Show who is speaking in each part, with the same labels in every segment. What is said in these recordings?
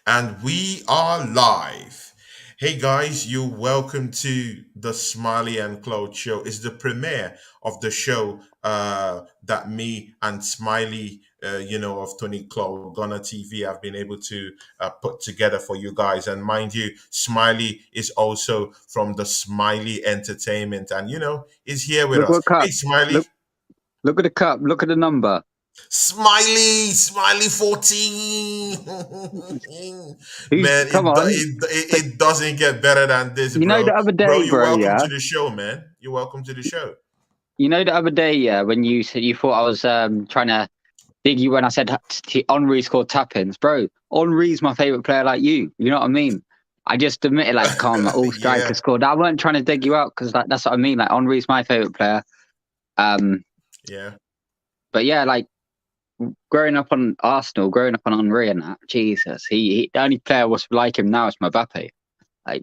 Speaker 1: And we are live. Hey guys, you welcome to the Smiley and Claude show. It's the premiere of the show that me and Smiley, of Tony Cloud Gunner TV have been able to put together for you guys. And mind you, Smiley is also from the Smiley Entertainment, and is here with
Speaker 2: Look
Speaker 1: us.
Speaker 2: what cup.
Speaker 1: Hey, Smiley.
Speaker 2: Look at the cup. Look at the number.
Speaker 1: Smiley 14.
Speaker 2: Who's
Speaker 1: Man,
Speaker 2: come on?
Speaker 1: it doesn't get better than this,
Speaker 2: You know
Speaker 1: bro.
Speaker 2: the other
Speaker 1: Bro,
Speaker 2: day,
Speaker 1: you're
Speaker 2: bro.
Speaker 1: welcome
Speaker 2: Yeah.
Speaker 1: to the show, man. You're welcome to the show.
Speaker 2: You know the other day, yeah, when you said you thought I was trying to dig you when I said Henri scored tap-ins, bro. Henri's my favorite player, like you. You know what I mean? I just admitted, like, calm, like, all
Speaker 1: Yeah,
Speaker 2: strikers scored. I weren't trying to dig you out because that's what I mean. Like, Henri's my favorite player. Um,
Speaker 1: yeah.
Speaker 2: but yeah, like growing up on Arsenal, growing up on Henri and that, Jesus, he the only player was like him now is Mbappe. Like,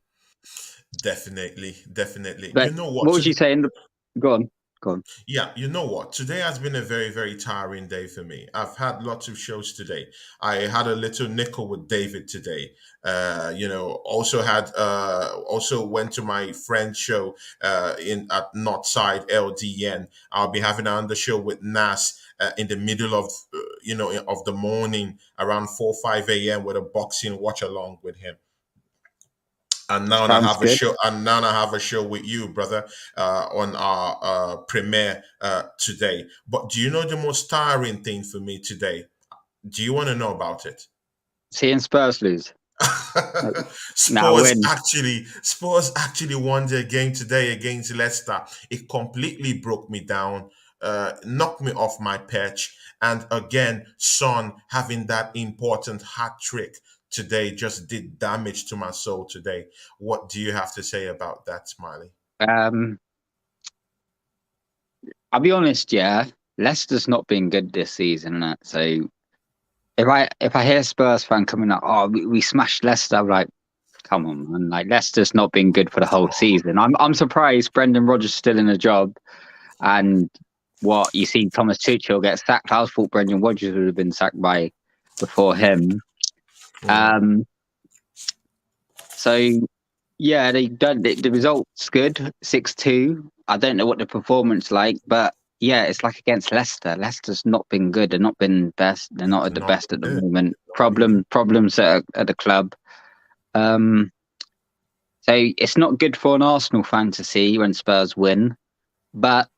Speaker 1: Definitely.
Speaker 2: but
Speaker 1: You know what?
Speaker 2: what was you saying? Go on, go on.
Speaker 1: Yeah, you know what? Today has been a very, very tiring day for me. I've had lots of shows today. I had a little nickel with David today. Also went to my friend's show in at Northside LDN. I'll be having another show with Nas in the middle of of the morning around 4 5 a.m. with a boxing watch along with him. And now I
Speaker 2: Sounds
Speaker 1: have a
Speaker 2: good.
Speaker 1: show. And now I have a show with you, brother, on our premiere today. But do you know the most tiring thing for me today? Do you want to know about it?
Speaker 2: Seeing Spurs lose. Like, nah,
Speaker 1: Spurs
Speaker 2: win.
Speaker 1: actually, Spurs actually won their game today against Leicester. It completely broke me down, knocked me off my perch, and again, Son having that important hat trick today just did damage to my soul today. What do you have to say about that, Smiley?
Speaker 2: Um, I'll be honest, yeah. Leicester's not been good this season, and that. So if I hear Spurs fan coming up, oh, we smashed Leicester, I'm like, come on, man. Like Leicester's not been good for the whole season. I'm surprised Brendan Rodgers still in a job, and what you see Thomas Tuchel get sacked. I thought Brendan Rodgers would have been sacked by before him.
Speaker 1: Mm,
Speaker 2: Um, so yeah, they done the results good, 6-2. I don't know what the performance like, but yeah, it's like against Leicester. Leicester's not been good. They're not been best. They're not at the
Speaker 1: not
Speaker 2: best at the
Speaker 1: good.
Speaker 2: moment.
Speaker 1: Really.
Speaker 2: Problems at the club. Um, so it's not good for an Arsenal fan to see when Spurs win, but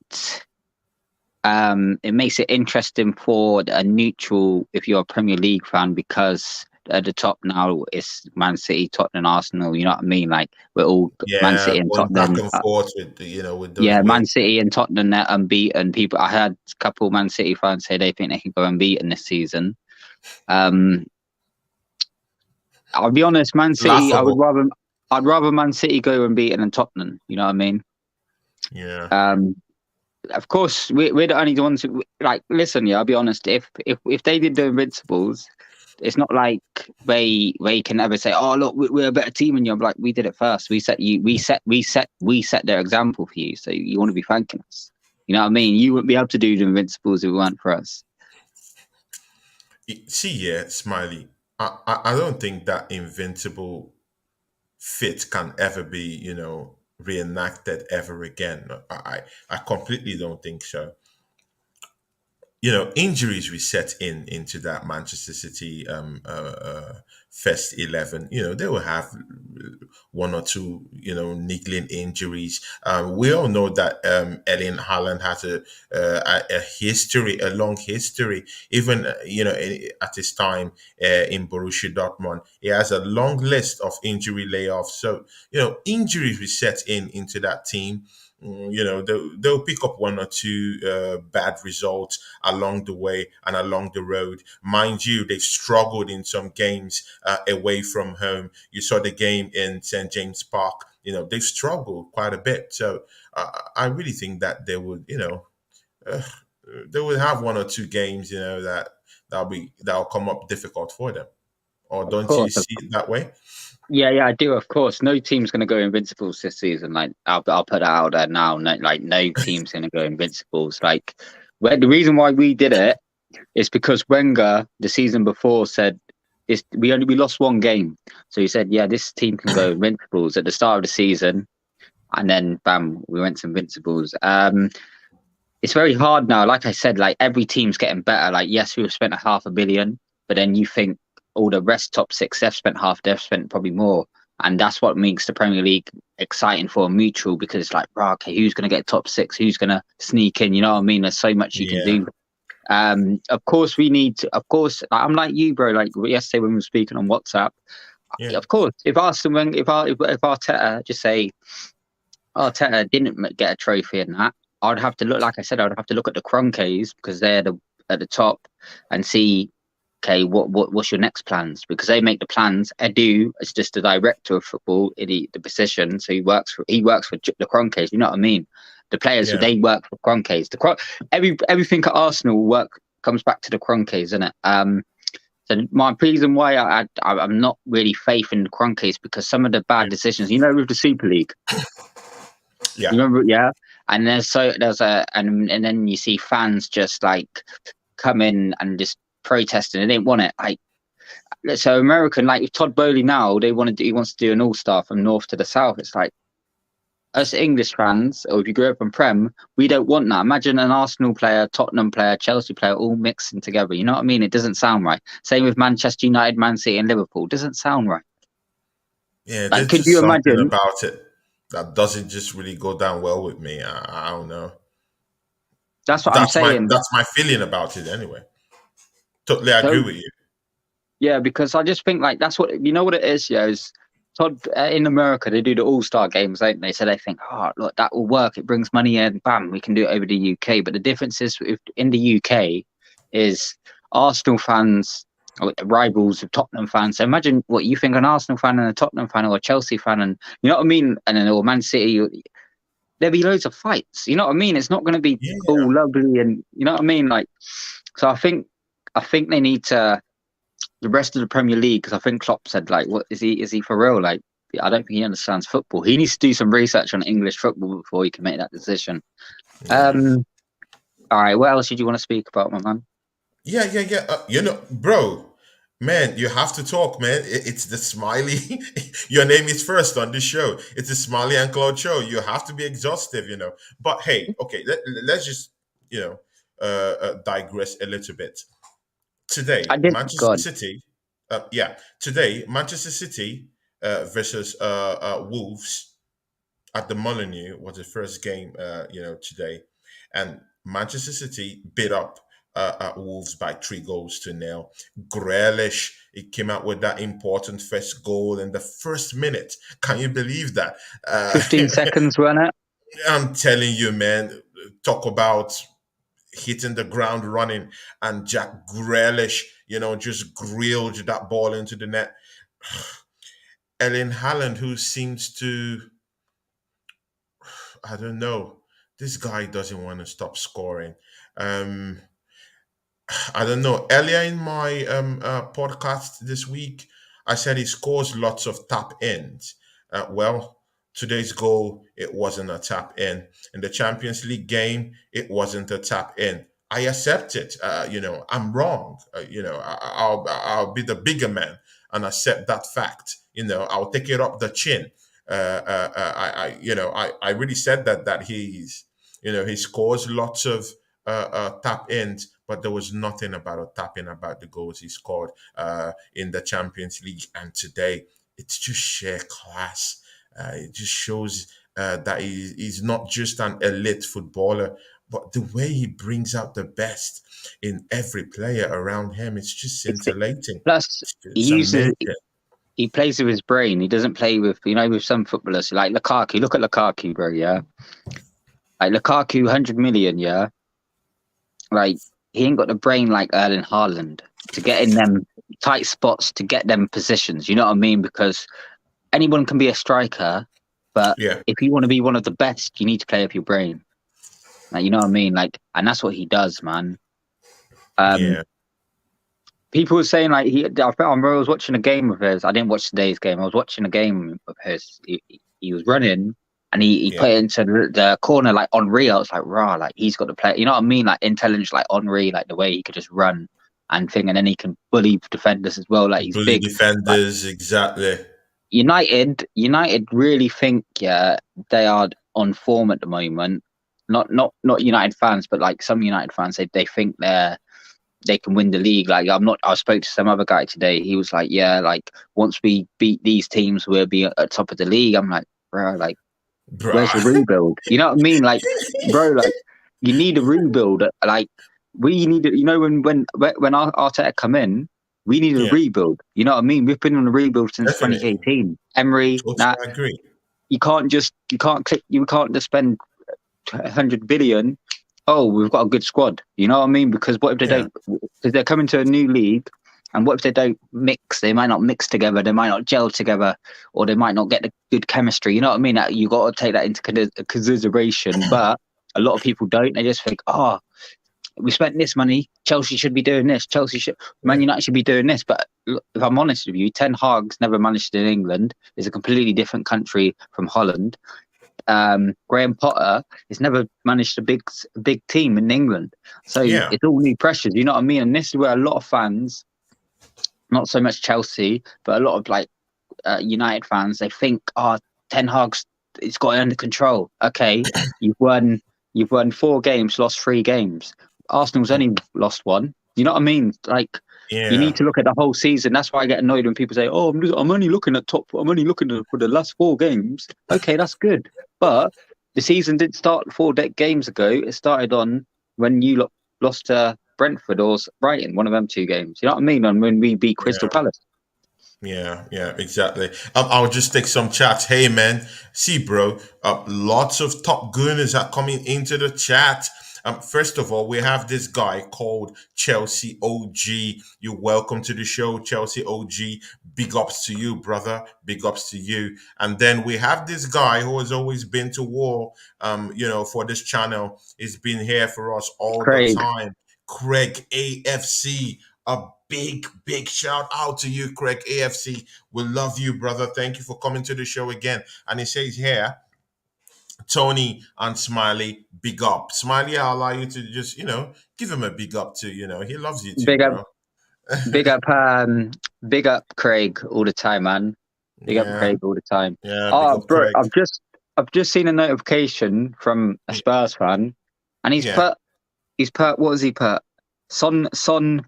Speaker 2: it makes it interesting for a neutral if you're a Premier League fan because at the top now it's Man City, Tottenham, Arsenal. You know what I mean? Like we're all Man
Speaker 1: Yeah,
Speaker 2: City and
Speaker 1: going back
Speaker 2: Tottenham.
Speaker 1: and forth with with those
Speaker 2: Yeah, Man
Speaker 1: wins.
Speaker 2: City and Tottenham they're unbeaten. People, I heard a couple Man City fans say they think they can go unbeaten this season. Um, I'll be honest, Man City.
Speaker 1: Laughable.
Speaker 2: I'd rather Man City go unbeaten than Tottenham. You know what I mean?
Speaker 1: Yeah.
Speaker 2: Um, of course, we're the only ones who, like. Listen, yeah, I'll be honest. If they did the Invincibles, it's not like they can ever say, "Oh, look, we're a better team," and you're like, "We did it first. We set you. We set their example for you. So you want to be thanking us." You know what I mean? You wouldn't be able to do the Invincibles if it weren't for us.
Speaker 1: See, yeah, Smiley. I don't think that invincible fit can ever be, reenacted ever again. I completely don't think so. Injuries we set into that Manchester City first 11. They will have one or two, niggling injuries. We all know that Erling Haaland has a history, a long history. Even at his time in Borussia Dortmund, he has a long list of injury layoffs. So injuries we set into that team. They'll pick up one or two bad results along the way and along the road. Mind you, they've struggled in some games away from home. You saw the game in St. James Park. They've struggled quite a bit. So I really think that uh, they will have one or two games, that'll come up difficult for them. Or
Speaker 2: Of
Speaker 1: don't you
Speaker 2: course.
Speaker 1: see it that way?
Speaker 2: Yeah, I do. Of course, no team's going to go Invincibles this season. Like I'll put that out there now. No, like no team's going to go Invincibles. Like, the reason why we did it is because Wenger the season before said we lost one game. So he said, yeah, this team can go Invincibles at the start of the season, and then bam, we went to Invincibles. It's very hard now. Like I said, like every team's getting better. Like, yes, we've spent $500 million, but then you think all the rest top six, they've spent probably more. And that's what makes the Premier League exciting for a mutual, because it's like, right, okay, who's going to get top six? Who's going to sneak in? You know what I mean? There's so much you can
Speaker 1: Yeah,
Speaker 2: do. Of course, we need to, of course, I'm like you, bro. Like yesterday when we were speaking on WhatsApp,
Speaker 1: yeah,
Speaker 2: of course, if Arsenal, if Arteta just say, Arteta didn't get a trophy in that, I'd have to look, like I said, I'd have to look at the Cronkies, because they're at the top, and see, okay, what's your next plans? Because they make the plans. Edu is just the director of football in the position, so he works for the Cronkies. You know what I mean? The players,
Speaker 1: yeah,
Speaker 2: they work for Cronkies. Everything at Arsenal comes back to the Cronkies, isn't it? So my reason why I'm not really faith in the Cronkies, because some of the bad decisions, with the Super League.
Speaker 1: yeah,
Speaker 2: You remember, yeah. And and then you see fans just like come in and just protesting. They didn't want it. Like, so American, like with Todd Bowley now, he wants to do an all-star from north to the south. It's like, us English fans, or if you grew up in Prem, we don't want that. Imagine an Arsenal player, Tottenham player, Chelsea player, all mixing together. You know what I mean? It doesn't sound right. Same with Manchester United, Man City, and Liverpool. It doesn't sound right.
Speaker 1: yeah.
Speaker 2: Like,
Speaker 1: There's
Speaker 2: could
Speaker 1: just
Speaker 2: you
Speaker 1: something
Speaker 2: imagine?
Speaker 1: about it that doesn't just really go down well with me. I don't know.
Speaker 2: That's what I'm
Speaker 1: That's my
Speaker 2: saying.
Speaker 1: that's my feeling about it anyway. Totally agree
Speaker 2: So
Speaker 1: with you.
Speaker 2: yeah, because I just think like that's what what it is. Yeah, is Todd in America they do the All Star games, don't they? So they think, oh look, that will work. It brings money in. Bam, we can do it over the UK. But the difference is, in the UK, is Arsenal fans or rivals of Tottenham fans. So imagine what you think, an Arsenal fan and a Tottenham fan, or a Chelsea fan, and you know what I mean, and then or Man City. There'll be loads of fights. You know what I mean? It's not going to be
Speaker 1: Yeah,
Speaker 2: all lovely, and you know what I mean. Like, so I think they need to, the rest of the Premier League, because I think Klopp said, like, what is he? Is he for real? Like, I don't think he understands football. He needs to do some research on English football before he can make that decision.
Speaker 1: yeah.
Speaker 2: All right, what else did you want to speak about, my man?
Speaker 1: Yeah. Bro, man, you have to talk, man. It's the Smiley. Your name is first on this show. It's the Smiley and Claude show. You have to be exhaustive. But hey, okay, let's just, digress a little bit.
Speaker 2: I
Speaker 1: Today,
Speaker 2: did.
Speaker 1: Manchester
Speaker 2: God,
Speaker 1: City. Today, Manchester City versus Wolves at the Molineux was the first game, today, and Manchester City beat up Wolves by 3 goals to nil. Grealish, it came out with that important first goal in the first minute. Can you believe that?
Speaker 2: 15 seconds, wasn't it?
Speaker 1: I'm telling you, man. Talk about hitting the ground running, and Jack Grealish, just grilled that ball into the net. Ellen Haaland, who seems to, I don't know. This guy doesn't want to stop scoring. Um, I don't know. Earlier in my podcast this week, I said he scores lots of tap ins. Well, today's goal, it wasn't a tap in. In the Champions League game, it wasn't a tap in. I accept it. I'm wrong. I'll be the bigger man and accept that fact. I'll take it up the chin. I really said that he scores lots of tap ins, but there was nothing about a tap in about the goals he scored in the Champions League. And today, it's just sheer class. It just shows that he's not just an elite footballer, but the way he brings out the best in every player around him, it's just scintillating.
Speaker 2: Plus, he
Speaker 1: It's
Speaker 2: uses
Speaker 1: amazing.
Speaker 2: he plays with his brain. He doesn't play with with some footballers like Lukaku. Look at Lukaku, bro. Yeah, like Lukaku, 100 million. Yeah, like he ain't got the brain like Erling Haaland to get in them tight spots, to get them positions. You know what I mean? Because anyone can be a striker, but
Speaker 1: Yeah,
Speaker 2: if you want to be one of the best, you need to play with your brain. Like, you know what I mean? Like, and that's what he does, man. Um,
Speaker 1: yeah,
Speaker 2: People were saying like I was watching a game of his. I didn't watch today's game. I was watching a game of his. He was running and he
Speaker 1: yeah,
Speaker 2: put it into the corner like Henri. I was like, rah, like he's got to play. You know what I mean? Like intelligence, like Henri, like the way he could just run. and then he can bully defenders as well. Like he's
Speaker 1: Bully
Speaker 2: big. Like
Speaker 1: defenders, exactly.
Speaker 2: United really think they are on form at the moment. Not United fans, but like some United fans, they think they can win the league. Like I spoke to some other guy today. He was like, yeah, like once we beat these teams, we'll be at top of the league. I'm like, bro, like where's your
Speaker 1: Bruh.
Speaker 2: rebuild? You know what I mean? Like, bro, like you need a rebuild. Like we need it. You know, when Arteta come in, we needed a
Speaker 1: Yeah,
Speaker 2: rebuild. You know what I mean? We've been on a rebuild since
Speaker 1: definitely.
Speaker 2: 2018. Emery,
Speaker 1: Totally agree.
Speaker 2: you can't just spend 100 billion. Oh, we've got a good squad. You know what I mean? Because what if they
Speaker 1: Yeah.
Speaker 2: don't? Because they're coming to a new league, and what if they don't mix? They might not mix together. They might not gel together, or they might not get the good chemistry. You know what I mean? You got to take that into consideration. But a lot of people don't. They just think, oh, we spent this money. Chelsea should be doing this. Man
Speaker 1: Yeah.
Speaker 2: United should be doing this. But if I'm honest with you, Ten Hag's never managed it in England. It's a completely different country from Holland. Graham Potter has never managed a big team in England, so
Speaker 1: Yeah.
Speaker 2: it's all new pressures. You know what I mean? And this is where a lot of fans, not so much Chelsea, but a lot of like United fans, they think, "Oh, Ten Hag's it's got it under control." Okay, you've won 4 games, lost 3 games. Arsenal's only lost 1. You know what I mean? Like you
Speaker 1: Yeah.
Speaker 2: need to look at the whole season. That's why I get annoyed when people say, "Oh, I'm only looking for the last 4 games." Okay, that's good, but the season didn't start 4 games ago. It started on when you lost to Brentford or Brighton, one of them 2 games. You know what I mean? And when we beat Crystal
Speaker 1: Yeah.
Speaker 2: Palace.
Speaker 1: Yeah, yeah, exactly. I'll just take some chats. Hey, man, see, bro, lots of top gunners are coming into the chat. First of all, we have this guy called Chelsea OG. You're welcome to the show, Chelsea OG. Big ups to you, brother. Big ups to you. And then we have this guy who has always been to war. For this channel. He's been here for us all the
Speaker 2: Craig,
Speaker 1: time. Craig AFC. A big shout out to you, Craig AFC. We love you, brother. Thank you for coming to the show again. And he says here, Tony and Smiley, big up. Smiley, I'll allow you to just, give him a big up too. He loves you too,
Speaker 2: big up,
Speaker 1: bro.
Speaker 2: big up, big up, Craig all the time, man. Big up,
Speaker 1: Yeah,
Speaker 2: Craig all the time.
Speaker 1: yeah, big
Speaker 2: Oh,
Speaker 1: up,
Speaker 2: bro,
Speaker 1: Craig.
Speaker 2: I've just seen a notification from a Spurs fan, and
Speaker 1: Yeah.
Speaker 2: he's put what has he put? Sonaldo.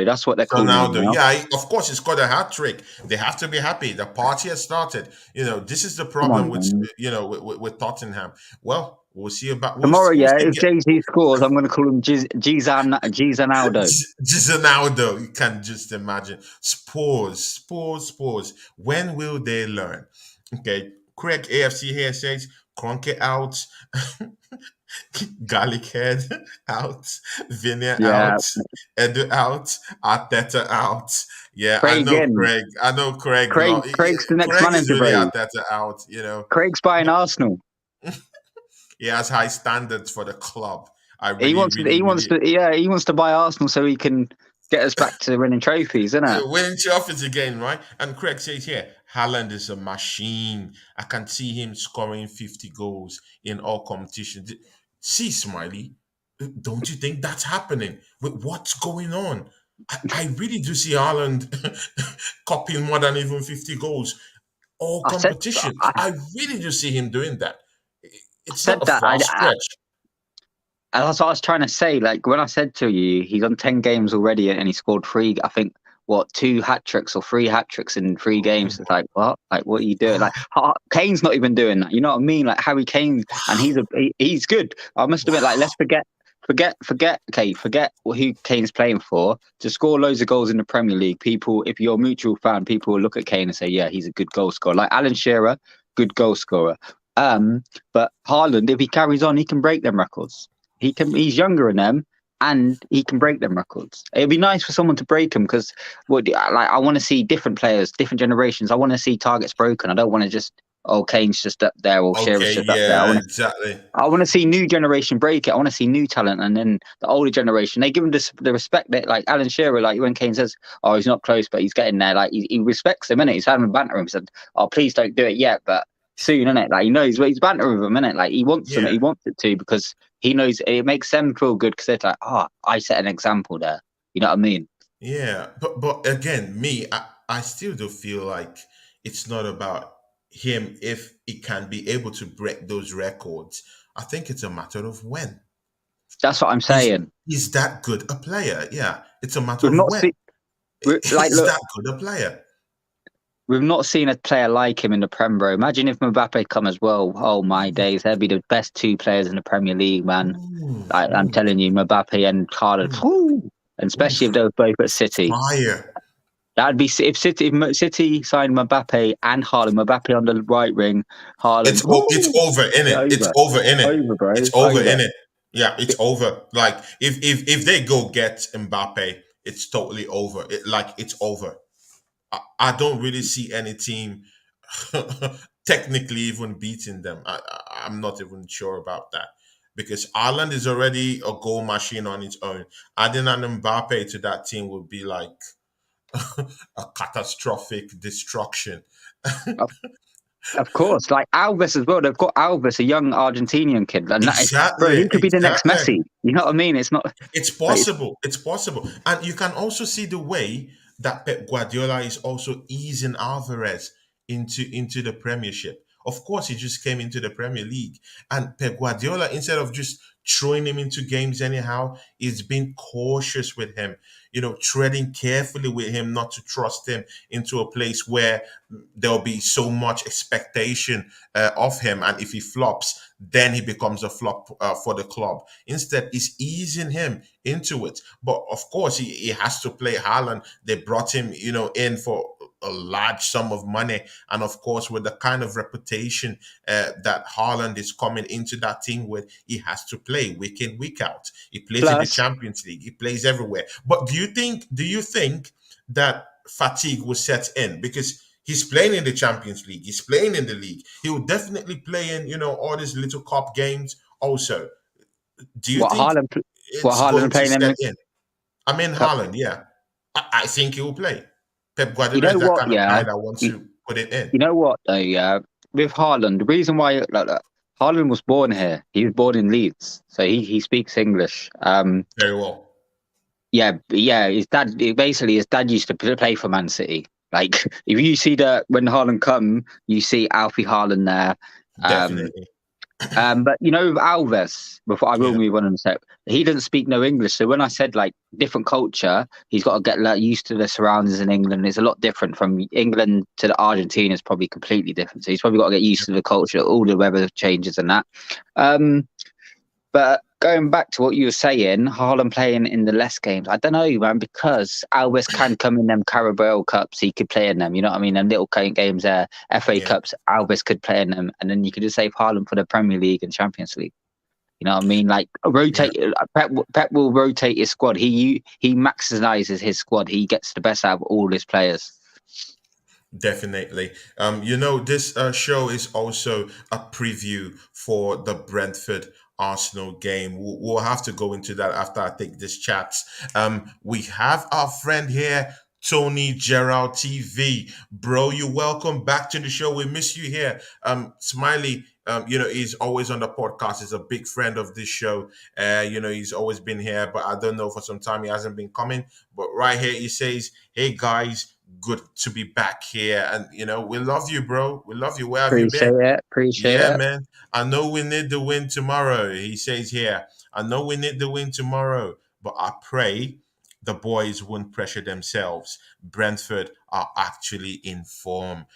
Speaker 2: That's what they're calling him
Speaker 1: Ronaldo,
Speaker 2: now.
Speaker 1: yeah, of course, he scored a hat trick. They have to be happy. The party has started. This is the
Speaker 2: Come
Speaker 1: problem
Speaker 2: on,
Speaker 1: with
Speaker 2: man.
Speaker 1: with Tottenham. Well, we'll see about
Speaker 2: Tomorrow,
Speaker 1: we'll
Speaker 2: yeah,
Speaker 1: see.
Speaker 2: if Jay-Z scores, I'm going to call him Gizanaldo.
Speaker 1: Ronaldo, you can just imagine. Spores. When will they learn? Okay, Craig AFC here says Cronky out, Garlic Head out, Vinny
Speaker 2: Yeah,
Speaker 1: out, Edu out, Arteta out. Yeah, I
Speaker 2: Craig
Speaker 1: know
Speaker 2: in.
Speaker 1: Craig. I know Craig.
Speaker 2: Craig's the next
Speaker 1: Craig is
Speaker 2: manager,
Speaker 1: really
Speaker 2: bro.
Speaker 1: Arteta out.
Speaker 2: Craig's buying Arsenal.
Speaker 1: He has high standards for the club. I
Speaker 2: He
Speaker 1: really,
Speaker 2: wants to.
Speaker 1: really,
Speaker 2: He wants
Speaker 1: really.
Speaker 2: to. Yeah, he wants to buy Arsenal so he can get us back to winning trophies, isn't it?
Speaker 1: Winning trophies again, right? And Craig says here, Haaland is a machine. I can see him scoring 50 goals in all competitions. See, Smiley, don't you think that's happening? What's going on? I really do see Haaland copying more than even 50 goals all
Speaker 2: I said.
Speaker 1: competitions.
Speaker 2: I,
Speaker 1: I really do see him doing that.
Speaker 2: I
Speaker 1: It's not
Speaker 2: said
Speaker 1: a
Speaker 2: that.
Speaker 1: far stretch.
Speaker 2: That's what I was trying to say. Like when I said to you, he's on 10 games already and he scored 3. I think 2 hat tricks or 3 hat tricks in 3 games. It's like what? Like what are you doing? Like Kane's not even doing that. You know what I mean? Like Harry Kane, and he's good. I must admit, like let's forget. Okay, forget who Kane's playing for. To score loads of goals in the Premier League, people, if you're a mutual fan, people will look at Kane and say, yeah, he's a good goal scorer. Like Alan Shearer, good goal scorer. But Haaland, if he carries on, he can break them records. He's younger than them, and he can break them records. It'd be nice for someone to break them because, I want to see different players, different generations. I want to see targets broken. I don't want to just Kane's just up there or Shearer's
Speaker 1: Okay,
Speaker 2: just up there.
Speaker 1: yeah, exactly.
Speaker 2: I want to see new generation break it. I want to see new talent, and then the older generation they give him the respect that like Alan Shearer, like when Kane says, "Oh, he's not close, but he's getting there." Like he respects him, innit? He's having a banter him. He said, "Oh, please don't do it yet," but soon, isn't it? Like he knows, he's banter with them, isn't it? Like he wants them,
Speaker 1: Yeah,
Speaker 2: he wants it to because he knows it makes them feel good because they're like, oh, I set an example there. You know what I mean?
Speaker 1: yeah. But again, I still do feel like it's not about him if he can be able to break those records. I think it's a matter of when.
Speaker 2: That's what I'm
Speaker 1: He's
Speaker 2: saying.
Speaker 1: he's that good a player. Yeah, it's a matter
Speaker 2: We've
Speaker 1: of
Speaker 2: not
Speaker 1: when.
Speaker 2: seen, like,
Speaker 1: He's
Speaker 2: look,
Speaker 1: that good a player.
Speaker 2: we've not seen a player like him in the Prem, bro. Imagine if Mbappe come as well. Oh my days, they'd be the best two players in the Premier League, man.
Speaker 1: Ooh,
Speaker 2: Like, I'm
Speaker 1: ooh,
Speaker 2: telling you, Mbappe and Claude,
Speaker 1: ooh,
Speaker 2: and
Speaker 1: ooh,
Speaker 2: especially if they were both at City.
Speaker 1: fire.
Speaker 2: That'd be if City signed Mbappe and Haaland, Mbappe on the right wing, Haaland,
Speaker 1: It's over in
Speaker 2: yeah,
Speaker 1: it. It's
Speaker 2: over,
Speaker 1: over in it.
Speaker 2: over, bro,
Speaker 1: It's over
Speaker 2: over.
Speaker 1: in it. Yeah, it's over. Like if they go get Mbappe, it's totally over. It's over. I don't really see any team technically even beating them. I'm not even sure about that because Ireland is already a goal machine on its own. Adding an Mbappe to that team would be like a catastrophic destruction.
Speaker 2: Of, of course, like Alves as well. They've got Alves, a young Argentinian kid, and that is, bro,
Speaker 1: Exactly,
Speaker 2: he could be the next
Speaker 1: exactly.
Speaker 2: Messi. You know what I mean? It's not
Speaker 1: It's
Speaker 2: like
Speaker 1: possible. It's possible. And you can also see the way that Pep Guardiola is also easing Alvarez into the Premiership. Of course, he just came into the Premier League. And Pep Guardiola, instead of just throwing him into games anyhow, is being cautious with him, treading carefully with him, not to trust him into a place where there'll be so much expectation of him. And if he flops, then he becomes a flop for the club. Instead, he's easing him into it. But of course, he has to play Haaland. They brought him, in for a large sum of money. And of course, with the kind of reputation that Haaland is coming into that team with, he has to play week in, week out. He plays in the
Speaker 2: plus.
Speaker 1: Champions League. He plays everywhere. But do you think that fatigue will set in? Because he's playing in the Champions League. He's playing in the league. He will definitely play in, all these little cup games also. Do you
Speaker 2: What
Speaker 1: think
Speaker 2: Haaland? What
Speaker 1: it's
Speaker 2: Haaland
Speaker 1: going
Speaker 2: are
Speaker 1: to
Speaker 2: playing them
Speaker 1: set
Speaker 2: in
Speaker 1: in? I mean,
Speaker 2: cup?
Speaker 1: Haaland, yeah. I think he will play. Pep
Speaker 2: You
Speaker 1: Guardiola
Speaker 2: know
Speaker 1: is that
Speaker 2: what?
Speaker 1: kind of
Speaker 2: Yeah,
Speaker 1: guy that wants
Speaker 2: you,
Speaker 1: to put it in.
Speaker 2: you know what though? Yeah, with Haaland, the reason why Haaland was born here. He was born in Leeds, so he speaks English.
Speaker 1: Very well.
Speaker 2: Yeah. His dad used to play for Man City. Like, if you see that when Haaland come, you see Alfie Haaland there. Um,
Speaker 1: Definitely.
Speaker 2: but with Alves, before I will
Speaker 1: Yeah.
Speaker 2: move on in a sec, he doesn't speak no English. So when I said like different culture, he's got to get like, used to the surroundings in England. It's a lot different from England to the Argentina. Is probably completely different. So he's probably got to get used to the culture, all the weather changes and that. Um, but going back to what you were saying, Haaland playing in the less games, I don't know, man, because Alves can come in them Carabao Cups, he could play in them, you know what I mean? Them little games there, FA
Speaker 1: Yeah.
Speaker 2: Cups, Alves could play in them, and then you could just save Haaland for the Premier League and Champions League. You know what I mean? Like
Speaker 1: Yeah.
Speaker 2: rotate. Pep will rotate his squad. He maximizes his squad. He gets the best out of all his players.
Speaker 1: Definitely. This show is also a preview for the Brentford Arsenal game. We'll have to go into that after I take this chat. We have our friend here, Tony Gerald TV. Bro, you welcome back to the show. We miss you here. Smiley, he's always on the podcast. He's a big friend of this show. He's always been here, but I don't know, for some time he hasn't been coming. But right here, he says, "Hey guys, good to be back here." And we love you, bro. We love you. Where have you
Speaker 2: Appreciate
Speaker 1: been?
Speaker 2: it. Appreciate
Speaker 1: Yeah,
Speaker 2: it.
Speaker 1: man. I know we need the win tomorrow. He says here, I know we need the win tomorrow, but I pray the boys won't pressure themselves. Brentford are actually in form.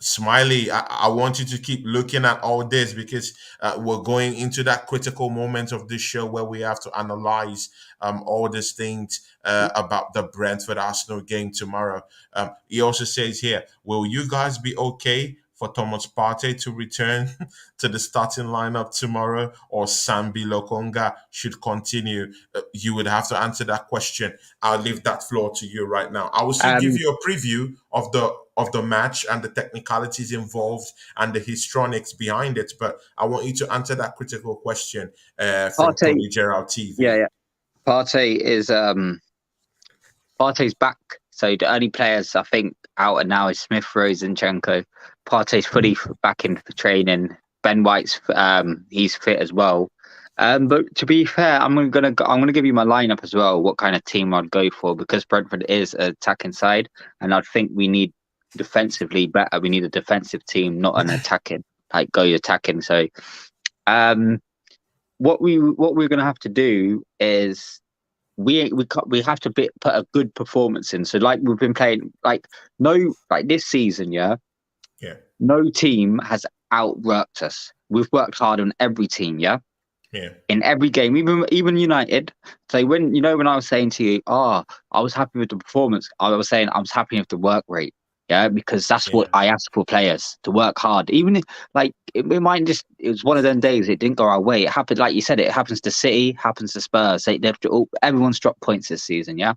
Speaker 1: Smiley, I want you to keep looking at all this because we're going into that critical moment of this show where we have to analyze all these things about the Brentford Arsenal game tomorrow. He also says here, will you guys be okay for Thomas Partey to return to the starting lineup tomorrow, or Sambi Lokonga should continue? You would have to answer that question. I'll leave that floor to you right now. I will still give
Speaker 2: Um,
Speaker 1: you a preview of the match and the technicalities involved and the histrionics behind it, but I want you to answer that critical question from
Speaker 2: Partey,
Speaker 1: Tony Gerald
Speaker 2: yeah,
Speaker 1: TV.
Speaker 2: yeah. Partey is Partey's back. So the only players I think out, and now is Smith Rowe, Zinchenko. Partey's fully back in for training. Ben White's he's fit as well. But to be fair, I'm gonna give you my lineup as well. What kind of team I'd go for, because Brentford is an attacking side, and I think we need defensively better. We need a defensive team, not an attacking like go attacking. So, um, what we're gonna have to do is we have to put a good performance in. So like we've been playing like this season, yeah.
Speaker 1: Yeah.
Speaker 2: No team has outworked us. We've worked hard on every team, yeah.
Speaker 1: Yeah.
Speaker 2: In every game, even United. So when I was saying to you, I was happy with the performance, I was saying I was happy with the work rate. Yeah, because that's what
Speaker 1: Yeah.
Speaker 2: I ask for players to work hard. Even if, like it was one of them days it didn't go our way. It happened, like you said, it happens to City, happens to Spurs. Everyone's dropped points this season, yeah.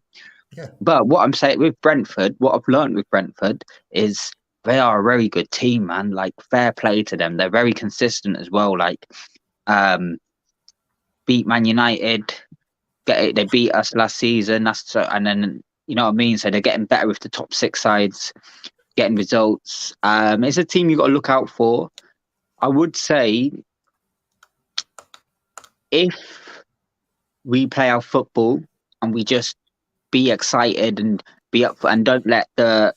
Speaker 1: Yeah.
Speaker 2: But what I'm saying with Brentford, what I've learned with Brentford is they are a very good team, man. Like fair play to them. They're very consistent as well. Like um beat Man United. They beat us last season. And then you know what I mean. So they're getting better with the top six sides, getting results. It's a team you got to look out for. I would say if we play our football and we just be excited and be up for, and don't let the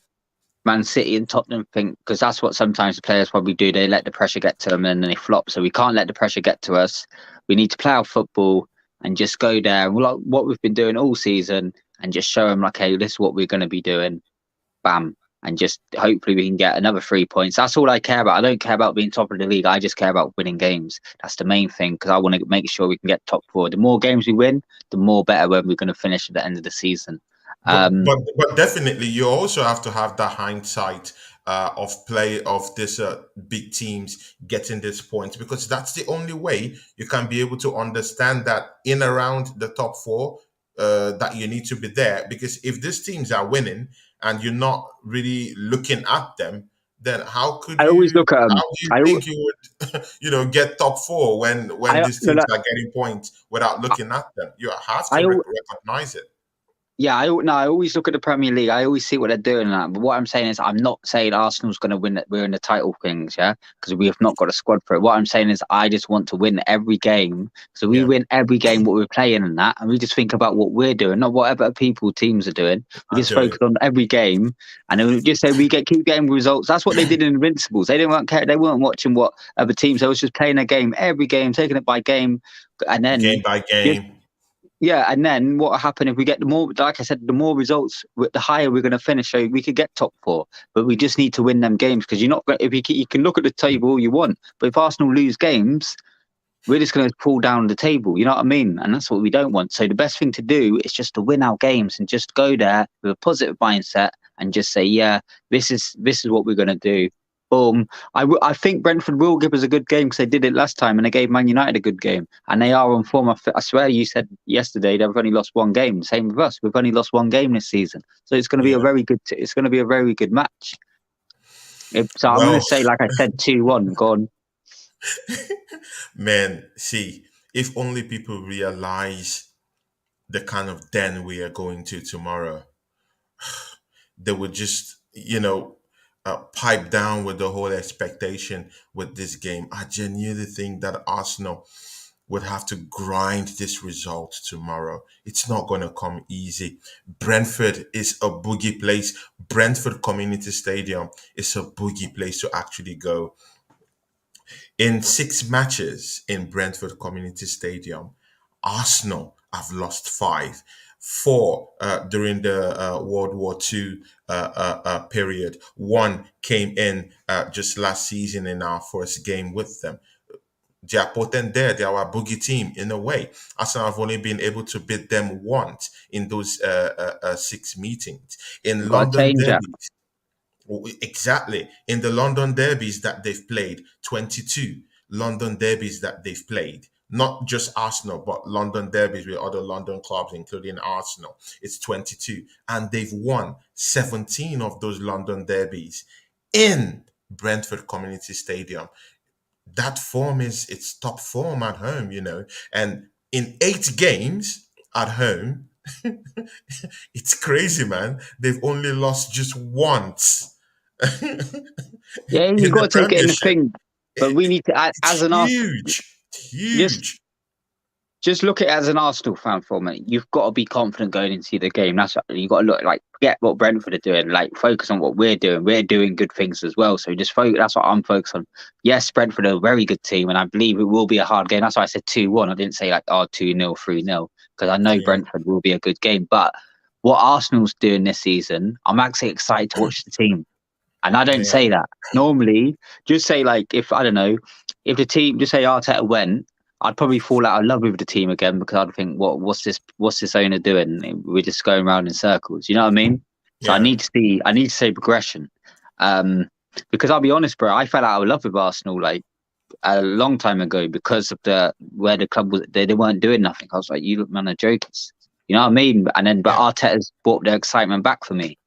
Speaker 2: Man City and Tottenham think, because that's what sometimes the players probably do. They let the pressure get to them and then they flop. So we can't let the pressure get to us. We need to play our football and just go there, like what we've been doing all season, and just show them like, hey, this is what we're going to be doing. Bam. And just hopefully we can get another 3 points. That's all I care about. I don't care about being top of the league. I just care about winning games. That's the main thing, because I want to make sure we can get top four. The more games we win, the more better when we're going to finish at the end of the season. Um,
Speaker 1: But definitely, you also have to have the hindsight of play of this big teams getting these points, because that's the only way you can be able to understand that in around the top four, that you need to be there. Because if these teams are winning and you're not really looking at them, then how could
Speaker 2: I always
Speaker 1: you?
Speaker 2: look at
Speaker 1: How do you think you would, get top four when
Speaker 2: I,
Speaker 1: these teams are getting points without looking at them? You have to
Speaker 2: I,
Speaker 1: recognize it.
Speaker 2: Yeah, I always look at the Premier League. I always see what they're doing and that. But what I'm saying is, I'm not saying Arsenal's going to win. We're in the title things, yeah, because we have not got a squad for it. What I'm saying is, I just want to win every game. So we
Speaker 1: Yeah,
Speaker 2: win every game what we're playing and that, and we just think about what we're doing, not what other teams are doing. We
Speaker 1: I
Speaker 2: just
Speaker 1: do it.
Speaker 2: focus on every game, and then we just say keep getting results. That's what they did in Invincibles. They didn't care. They weren't watching what other teams. They was just playing a game every game, taking it by game, and then
Speaker 1: Game by
Speaker 2: just
Speaker 1: game.
Speaker 2: yeah, and then what will happen if we get the more, like I said, the more results, the higher we're going to finish. So we could get top four, but we just need to win them games, because you're not. If you can look at the table all you want, but if Arsenal lose games, we're just going to fall down the table. You know what I mean? And that's what we don't want. So the best thing to do is just to win our games and just go there with a positive mindset and just say, yeah, this is what we're going to do. Boom. I think Brentford will give us a good game, because they did it last time and they gave Man United a good game. And they are on form. I swear you said yesterday they've only lost one game. Same with us. We've only lost one game this season. So it's going to be
Speaker 1: Yeah.
Speaker 2: it's going to be a very good match. So I'm going to
Speaker 1: Well,
Speaker 2: say, like I said, 2-1. Go on.
Speaker 1: man, see, if only people realize the kind of den we are going to tomorrow, they would just, pipe down with the whole expectation with this game. I genuinely think that Arsenal would have to grind this result tomorrow. It's not going to come easy. Brentford is a boogie place. Brentford Community Stadium is a boogie place to actually go. In 6 matches in Brentford Community Stadium, Arsenal have lost five. Four during the World War II period. One came in just last season in our first game with them. They are potent there. They are a boogie team in a way. Arsenal have only been able to beat them once in those 6 meetings. In
Speaker 2: Got to
Speaker 1: London
Speaker 2: change that.
Speaker 1: derbies, exactly. In the London derbies that they've played, 22 London derbies that they've played. Not just Arsenal, but London derbies with other London clubs, including Arsenal. It's 22. And they've won 17 of those London derbies in Brentford Community Stadium. That form is its top form at home. And in 8 games at home, It's crazy, man. They've only lost just once in
Speaker 2: Yeah, you
Speaker 1: the
Speaker 2: got to take it in the
Speaker 1: Premiership.
Speaker 2: thing. But
Speaker 1: It,
Speaker 2: we need to, as
Speaker 1: it's
Speaker 2: an Arsenal,
Speaker 1: huge. It's
Speaker 2: just
Speaker 1: huge.
Speaker 2: just look at it as an Arsenal fan for a minute. You've got to be confident going into the game. That's what you got to look like. Forget what Brentford are doing. Like focus on what we're doing. We're doing good things as well. So just focus. That's what I'm focused on. Yes, Brentford are a very good team, and I believe it will be a hard game. That's why I said 2-1. I didn't say like 2-0, 3-0, because I know
Speaker 1: Yeah.
Speaker 2: Brentford will be a good game. But what Arsenal's doing this season, I'm actually excited to watch the team. And I don't
Speaker 1: Yeah.
Speaker 2: say that. Normally, just say like if I don't know, if the team just say Arteta went, I'd probably fall out of love with the team again because I'd think, what's this owner doing? We're just going around in circles. You know what I mean? So
Speaker 1: Yeah.
Speaker 2: I need to see progression. Because I'll be honest, bro, I fell out of love with Arsenal like a long time ago because of the where the club was. They weren't doing nothing. I was like, you look, man, are jokers. You know what I mean? And then, but
Speaker 1: Yeah.
Speaker 2: Arteta's brought the excitement back for me.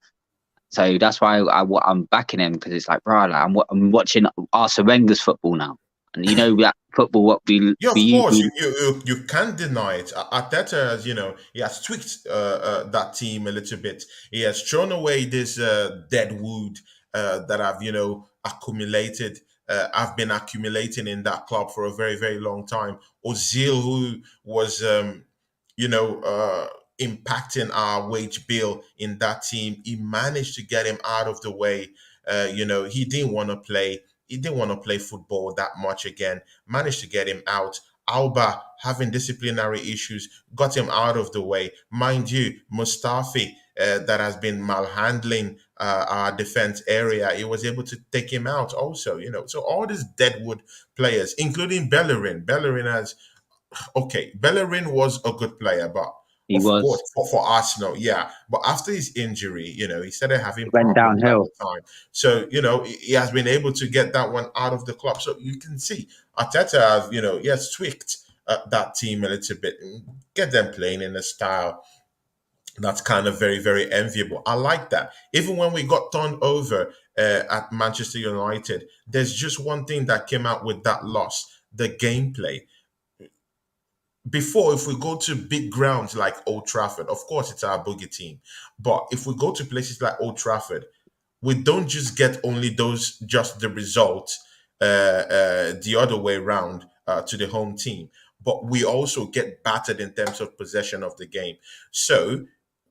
Speaker 2: So that's why I'm backing him because it's like, bro, like, I'm watching Arsene Wenger's football now, and you know that football what
Speaker 1: Yeah, of
Speaker 2: we
Speaker 1: course, you can't deny it. Arteta, has, he has tweaked that team a little bit. He has thrown away this dead wood that accumulated. I've been accumulating in that club for a very, very long time. Ozil, who was, you know, uh, impacting our wage bill in that team, he managed to get him out of the way. He didn't want to play. He didn't want to play football that much again. Managed to get him out. Alba having disciplinary issues got him out of the way. Mind you, Mustafi, that has been malhandling our defense area, he was able to take him out also. So all these deadwood players, including Bellerin. Bellerin was a good player, but
Speaker 2: he
Speaker 1: of course
Speaker 2: was
Speaker 1: for Arsenal, yeah. But after his injury, he started having
Speaker 2: went
Speaker 1: problems at
Speaker 2: downhill.
Speaker 1: the time. So he has been able to get that one out of the club. So you can see Arteta has he has tweaked that team a little bit and get them playing in a style that's kind of very, very enviable. I like that. Even when we got turned over at Manchester United, there's just one thing that came out with that loss: the gameplay. Before, if we go to big grounds like Old Trafford, of course it's our boogie team, but if we go to places like Old Trafford, we don't just get only those just the result the other way around to the home team, but we also get battered in terms of possession of the game. So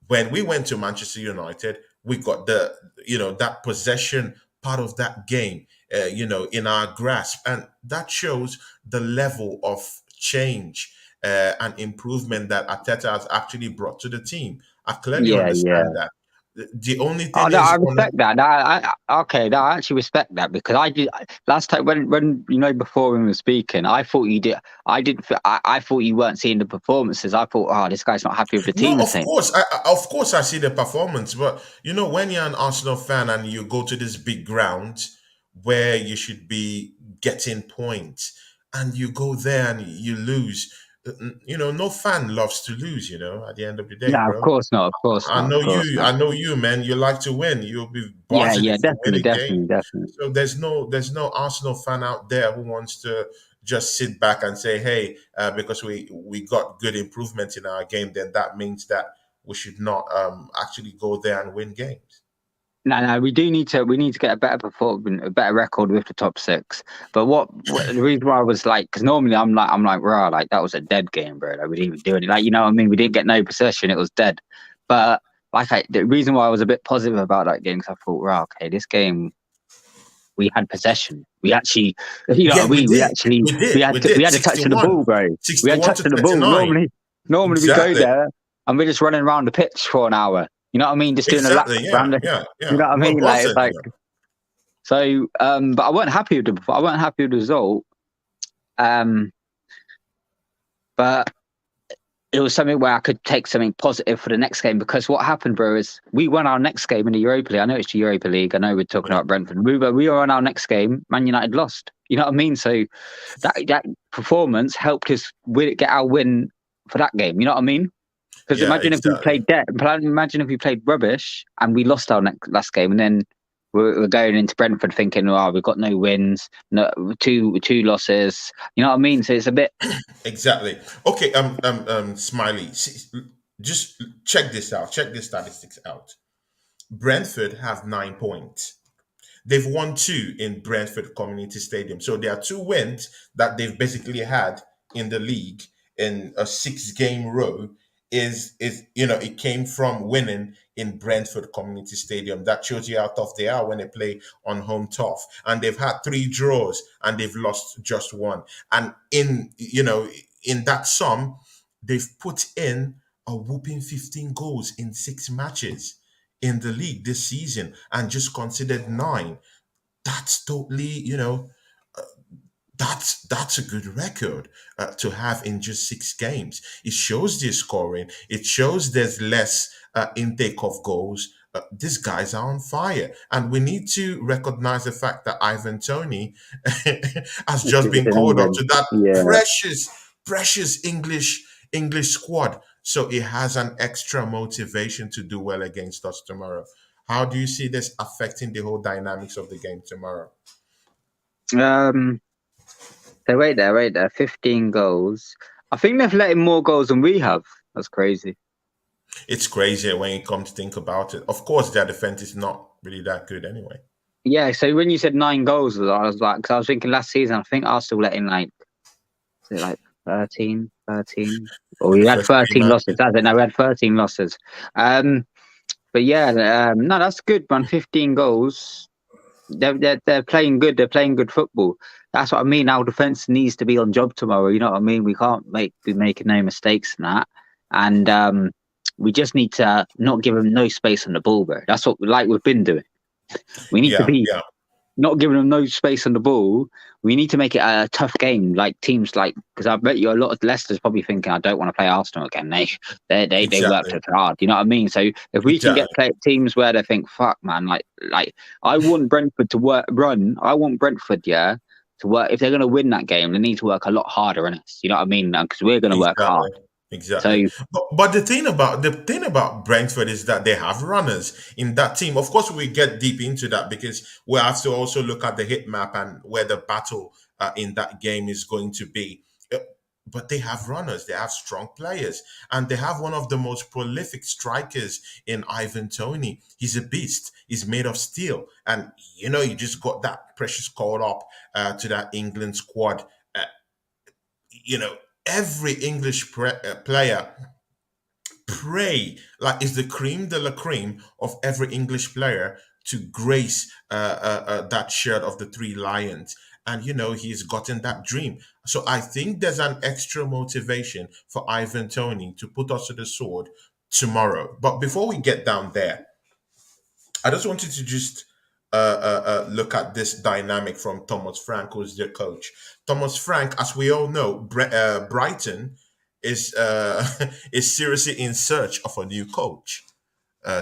Speaker 1: when we went to Manchester United, we got that possession part of that game, in our grasp, and that shows the level of change and improvement that Ateta has actually brought to the team. I clearly
Speaker 2: Yeah,
Speaker 1: understand
Speaker 2: yeah.
Speaker 1: that. The only
Speaker 2: Oh
Speaker 1: thing
Speaker 2: no,
Speaker 1: is
Speaker 2: I
Speaker 1: on
Speaker 2: respect that. No, okay, no, I actually respect that because I did last time when before we were speaking, I thought you did. I thought you weren't seeing the performances. I thought, oh, this guy's not happy with the
Speaker 1: no,
Speaker 2: team. The
Speaker 1: of
Speaker 2: same.
Speaker 1: course, of course, I see the performance, but when you're an Arsenal fan and you go to this big ground where you should be getting points, and you go there and you lose, no fan loves to lose. At the end of the day,
Speaker 2: No, of
Speaker 1: bro.
Speaker 2: course not. Of course
Speaker 1: I
Speaker 2: not.
Speaker 1: know
Speaker 2: Of course
Speaker 1: you.
Speaker 2: not.
Speaker 1: I know you, man. You like to win. You'll be
Speaker 2: Yeah,
Speaker 1: buzzing
Speaker 2: yeah,
Speaker 1: if you win
Speaker 2: definitely,
Speaker 1: a game.
Speaker 2: definitely, definitely.
Speaker 1: So there's no Arsenal fan out there who wants to just sit back and say, "Hey, because we got good improvement in our game, then that means that we should not actually go there and win games."
Speaker 2: No, no, we need to get a better performance, a better record with the top six. But what the reason why I was like, because normally I'm like, rah, like that was a dead game, bro. Like we didn't even do anything. Like you know what I mean? We didn't get no possession. It was dead. But like the reason why I was a bit positive about that game, because I thought, rah, okay, this game we had possession. We actually,
Speaker 1: Yeah, we
Speaker 2: we
Speaker 1: did.
Speaker 2: actually
Speaker 1: We did. We
Speaker 2: we
Speaker 1: did.
Speaker 2: had a touch of the
Speaker 1: 61,
Speaker 2: ball, bro. We had
Speaker 1: 61
Speaker 2: touch
Speaker 1: to
Speaker 2: of the ball.
Speaker 1: 39.
Speaker 2: Normally we go
Speaker 1: Exactly.
Speaker 2: there and we're just running around the pitch for an hour. You know what I mean? Just doing a lap
Speaker 1: Exactly. Yeah.
Speaker 2: around the.
Speaker 1: Yeah.
Speaker 2: You
Speaker 1: Yeah.
Speaker 2: know what I
Speaker 1: We're
Speaker 2: mean? Like it's
Speaker 1: buzzing.
Speaker 2: like so. But I weren't happy with I weren't happy with the result. Um, but it was something where I could take something positive for the next game because what happened, bro, is we won our next game in the Europa League. I know it's the Europa League. I know we're talking
Speaker 1: Yeah.
Speaker 2: about Brentford. We were on our next game. Man United lost. You know what I mean? So that performance helped us get our win for that game. You know what I mean? Because
Speaker 1: Yeah.
Speaker 2: imagine if we
Speaker 1: Exactly.
Speaker 2: played imagine if we played rubbish and we lost our last game, and then we're going into Brentford thinking, "Oh, we've got no wins, no two losses." You know what I mean? So it's a bit.
Speaker 1: Exactly. Okay. Smiley. Just check this out. Check the statistics out. Brentford have 9 points. They've won two in Brentford Community Stadium. So there are two wins that they've basically had in the league in a 6 game row. Is it came from winning in Brentford Community Stadium. That shows you how tough they are when they play on home turf. And they've had three draws and they've lost just one. And in that sum, they've put in a whooping 15 goals in 6 matches in the league this season and just considered nine. That's totally, that's a good record to have in just 6 games. It shows their scoring. It shows there's less intake of goals. These guys are on fire, and we need to recognize the fact that Ivan Tony has
Speaker 2: This
Speaker 1: just
Speaker 2: is
Speaker 1: been
Speaker 2: in
Speaker 1: called up
Speaker 2: England.
Speaker 1: to that
Speaker 2: Yeah.
Speaker 1: precious English squad. So it has an extra motivation to do well against us tomorrow. How do you see this affecting the whole dynamics of the game tomorrow?
Speaker 2: Um. So wait there. 15 goals. I think they've let in more goals than we have. That's crazy.
Speaker 1: It's crazy when you come to think about it. Of course, their defense is not really that good anyway.
Speaker 2: Yeah. So when you said 9 goals, I was like, because I was thinking last season, I think Arsenal let in like, is it like 13? Or
Speaker 1: In
Speaker 2: we
Speaker 1: the
Speaker 2: had
Speaker 1: first three
Speaker 2: 13 losses.
Speaker 1: matches.
Speaker 2: That's it. No, we had 13 losses. Um. But yeah, no, that's good, man. 15 goals. They're playing good. They're playing good football. That's what I mean. Our defense needs to be on job tomorrow. You know what I mean? We can't be making no mistakes in that, and we just need to not give them no space on the ball, bro. That's what we've been doing. We need to
Speaker 1: Yeah,
Speaker 2: be
Speaker 1: yeah,
Speaker 2: not giving them no space on the ball. We need to make it a tough game, like teams like, because I bet you a lot of Leicester's probably thinking, I don't want to play Arsenal again. They worked
Speaker 1: exactly,
Speaker 2: us hard. You know what I mean? So if we can get
Speaker 1: exactly.
Speaker 2: teams where they think, fuck, man, like I want Brentford to run. I want Brentford, yeah, to work. If they're going to win that game, they need to work a lot harder in us. You know what I mean? Because we're going to work hard.
Speaker 1: Exactly. Exactly.
Speaker 2: So
Speaker 1: But the thing about Brentford is that they have runners in that team. Of course, we get deep into that because we have to also look at the hit map and where the battle in that game is going to be. Uh, But they have runners, they have strong players, and they have one of the most prolific strikers in Ivan Tony. He's a beast. He's made of steel. And, you just got that precious call up to that England squad. Uh, you know, every player pray like is the cream de la cream of every English player to grace that shirt of the three lions. And he's gotten that dream. So I think there's an extra motivation for Ivan Tony to put us to the sword tomorrow. But before we get down there, I just wanted to just look at this dynamic from Thomas Frank, who's their coach. Thomas Frank, as we all know, Brighton is is seriously in search of a new coach.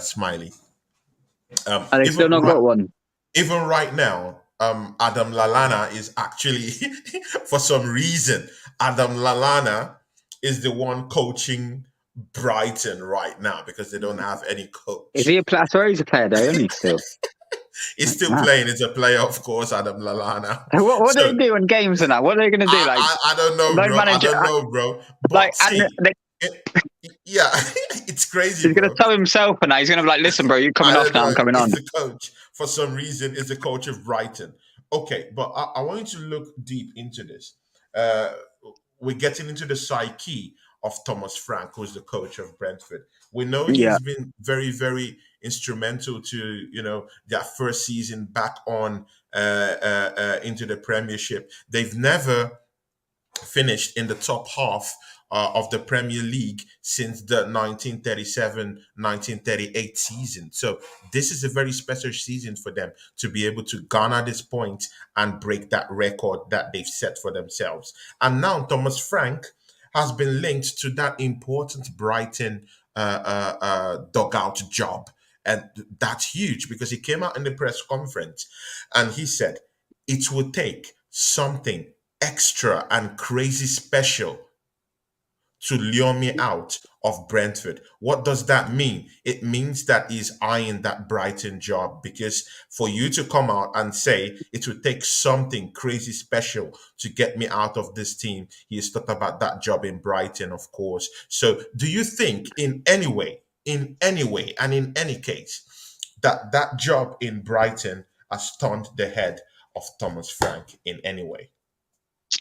Speaker 1: Smiley. Um,
Speaker 2: and they
Speaker 1: even
Speaker 2: still not
Speaker 1: right,
Speaker 2: got one.
Speaker 1: even right now, Adam Lalana is actually, for some reason, Adam Lalana is the one coaching Brighton right now because they don't have any
Speaker 2: Is
Speaker 1: coach.
Speaker 2: he a player? Sorry, he's a player though, isn't he still?
Speaker 1: He's
Speaker 2: Like,
Speaker 1: still
Speaker 2: man.
Speaker 1: playing as a player, of course, Adam Lallana.
Speaker 2: What do
Speaker 1: So
Speaker 2: they do in games and that? What are they going to do? Like,
Speaker 1: I don't know,
Speaker 2: no
Speaker 1: bro. I
Speaker 2: manager,
Speaker 1: don't know, bro.
Speaker 2: like,
Speaker 1: But
Speaker 2: and
Speaker 1: see, it, yeah, it's crazy,
Speaker 2: he's going to
Speaker 1: bro.
Speaker 2: tell himself and that. He's going to be like, listen, bro, you're coming
Speaker 1: I
Speaker 2: off
Speaker 1: don't
Speaker 2: now.
Speaker 1: know.
Speaker 2: I'm coming
Speaker 1: It's
Speaker 2: on.
Speaker 1: the coach. For some reason, it's the coach of Brighton. Okay, but I want you to look deep into this. Uh, we're getting into the psyche of Thomas Frank, who's the coach of Brentford. We know
Speaker 2: Yeah.
Speaker 1: he's been very, very instrumental to their first season back on into the Premiership. They've never finished in the top half of the Premier League since the 1937-1938 season. So this is a very special season for them to be able to garner this point and break that record that they've set for themselves. And now Thomas Frank has been linked to that important Brighton dugout job. And that's huge because he came out in the press conference and he said it would take something extra and crazy special to lure me out of Brentford. What does that mean? It means that he's eyeing that Brighton job, because for you to come out and say it would take something crazy special to get me out of this team, he has talked about that job in Brighton, of course. So do you think in any way, and in any case, that that job in Brighton has turned the head of Thomas Frank in any way?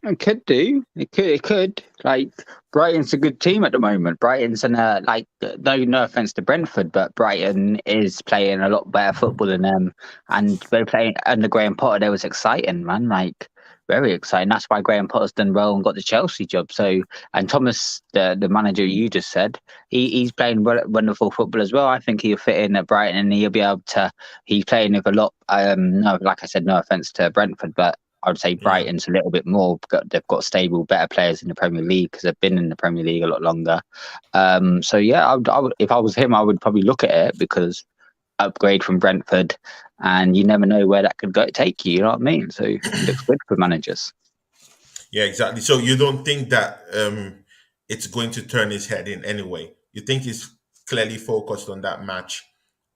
Speaker 2: It could do. It could. It could. Like Brighton's a good team at the moment. Brighton's in a like no offense to Brentford, but Brighton is playing a lot better football than them. And they're playing under Graham Potter. That was exciting, man. Like very exciting. That's why Graham Potter's done well and got the Chelsea job. So and Thomas, the manager you just said, he's playing wonderful football as well. I think he'll fit in at Brighton and he'll be able to. He's playing with a lot. No, like I said, no offense to Brentford, but I would say
Speaker 1: Yeah.
Speaker 2: Brighton's a little bit more. They've got stable, better players in the Premier League because they've been in the Premier League a lot longer. So yeah, I would, if I was him, I would probably look at it because upgrade from Brentford, and you never know where that could go take you. You know what I mean? So it looks good for managers.
Speaker 1: Yeah, exactly. So you don't think that it's going to turn his head in any way? You think he's clearly focused on that match,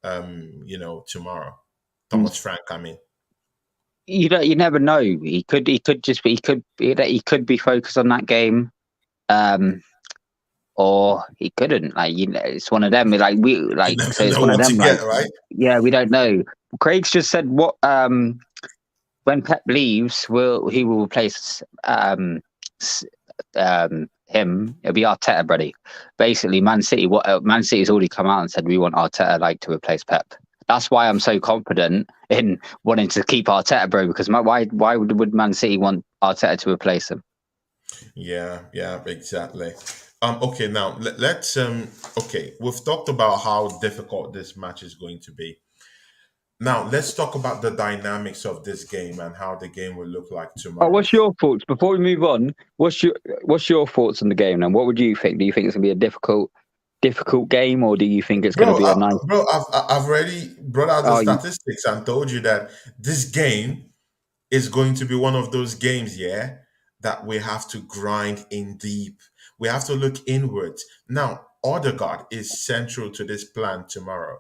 Speaker 1: tomorrow? Thomas Frank, I mean.
Speaker 2: You never know. He could be focused on that game. Or he couldn't. Like it's one of them.
Speaker 1: You
Speaker 2: So
Speaker 1: never
Speaker 2: it's
Speaker 1: know
Speaker 2: one of
Speaker 1: what to
Speaker 2: them. Like
Speaker 1: get, right?
Speaker 2: yeah, we don't know. Craig's just said what when Pep leaves, he will replace him. It'll be Arteta, buddy. Basically, Man City. Man City's already come out and said we want Arteta to replace Pep. That's why I'm so confident in wanting to keep Arteta, bro. Because why would Man City want Arteta to replace him?
Speaker 1: Yeah, yeah, exactly. Okay, now let's okay, we've talked about how difficult this match is going to be. Now let's talk about the dynamics of this game and how the game will look like
Speaker 2: Oh,
Speaker 1: tomorrow.
Speaker 2: what's your thoughts before we move on? What's your thoughts on the game? And what would you think? Do you think it's gonna be a difficult game, or do you think it's gonna
Speaker 1: Bro,
Speaker 2: be a nice?
Speaker 1: I've already brought out the
Speaker 2: Oh,
Speaker 1: statistics and told you that this game is going to be one of those games, yeah, that we have to grind in deep. We have to look inwards. Now, Odegaard is central to this plan tomorrow,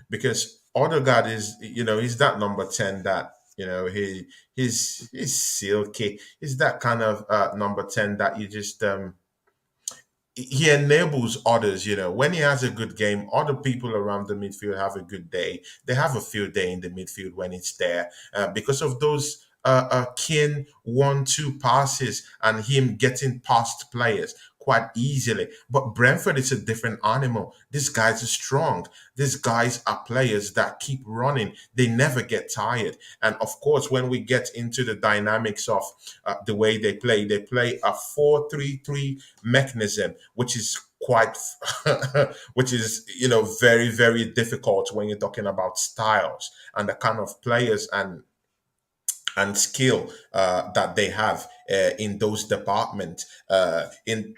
Speaker 1: because Odegaard is, he's that number 10 that, he's silky. He's that kind of number 10 that you just he enables others, when he has a good game, other people around the midfield have a good day. They have a field day in the midfield when it's there, because of those keen 1-2 passes and him getting past players quite easily. But Brentford is a different animal. These guys are strong. These guys are players that keep running. They never get tired. And of course, when we get into the dynamics of the way they play a 4-3-3 mechanism, which is quite which is very, very difficult when you're talking about styles and the kind of players and skill that they have in those departments. In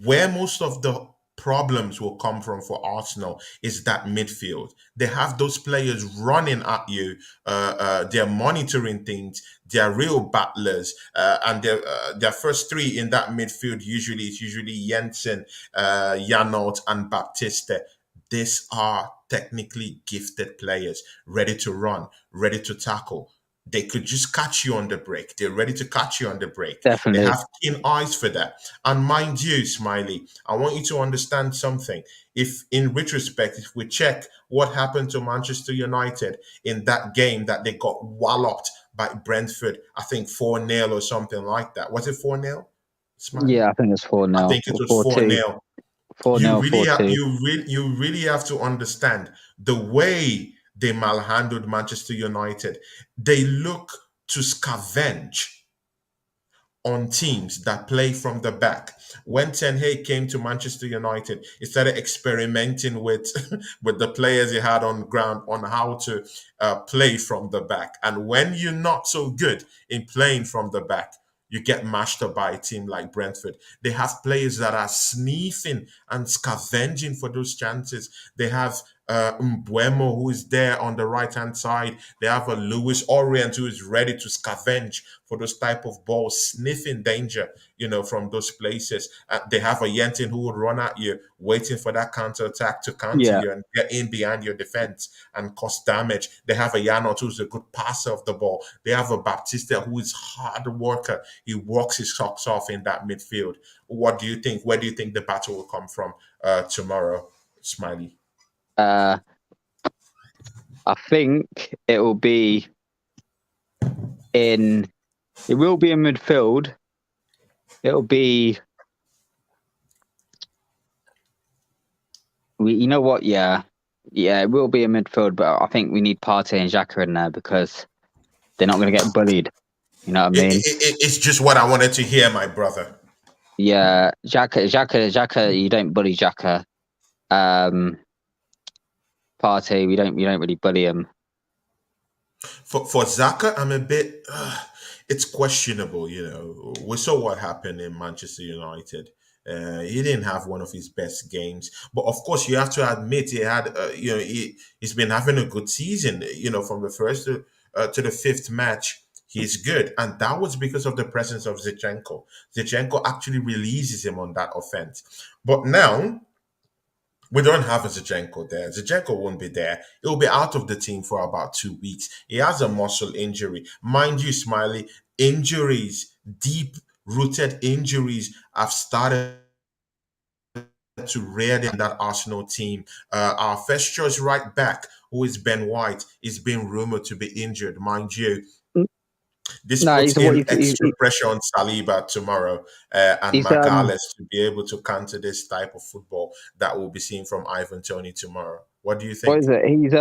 Speaker 1: where most of the problems will come from for Arsenal is that midfield. They have those players running at you. They're monitoring things. They're real battlers, and their first three in that midfield usually Jensen, Janot, and Baptiste. These are technically gifted players, ready to run, ready to tackle. They could just catch you on the break. They're ready to catch you on the break. They
Speaker 2: definitely.
Speaker 1: have keen eyes for that. And mind you, Smiley, I want you to understand something. If, in retrospect, if we check what happened to Manchester United in that game that they got walloped by Brentford, I think 4-0 or something like that. Was it 4-0, Smiley?
Speaker 2: Yeah, I think it's four
Speaker 1: I
Speaker 2: nil
Speaker 1: think it
Speaker 2: or
Speaker 1: was
Speaker 2: 4-2.
Speaker 1: 4-0.
Speaker 2: Four
Speaker 1: You
Speaker 2: nil,
Speaker 1: really
Speaker 2: four
Speaker 1: have
Speaker 2: two.
Speaker 1: you really have to understand the way they malhandled Manchester United. They look to scavenge on teams that play from the back. When Ten Hag came to Manchester United, he started experimenting with with the players he had on ground on how to play from the back. And when you're not so good in playing from the back, you get mashed up by a team like Brentford. They have players that are sniffing and scavenging for those chances. They have Mbuemo, who is there on the right hand side. They have a Lewis Orient who is ready to scavenge for those type of balls, sniffing danger, from those places. They have a Yentin who would run at you, waiting for that counter attack to counter
Speaker 2: Yeah.
Speaker 1: you and get in behind your defense and cause damage. They have a Yanot who's a good passer of the ball. They have a Baptista who is hard worker. He works his socks off in that midfield. What do you think? Where do you think the battle will come from tomorrow, Smiley?
Speaker 2: Uh, I think it will be in. It will be in midfield. It'll be. You know what? Yeah, it will be in midfield, but I think we need Partey and Xhaka in there because they're not going to get bullied. You know what I mean?
Speaker 1: It's just what I wanted to hear, my brother.
Speaker 2: Yeah, Xhaka. You don't bully Xhaka. Partey, we don't really bully him.
Speaker 1: For Zaka, I'm a bit. It's questionable. We saw what happened in Manchester United. He didn't have one of his best games, but of course, you have to admit he had. He's been having a good season. From the first to the fifth match, he's good, and that was because of the presence of Zichenko. Zichenko actually releases him on that offense, but now we don't have a Zinchenko there. Zinchenko won't be there. He'll be out of the team for about 2 weeks. He has a muscle injury. Mind you, Smiley, injuries, deep rooted injuries have started to rear in that Arsenal team. Our first choice right back, who is Ben White, is being rumored to be injured. Mind you, this
Speaker 2: No,
Speaker 1: puts
Speaker 2: he's what
Speaker 1: in extra pressure on Saliba tomorrow and
Speaker 2: he's
Speaker 1: Magalhaes to be able to counter this type of football that we'll be seeing from Ivan Tony tomorrow. What do you
Speaker 2: what
Speaker 1: think?
Speaker 2: is it? He's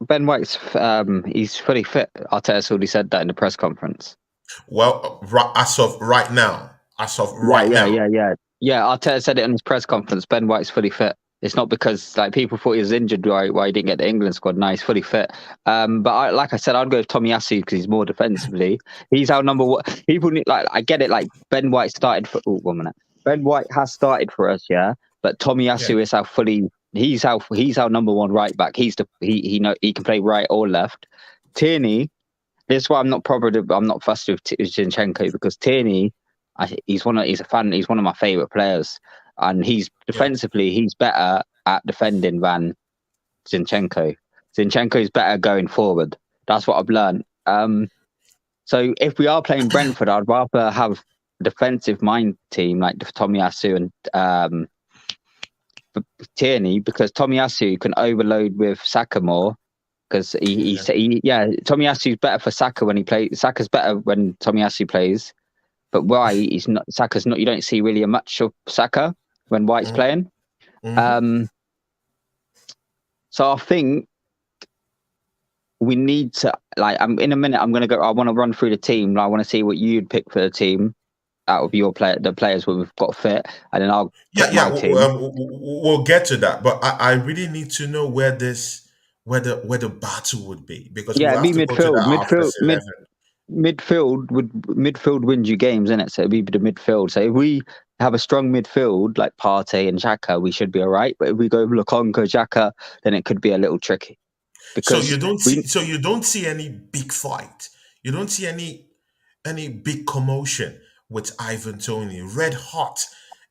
Speaker 2: Ben White's he's fully fit. Arteta's already said that in the press conference.
Speaker 1: Well, as of
Speaker 2: Yeah,
Speaker 1: right
Speaker 2: yeah,
Speaker 1: now,
Speaker 2: yeah, yeah. Yeah, Arteta said it in his press conference. Ben White's fully fit. It's not because like people thought he was injured why he didn't get the England squad. No, he's fully fit. But like I said, I'd go with Tomiyasu because he's more defensively. He's our number one. People need like I get it. Like Ben White started for 1 minute. Ben White has started for us, yeah. But
Speaker 1: yeah.
Speaker 2: Tomiyasu is our fully. He's our number one right back. He can play right or left. Tierney. This is why I'm not I'm not fussed with Zinchenko because Tierney he's one of my favorite players, and he's
Speaker 1: Yeah.
Speaker 2: defensively he's better at defending than Zinchenko. Zinchenko is better going forward. That's what I've learned. So if we are playing Brentford, I'd rather have a defensive mind team like Tomiyasu and Tierney because Tomiyasu can overload with Saka more because
Speaker 1: Yeah.
Speaker 2: Tomiyasu's better for Saka when he plays. Saka's better when Tomiyasu plays. But why he's not Saka's not you don't see really a much of Saka when White's
Speaker 1: Mhm.
Speaker 2: playing.
Speaker 1: Mhm.
Speaker 2: Um, so I think we need to like I'm in a minute I'm gonna go I want to run through the team. I want to see what you'd pick for the team out of the players where we've got fit, and then I'll
Speaker 1: Yeah,
Speaker 2: pick
Speaker 1: yeah.
Speaker 2: my team.
Speaker 1: We'll get to that, but I really need to know where the battle would be because
Speaker 2: Yeah,
Speaker 1: we'll
Speaker 2: it'd
Speaker 1: have
Speaker 2: be
Speaker 1: to go to the our first 11.
Speaker 2: midfield wins you games, isn't it? So it'd be the midfield. So if we have a strong midfield like Partey and Xhaka, we should be all right. But if we go Lukonga, Xhaka, then it could be a little tricky
Speaker 1: So
Speaker 2: because
Speaker 1: you don't see
Speaker 2: we
Speaker 1: so you don't see any big fight. You don't see any big commotion with Ivan Tony, red hot
Speaker 2: so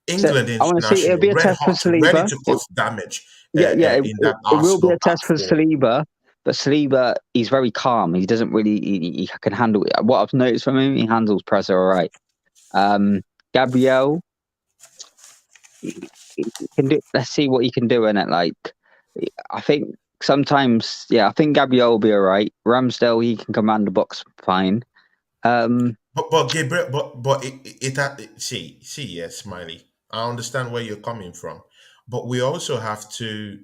Speaker 1: England
Speaker 2: I want to see it'll
Speaker 1: international,
Speaker 2: be a
Speaker 1: red
Speaker 2: test for
Speaker 1: hot, ready
Speaker 2: Saliba.
Speaker 1: to cause damage in
Speaker 2: It
Speaker 1: that
Speaker 2: will be
Speaker 1: Arsenal
Speaker 2: a
Speaker 1: back
Speaker 2: test for
Speaker 1: four.
Speaker 2: Saliba, but Saliba he's very calm. He doesn't really he can handle it. What I've noticed from him, he handles pressure all right. Um, Gabriel, he can do. Let's see what he can do in it. Like I think sometimes, yeah, I think Gabriel will be all right. Ramsdale, he can command the box fine. Um,
Speaker 1: But Gabriel, but see, yes, Smiley. I understand where you're coming from, but we also have to,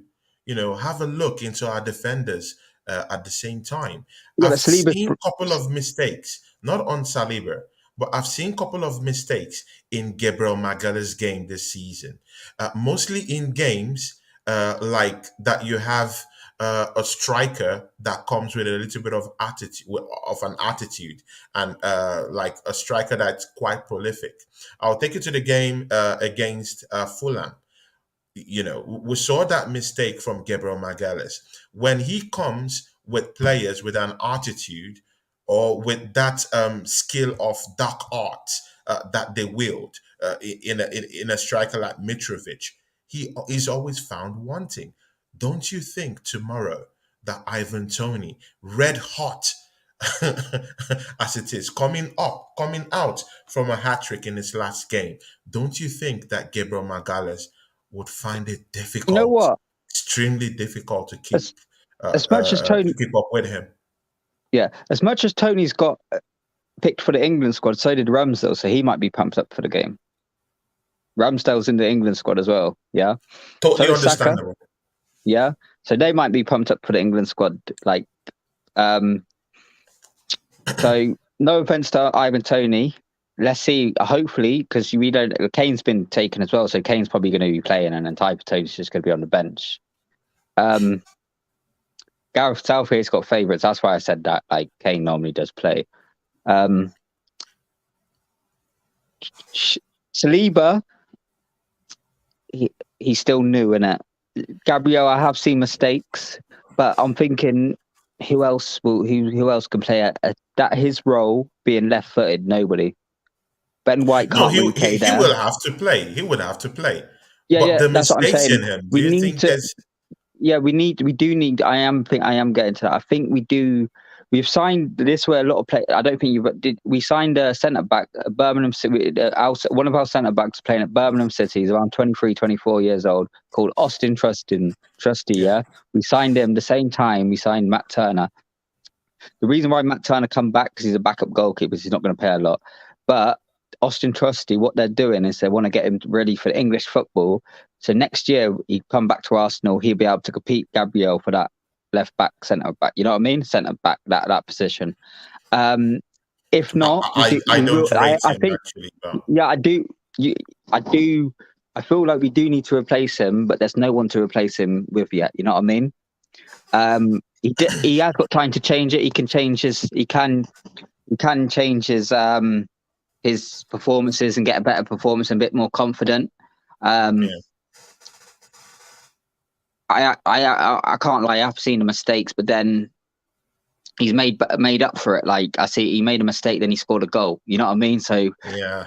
Speaker 1: have a look into our defenders at the same time.
Speaker 2: yeah,
Speaker 1: I've
Speaker 2: but Saliba's
Speaker 1: seen a couple of mistakes, not on Saliba, but I've seen a couple of mistakes in Gabriel Magalhaes' game this season. Mostly in games like that, you have a striker that comes with a little bit of attitude and like a striker that's quite prolific. I'll take you to the game against Fulham. We saw that mistake from Gabriel Magalhaes. When he comes with players with an attitude or with that skill of dark art that they wield in a striker like Mitrovic, he is always found wanting. Don't you think tomorrow that Ivan Tony, red hot as it is, coming out from a hat trick in his last game, don't you think that Gabriel Magalhaes would find it
Speaker 2: You know
Speaker 1: difficult,
Speaker 2: what?
Speaker 1: extremely difficult
Speaker 2: As as much as
Speaker 1: to
Speaker 2: Tony,
Speaker 1: keep up with him?
Speaker 2: yeah, as much as Tony's got picked for the England squad, so did Ramsdale, so he might be pumped up for the game. Ramsdale's in the England squad as well, yeah. So
Speaker 1: Totally
Speaker 2: is Saka,
Speaker 1: understandable.
Speaker 2: yeah. So they might be pumped up for the England squad. Like, so no offense to Ivan Tony. Let's see. Hopefully, because we don't. Kane's been taken as well, so Kane's probably going to be playing, and then Ivan Tony's just going to be on the bench. Gareth Southgate's got favourites. That's why I said that. Like Kane normally does play. Saliba, he's still new in it. Gabriel, I have seen mistakes, but I'm thinking who else can play at his role being left-footed? Nobody. Ben White
Speaker 1: No,
Speaker 2: can't really play
Speaker 1: he
Speaker 2: there.
Speaker 1: will have to play. He would have to play. But
Speaker 2: Yeah,
Speaker 1: the
Speaker 2: that's what I'm
Speaker 1: mistakes
Speaker 2: saying.
Speaker 1: in him, do
Speaker 2: We
Speaker 1: you
Speaker 2: need
Speaker 1: think
Speaker 2: to.
Speaker 1: there's
Speaker 2: Yeah, we do need. I am getting to that. I think we do. We've signed this where a lot of players. I don't think we signed a centre back, Birmingham City. One of our centre backs playing at Birmingham City. He's around 23, 24 years old, called Austin Trusty. Yeah, we signed him the same time we signed Matt Turner. The reason why Matt Turner come back because he's a backup goalkeeper. He's not going to pay a lot, but Austin Trusty, what they're doing is they want to get him ready for English football. So next year he come back to Arsenal, he'll be able to compete Gabriel for that left back, centre back. You know what I mean? Centre back, that position. If not,
Speaker 1: I
Speaker 2: we will.
Speaker 1: don't rate
Speaker 2: I
Speaker 1: him
Speaker 2: think,
Speaker 1: actually, but
Speaker 2: yeah, I do. I do. I feel like we do need to replace him, but there's no one to replace him with yet. You know what I mean? He has got time to change it. He can change his. He can change his performances and get a better performance and a bit more confident.
Speaker 1: yeah.
Speaker 2: I can't lie. I've seen the mistakes, but then he's made up for it. Like I see, he made a mistake, then he scored a goal. You know what I mean? So
Speaker 1: Yeah.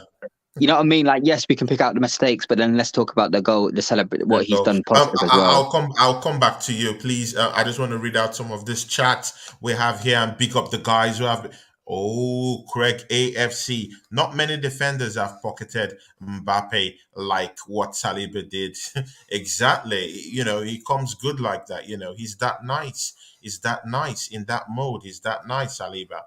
Speaker 2: you know what I mean? Like yes, we can pick out the mistakes, but then let's talk about the goal, the celebrate what he's
Speaker 1: Go.
Speaker 2: done positive as well.
Speaker 1: I'll come back to you, please. I just want to read out some of this chat we have here and pick up the guys who have. Oh, Craig AFC. Not many defenders have pocketed Mbappe like what Saliba did. Exactly. He comes good like that. He's that nice. He's that nice in that mode. He's that nice, Saliba.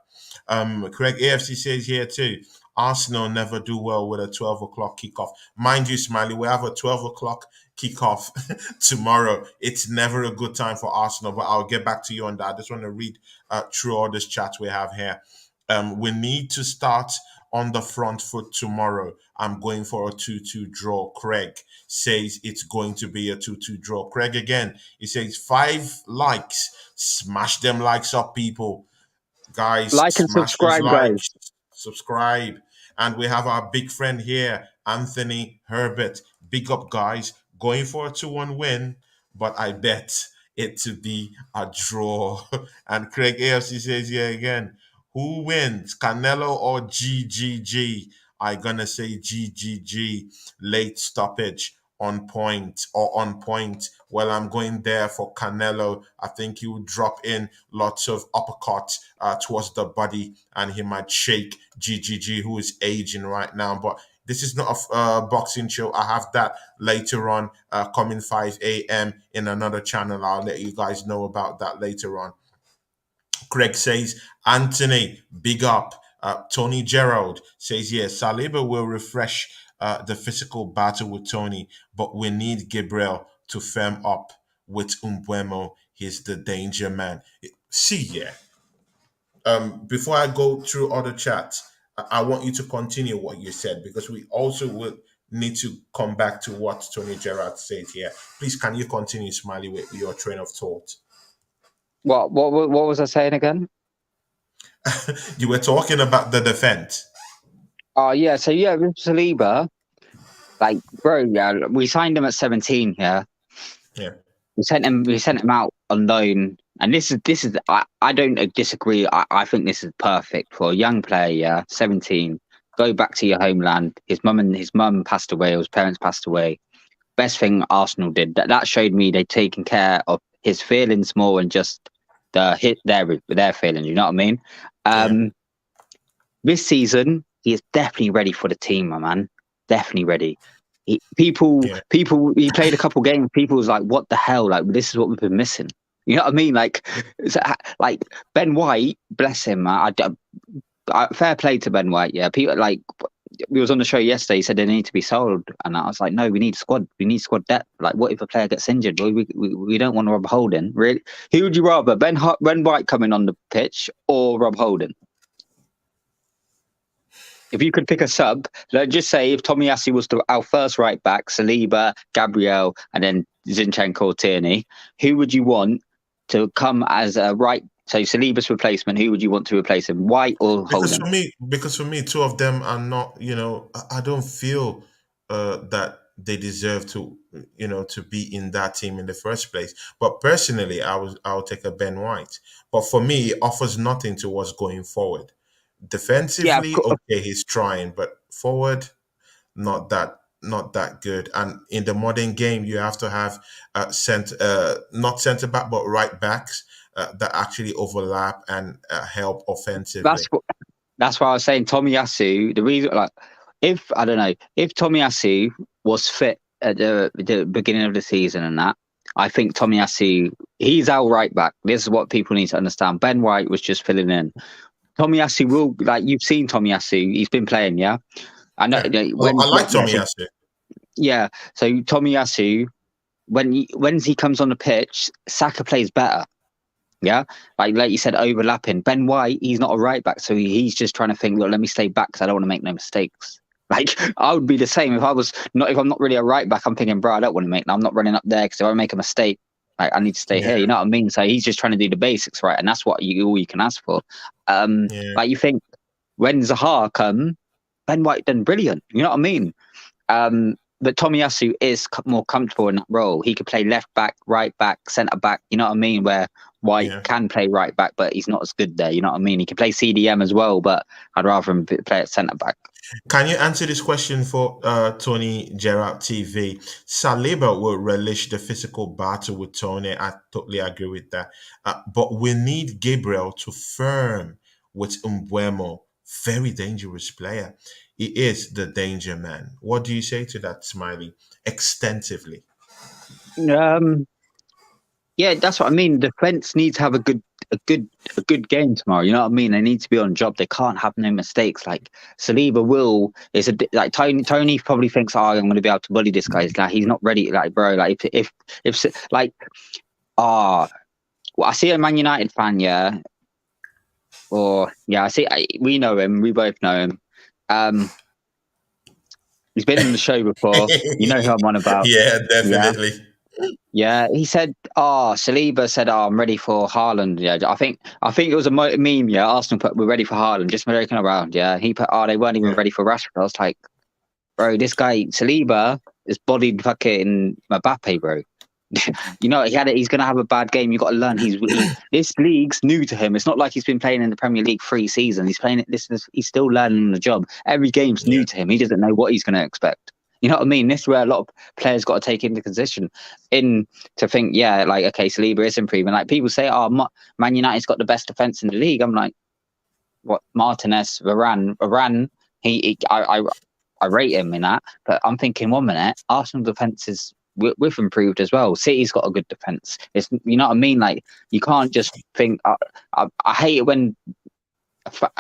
Speaker 1: Craig AFC says here too. Arsenal never do well with a 12 o'clock kickoff. Mind you, Smiley, we have a 12 o'clock kickoff tomorrow. It's never a good time for Arsenal, but I'll get back to you on that. I just want to read through all this chat we have here. We need to start on the front foot tomorrow. I'm going for a 2-2 draw. Craig says it's going to be a 2-2 draw. Craig again, he says 5 likes. Smash them likes up, people. Guys,
Speaker 2: Like and
Speaker 1: smash those
Speaker 2: subscribe, guys.
Speaker 1: likes, subscribe. And we have our big friend here, Anthony Herbert. Big up, guys. Going for a 2-1 win, but I bet it to be a draw. And Craig AFC says here again, who wins, Canelo or GGG? I gonna say GGG. Late stoppage on point or on point. Well, I'm going there for Canelo. I think he will drop in lots of uppercuts towards the body and he might shake GGG, who is aging right now. But this is not a boxing show. I have that later on, coming 5 a.m. in another channel. I'll let you guys know about that later on. Craig says, Anthony, big up. Tony Gerald says, yes, Saliba will refresh the physical battle with Tony, but we need Gabriel to firm up with Umbuemo. He's the danger man. See, yeah. Before I go through other chats, I want you to continue what you said because we also would need to come back to what Tony Gerard said here. Please, can you continue, Smiley, with your train of thought?
Speaker 2: What was I saying again?
Speaker 1: You were talking about the defense.
Speaker 2: Oh yeah, so yeah, with Saliba, Like, bro, yeah, we signed him at 17. Yeah,
Speaker 1: Yeah,
Speaker 2: we sent him out on loan, and this is. I don't disagree. I think this is perfect for a young player. Yeah, 17. Go back to your homeland. His mum passed away. Or his parents passed away. Best thing Arsenal did. That showed me they'd taken care of his feelings more than just their feelings. You know what I mean?
Speaker 1: yeah,
Speaker 2: Um, this season, he is definitely ready for the team, my man. Definitely ready.
Speaker 1: yeah.
Speaker 2: He played a couple games. People was like, "What the hell? Like, this is what we've been missing." You know what I mean? Like Ben White, bless him. Fair play to Ben White. Yeah, people like we was on the show yesterday. He said they need to be sold, and I was like, "No, we need squad. We need squad depth. Like, what if a player gets injured? We don't want Rob Holding. Really? Who would you rather, Ben White coming on the pitch or Rob Holding? If you could pick a sub, let's just say if Tomiyasu was our first right back, Saliba, Gabriel, and then Zinchenko or Tierney, who would you want to come as a right? So Saliba's replacement, who would you want to replace him, White or Holding?
Speaker 1: Because for me, two of them are not. I don't feel that they deserve to, to be in that team in the first place. But personally, I'll take a Ben White. But for me, it offers nothing towards going forward.
Speaker 2: Yeah, of
Speaker 1: Defensively,
Speaker 2: course.
Speaker 1: okay, he's trying, but forward, not that good. And in the modern game, you have to have not center back, but right backs that actually overlap and help
Speaker 2: That's
Speaker 1: offensively.
Speaker 2: what that's why I was saying Tomiyasu. The reason, like, if I don't know, if Tomiyasu was fit at the beginning of the season and that, I think Tomiyasu, he's our right back. This is what people need to understand. Ben White was just filling in. Tomiyasu will, like, you've seen Tomiyasu. He's been playing, yeah. I know
Speaker 1: Yeah. Oh,
Speaker 2: when
Speaker 1: I like
Speaker 2: yeah, so
Speaker 1: Tomiyasu.
Speaker 2: yeah, so Tomiyasu when he comes on the pitch, Saka plays better. Yeah, like you said, overlapping. Ben White, he's not a right back, so he's just trying to think. Look, let me stay back because I don't want to make no mistakes. Like I would be the same if I'm not really a right back. I'm thinking, bro, I don't want to make. I'm not running up there because if I make a mistake, like I need to stay here. You
Speaker 1: Yeah,
Speaker 2: know what I mean? So he's just trying to do the basics right, and that's all you can ask for.
Speaker 1: yeah,
Speaker 2: Like you think when Zaha come, Ben White done brilliant. You know what I mean? But Tomiyasu is more comfortable in that role. He could play left back, right back, centre back. You know what I mean? Where White
Speaker 1: yeah.
Speaker 2: can play right back, but he's not as good there. You know what I mean? He can play CDM as well, but I'd rather him play at centre back.
Speaker 1: Can you answer this question for Tony Gerard TV? Saliba will relish the physical battle with Tony. I totally agree with that. But we need Gabriel to firm with Umbuemo. Very dangerous player. He is the danger man. What do you say to that, Smiley? Extensively.
Speaker 2: Um, yeah, that's what I mean. Defense needs to have a good, a good game tomorrow. You know what I mean? They need to be on job. They can't have no mistakes. Like Saliba will is like Tony probably thinks, oh, I'm going to be able to bully this guy. It's like he's not ready. Like bro, like if like ah, well, I see a Man United fan, yeah, or yeah, we know him. We both know him. Um, he's been on the show before. You know who I'm on about.
Speaker 1: Yeah,
Speaker 2: Yeah.
Speaker 1: definitely.
Speaker 2: Yeah, he said, Saliba said, I'm ready for Haaland. Yeah, I think it was a meme. Yeah, Arsenal put, we're ready for Haaland, just joking around. Yeah, he put, they weren't even
Speaker 1: Yeah,
Speaker 2: ready for Rashford. I was like, bro, this guy, Saliba, is bodied fucking Mbappe, bro. You know, he's going to have a bad game. You got to learn. This league's new to him. It's not like he's been playing in the Premier League 3 seasons. He's playing it. He's still learning the job. Every game's
Speaker 1: yeah,
Speaker 2: new to him. He doesn't know what he's going to expect. You know what I mean? This is where a lot of players got to take into consideration to think, yeah, like, okay, Saliba is improving. Like people say, Man United's got the best defense in the league. I'm like, what? Martinez, Varane, I rate him in that. But I'm thinking, 1 minute, Arsenal defense is we've improved as well. City's got a good defense. It's, you know what I mean? Like you can't just think. I hate it when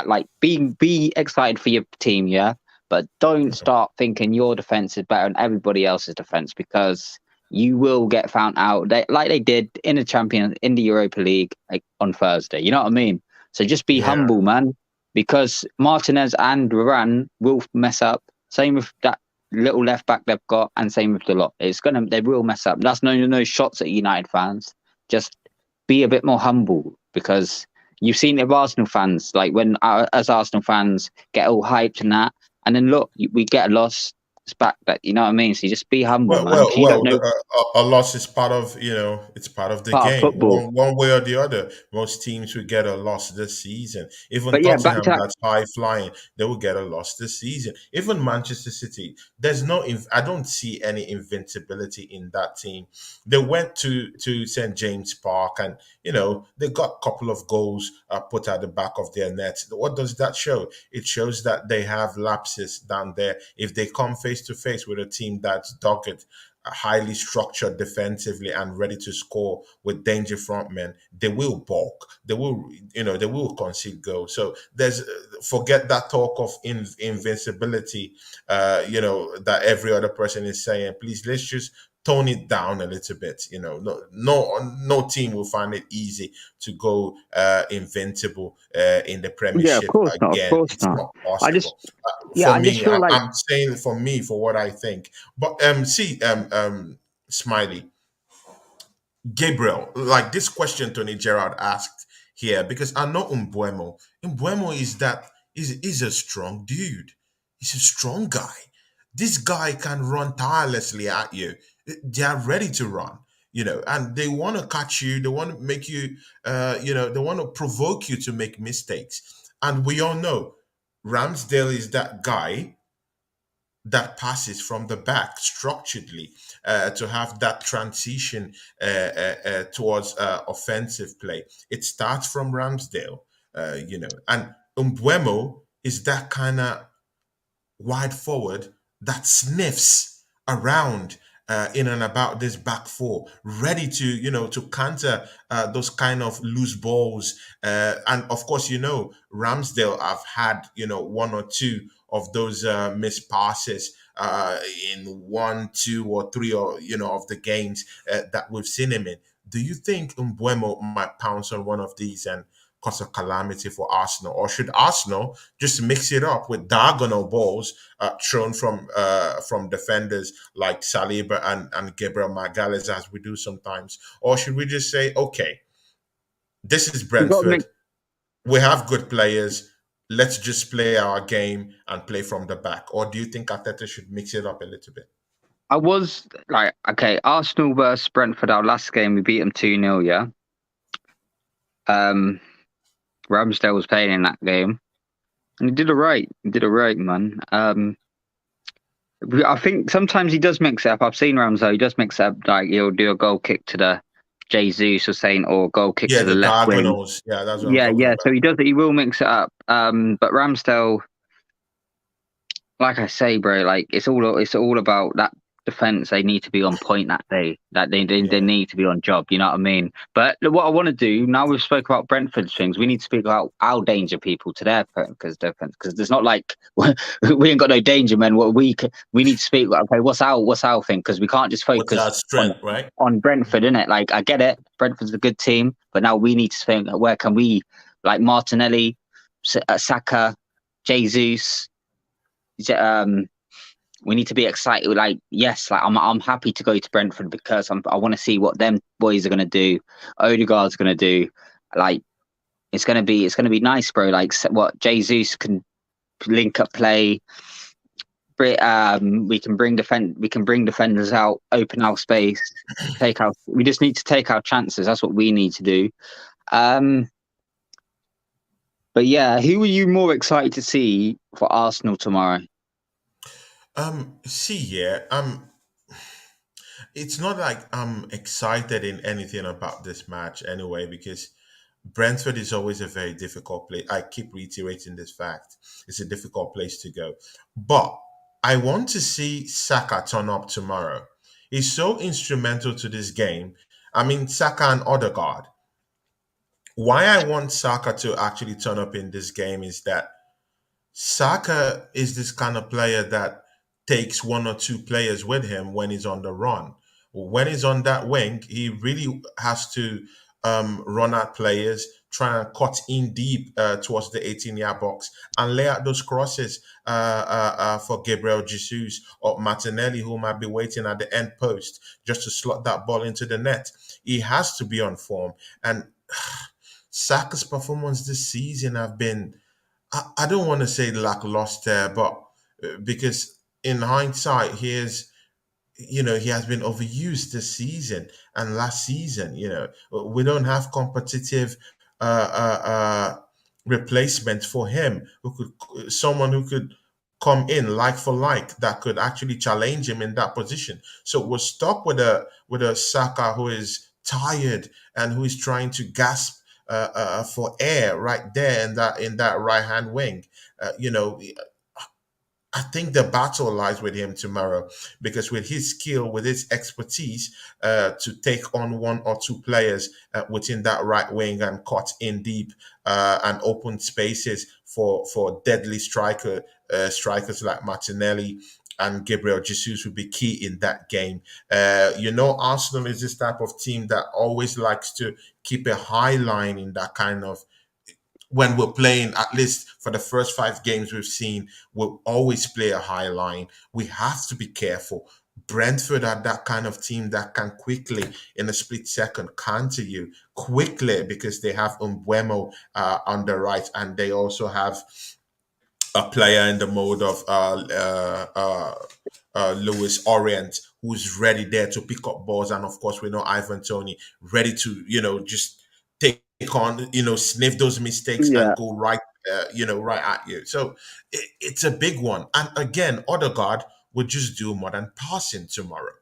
Speaker 2: like be excited for your team, yeah, but don't start thinking your defense is better than everybody else's defense because you will get found out. Like they did in the Europa League, like on Thursday. You know what I mean? So just be
Speaker 1: yeah,
Speaker 2: humble, man, because Martinez and Varane will mess up. Same with that little left back they've got, and same with the lot. They will mess up. That's no shots at United fans. Just be a bit more humble because you've seen it with Arsenal fans. Like when as Arsenal fans get all hyped and that, and then look, we get a loss. back. That you know what I mean. So you just be humble,
Speaker 1: Well,
Speaker 2: man.
Speaker 1: well,
Speaker 2: Because you don't
Speaker 1: well.
Speaker 2: know
Speaker 1: A loss is part of it's part of the
Speaker 2: part of
Speaker 1: game.
Speaker 2: football.
Speaker 1: One way or the other. Most teams will get a loss this season. Even
Speaker 2: But yeah, back
Speaker 1: Tottenham,
Speaker 2: to that.
Speaker 1: that's high flying, they will get a loss this season. Even Manchester City, there's no. I don't see any invincibility in that team. They went to St James Park, and they got a couple of goals put at the back of their net. What does that show? It shows that they have lapses down there. If they come face to face with a team that's dogged, highly structured defensively and ready to score with danger frontmen, they will balk. They will concede goals. So there's forget that talk of invincibility. That every other person is saying. Please, let's just tone it down a little bit. No team will find it easy to go invincible in the
Speaker 2: Yeah, of
Speaker 1: Premiership
Speaker 2: course not. Of
Speaker 1: again.
Speaker 2: course
Speaker 1: It's
Speaker 2: not.
Speaker 1: not
Speaker 2: I just
Speaker 1: possible.
Speaker 2: yeah,
Speaker 1: For
Speaker 2: I just
Speaker 1: me,
Speaker 2: feel like
Speaker 1: I'm saying for me, for what I think. But see, Smiley, Gabriel, like this question Tony Gerard asked here, because I know Umbuemo. Umbuemo is a strong dude. He's a strong guy. This guy can run tirelessly at you. They are ready to run, and they want to catch you. They want to make you, they want to provoke you to make mistakes. And we all know Ramsdale is that guy that passes from the back structurally to have that transition towards offensive play. It starts from Ramsdale, and Umbuemo is that kind of wide forward that sniffs around in and about this back four, ready to to counter those kind of loose balls. And of course, Ramsdale have had one or two of those missed passes in one, two, or three, or of the games that we've seen him in. Do you think Umbuemo might pounce on one of these and cause a calamity for Arsenal, or should Arsenal just mix it up with diagonal balls thrown from defenders like Saliba and Gabriel Magalhaes, as we do sometimes? Or should we just say, okay, this is
Speaker 2: you got to
Speaker 1: Brentford.
Speaker 2: make.
Speaker 1: We have good players. Let's just play our game and play from the back. Or do you think Arteta should mix it up a little bit?
Speaker 2: I was like, okay, Arsenal versus Brentford. Our last game, we beat them 2-0. Yeah. Um, Ramsdale was playing in that game, and he did all right. He did all right, man. I think sometimes he does mix it up. I've seen Ramsdale. He does mix it up. Like he'll do a goal kick to the Jesus or saying, or goal kick
Speaker 1: Yeah,
Speaker 2: to the
Speaker 1: the
Speaker 2: left wing.
Speaker 1: diagonals. Yeah, that's what I'm
Speaker 2: Yeah,
Speaker 1: talking
Speaker 2: yeah.
Speaker 1: about.
Speaker 2: So he does. He will mix it up. But Ramsdale, like I say, bro, like it's all about that defense. They need to be on point that day. That they
Speaker 1: Yeah.
Speaker 2: need to be on job. You know what I mean? But what I want to do now, we've spoke about Brentford's things. We need to speak about our danger people to their because defense, because there's not like we ain't got no danger men. What we need to speak about. Okay, what's our thing? Because we can't just
Speaker 1: What's our
Speaker 2: focus on
Speaker 1: strength, right?
Speaker 2: on Brentford, innit? Like I get it, Brentford's a good team, but now we need to think where can we, like Martinelli, Saka, Jesus. Um, we need to be excited. Like, yes, like I'm happy to go to Brentford because I want to see what them boys are gonna do. Odegaard's gonna do. Like, it's gonna be nice, bro. Like, what Jesus can link up play. We can bring defenders out, open our space, take our. We just need to take our chances. That's what we need to do. Um, but yeah, who are you more excited to see for Arsenal tomorrow?
Speaker 1: See, yeah, it's not like I'm excited in anything about this match anyway, because Brentford is always a very difficult place. I keep reiterating this fact. It's a difficult place to go. But I want to see Saka turn up tomorrow. He's so instrumental to this game. I mean, Saka and Odegaard. Why I want Saka to actually turn up in this game is that Saka is this kind of player that takes one or two players with him when he's on the run. When he's on that wing, he really has to run at players, try and cut in deep towards the 18-yard box and lay out those crosses for Gabriel Jesus or Martinelli, who might be waiting at the end post just to slot that ball into the net. He has to be on form. And Saka's performance this season have been I don't want to say lackluster, but because in hindsight, he has been overused this season and last season. We don't have competitive replacement for him, someone who could come in like for like, that could actually challenge him in that position. So we're stuck with a Saka who is tired and who is trying to gasp for air right there in that right hand wing. I think the battle lies with him tomorrow, because with his skill, with his expertise, to take on one or two players within that right wing and cut in deep and open spaces for deadly strikers like Martinelli and Gabriel Jesus would be key in that game. Arsenal is this type of team that always likes to keep a high line in that kind of, when we're playing, at least for the first 5 games we've seen, we'll always play a high line. We have to be careful. Brentford are that kind of team that can quickly, in a split second, counter you quickly, because they have Umbuemo on the right, and they also have a player in the mode of Lewis Orient, who's ready there to pick up balls, and of course we know Ivan Tony ready to just take on, sniff those mistakes
Speaker 2: Yeah,
Speaker 1: and go right, right at you. So it's a big one, and again, Odegaard would just do more than passing tomorrow.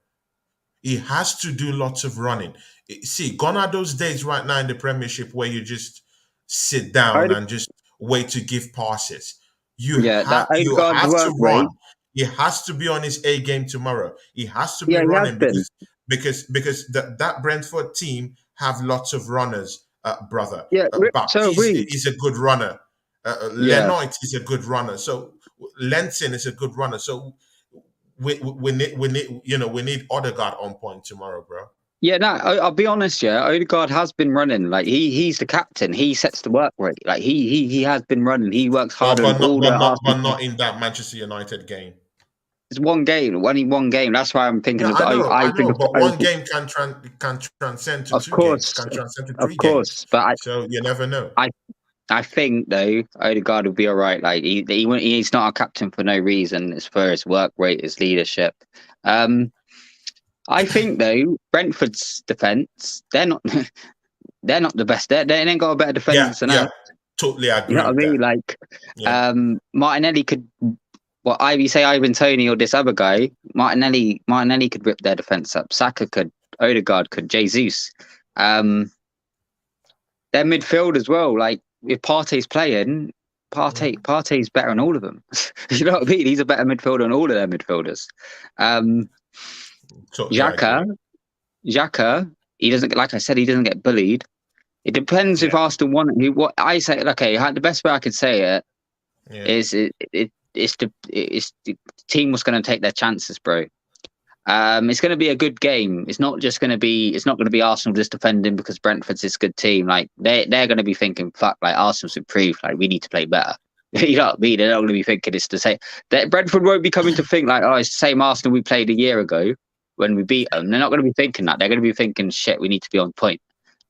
Speaker 1: He has to do lots of running. See, gone are those days right now in the Premiership where you just sit down
Speaker 2: Ode-
Speaker 1: and just wait to give passes. You
Speaker 2: yeah, that
Speaker 1: have you
Speaker 2: Odegaard's
Speaker 1: have to
Speaker 2: work
Speaker 1: run.
Speaker 2: rate.
Speaker 1: He has to be on his A game tomorrow. He has to be
Speaker 2: Yeah, he has
Speaker 1: running,
Speaker 2: been.
Speaker 1: because that Brentford team have lots of runners, brother.
Speaker 2: Yeah, so
Speaker 1: Baptiste
Speaker 2: we.
Speaker 1: is a good runner.
Speaker 2: Yeah,
Speaker 1: Lenoit is a good runner. So Lenson is a good runner. So we need Odegaard on point tomorrow, bro.
Speaker 2: yeah. No, I'll be honest. Yeah, Odegaard has been running. Like he's the captain. He sets the work rate. Like he has been running. He works
Speaker 1: But
Speaker 2: harder than
Speaker 1: but not
Speaker 2: all the
Speaker 1: but not
Speaker 2: Arsenal.
Speaker 1: but not in that Manchester United game.
Speaker 2: It's one game, only one game. That's why I'm thinking
Speaker 1: Yeah,
Speaker 2: of
Speaker 1: I
Speaker 2: the.
Speaker 1: know,
Speaker 2: I
Speaker 1: I
Speaker 2: think
Speaker 1: know.
Speaker 2: of the
Speaker 1: But one game can transcend to
Speaker 2: Of
Speaker 1: 2 games,
Speaker 2: course,
Speaker 1: can transcend to
Speaker 2: of
Speaker 1: 3 games.
Speaker 2: course. But
Speaker 1: So you never know.
Speaker 2: I, I think though Odegaard will be all right. Like he's not a captain for no reason. It's for his work rate, his leadership. Um, I think though Brentford's defense, they're not they're not the best. They ain't got a better
Speaker 1: Yeah,
Speaker 2: defenders than us.
Speaker 1: yeah, totally
Speaker 2: You
Speaker 1: agree
Speaker 2: know what I
Speaker 1: with
Speaker 2: mean?
Speaker 1: that.
Speaker 2: Like
Speaker 1: Yeah,
Speaker 2: Martinelli could. What Ivy say, Ivan Tony or this other guy, Martinelli could rip their defense up. Saka could, Odegaard could, Jesus. Um, their midfield as well. Like if Partey's playing,
Speaker 1: mhm,
Speaker 2: Partey's better than all of them. You know what I mean? He's a better midfielder than all of their midfielders. Um,
Speaker 1: totally
Speaker 2: Xhaka,
Speaker 1: agree.
Speaker 2: Xhaka, he doesn't. Like I said, he doesn't get bullied. It depends if
Speaker 1: Yeah,
Speaker 2: Arsenal want. What I say, okay, the best way I could say it
Speaker 1: yeah.
Speaker 2: is it's the team was going to take their chances, bro. It's going to be a good game. It's not just going to be. It's not going to be Arsenal just defending because Brentford's this good team. Like they're going to be thinking, fuck, like Arsenal's improved. Like we need to play better. You know what I mean? They're not going to be thinking it's the same. That Brentford won't be coming to think like, oh, it's the same Arsenal we played a year ago when we beat them. They're not going to be thinking that. They're going to be thinking, shit, we need to be on point.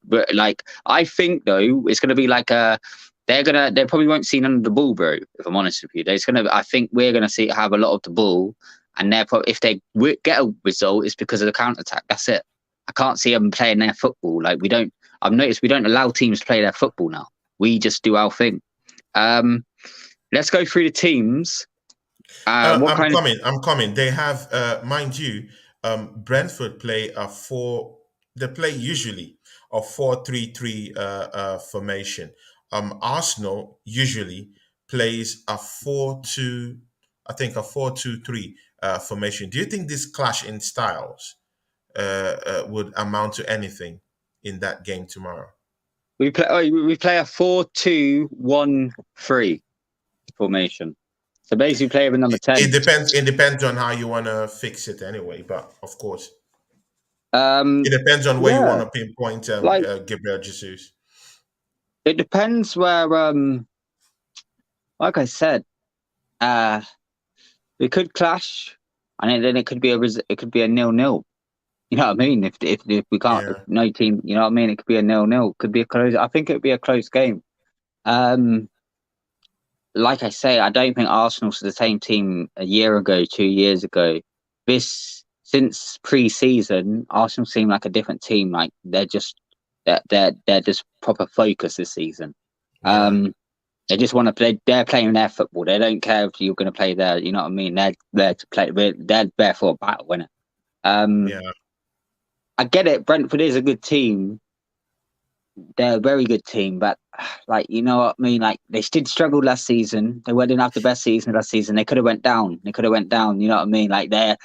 Speaker 2: But like, I think though, it's going to be like a. They probably won't see none of the ball, bro. If I'm honest with you, there's gonna. I think we're gonna have a lot of the ball, and therefore, if they get a result, it's because of the counter attack. That's it. I can't see them playing their football. Like we don't. I've noticed we don't allow teams to play their football now. We just do our thing. Um, let's go through the teams. What
Speaker 1: I'm
Speaker 2: kind of?
Speaker 1: coming. I'm coming. They have, mind you, Brentford play a four. They play usually a 4-3-3 formation. Arsenal usually plays a 4-2. I think a 4-2-3 formation. Do you think this clash in styles would amount to anything in that game tomorrow?
Speaker 2: We play a 4-2-1-3 formation. So basically, play with number
Speaker 1: It
Speaker 2: 10.
Speaker 1: depends. It depends on how you want to fix it anyway. But of course. It
Speaker 2: Um,
Speaker 1: depends on where you
Speaker 2: yeah,
Speaker 1: want to pinpoint
Speaker 2: like
Speaker 1: Gabriel Jesus.
Speaker 2: it depends where. Like I said, uh, we could clash, and then it could be it could be a 0-0. You know what I mean? If we can't, if
Speaker 1: Yeah.
Speaker 2: no team, you know what I mean? It could be a 0-0. Could be a close. I think it would be a close game. Um, like I say, I don't think Arsenal's the same team a year ago, 2 years ago. This since pre-season, Arsenal seem like a different team. Like they're just proper focused this season.
Speaker 1: Yeah,
Speaker 2: Um, they just want to play. They're playing their football. They don't care if you're going to play there. You know what I mean? They're there to play. They're there for a battle, innit? Um,
Speaker 1: yeah,
Speaker 2: I get it. Brentford is a good team. They're a very good team, but like you know what I mean. Like they did struggle last season. They didn't have the best season last season. They could have went down. They could have went down. You know what I mean? Like they're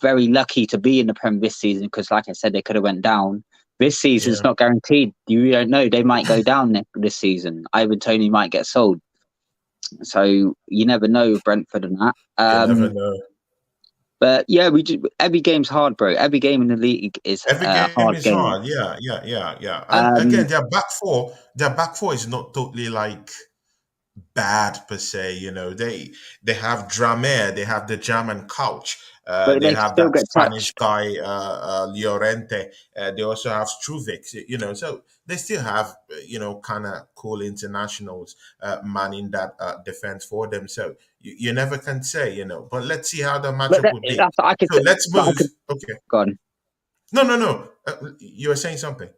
Speaker 2: very lucky to be in the Prem this season because, like I said, they could have went down. This season's
Speaker 1: yeah.
Speaker 2: not guaranteed. You don't know. They might go down this season. Ivan Tony might get sold. So you never know with Brentford and that.
Speaker 1: You never know.
Speaker 2: But yeah, every game's hard, bro. Every game in the league is
Speaker 1: Every
Speaker 2: a
Speaker 1: game
Speaker 2: hard
Speaker 1: is
Speaker 2: game.
Speaker 1: hard. Yeah, yeah, yeah, yeah. And
Speaker 2: Um,
Speaker 1: again, their back four is not totally like bad per se. They have Dramer, they have the German couch,
Speaker 2: but
Speaker 1: they
Speaker 2: they can
Speaker 1: have
Speaker 2: still
Speaker 1: that
Speaker 2: get
Speaker 1: Spanish
Speaker 2: touched.
Speaker 1: guy, Llorente. They also have Struvic. So they still have kind of cool internationals manning that defense for them. So you never can say. But let's see how the
Speaker 2: But
Speaker 1: matchup will be.
Speaker 2: that's I could
Speaker 1: So
Speaker 2: say.
Speaker 1: let's
Speaker 2: But I
Speaker 1: move.
Speaker 2: could
Speaker 1: Okay.
Speaker 2: go on.
Speaker 1: No, no, no. You were saying something.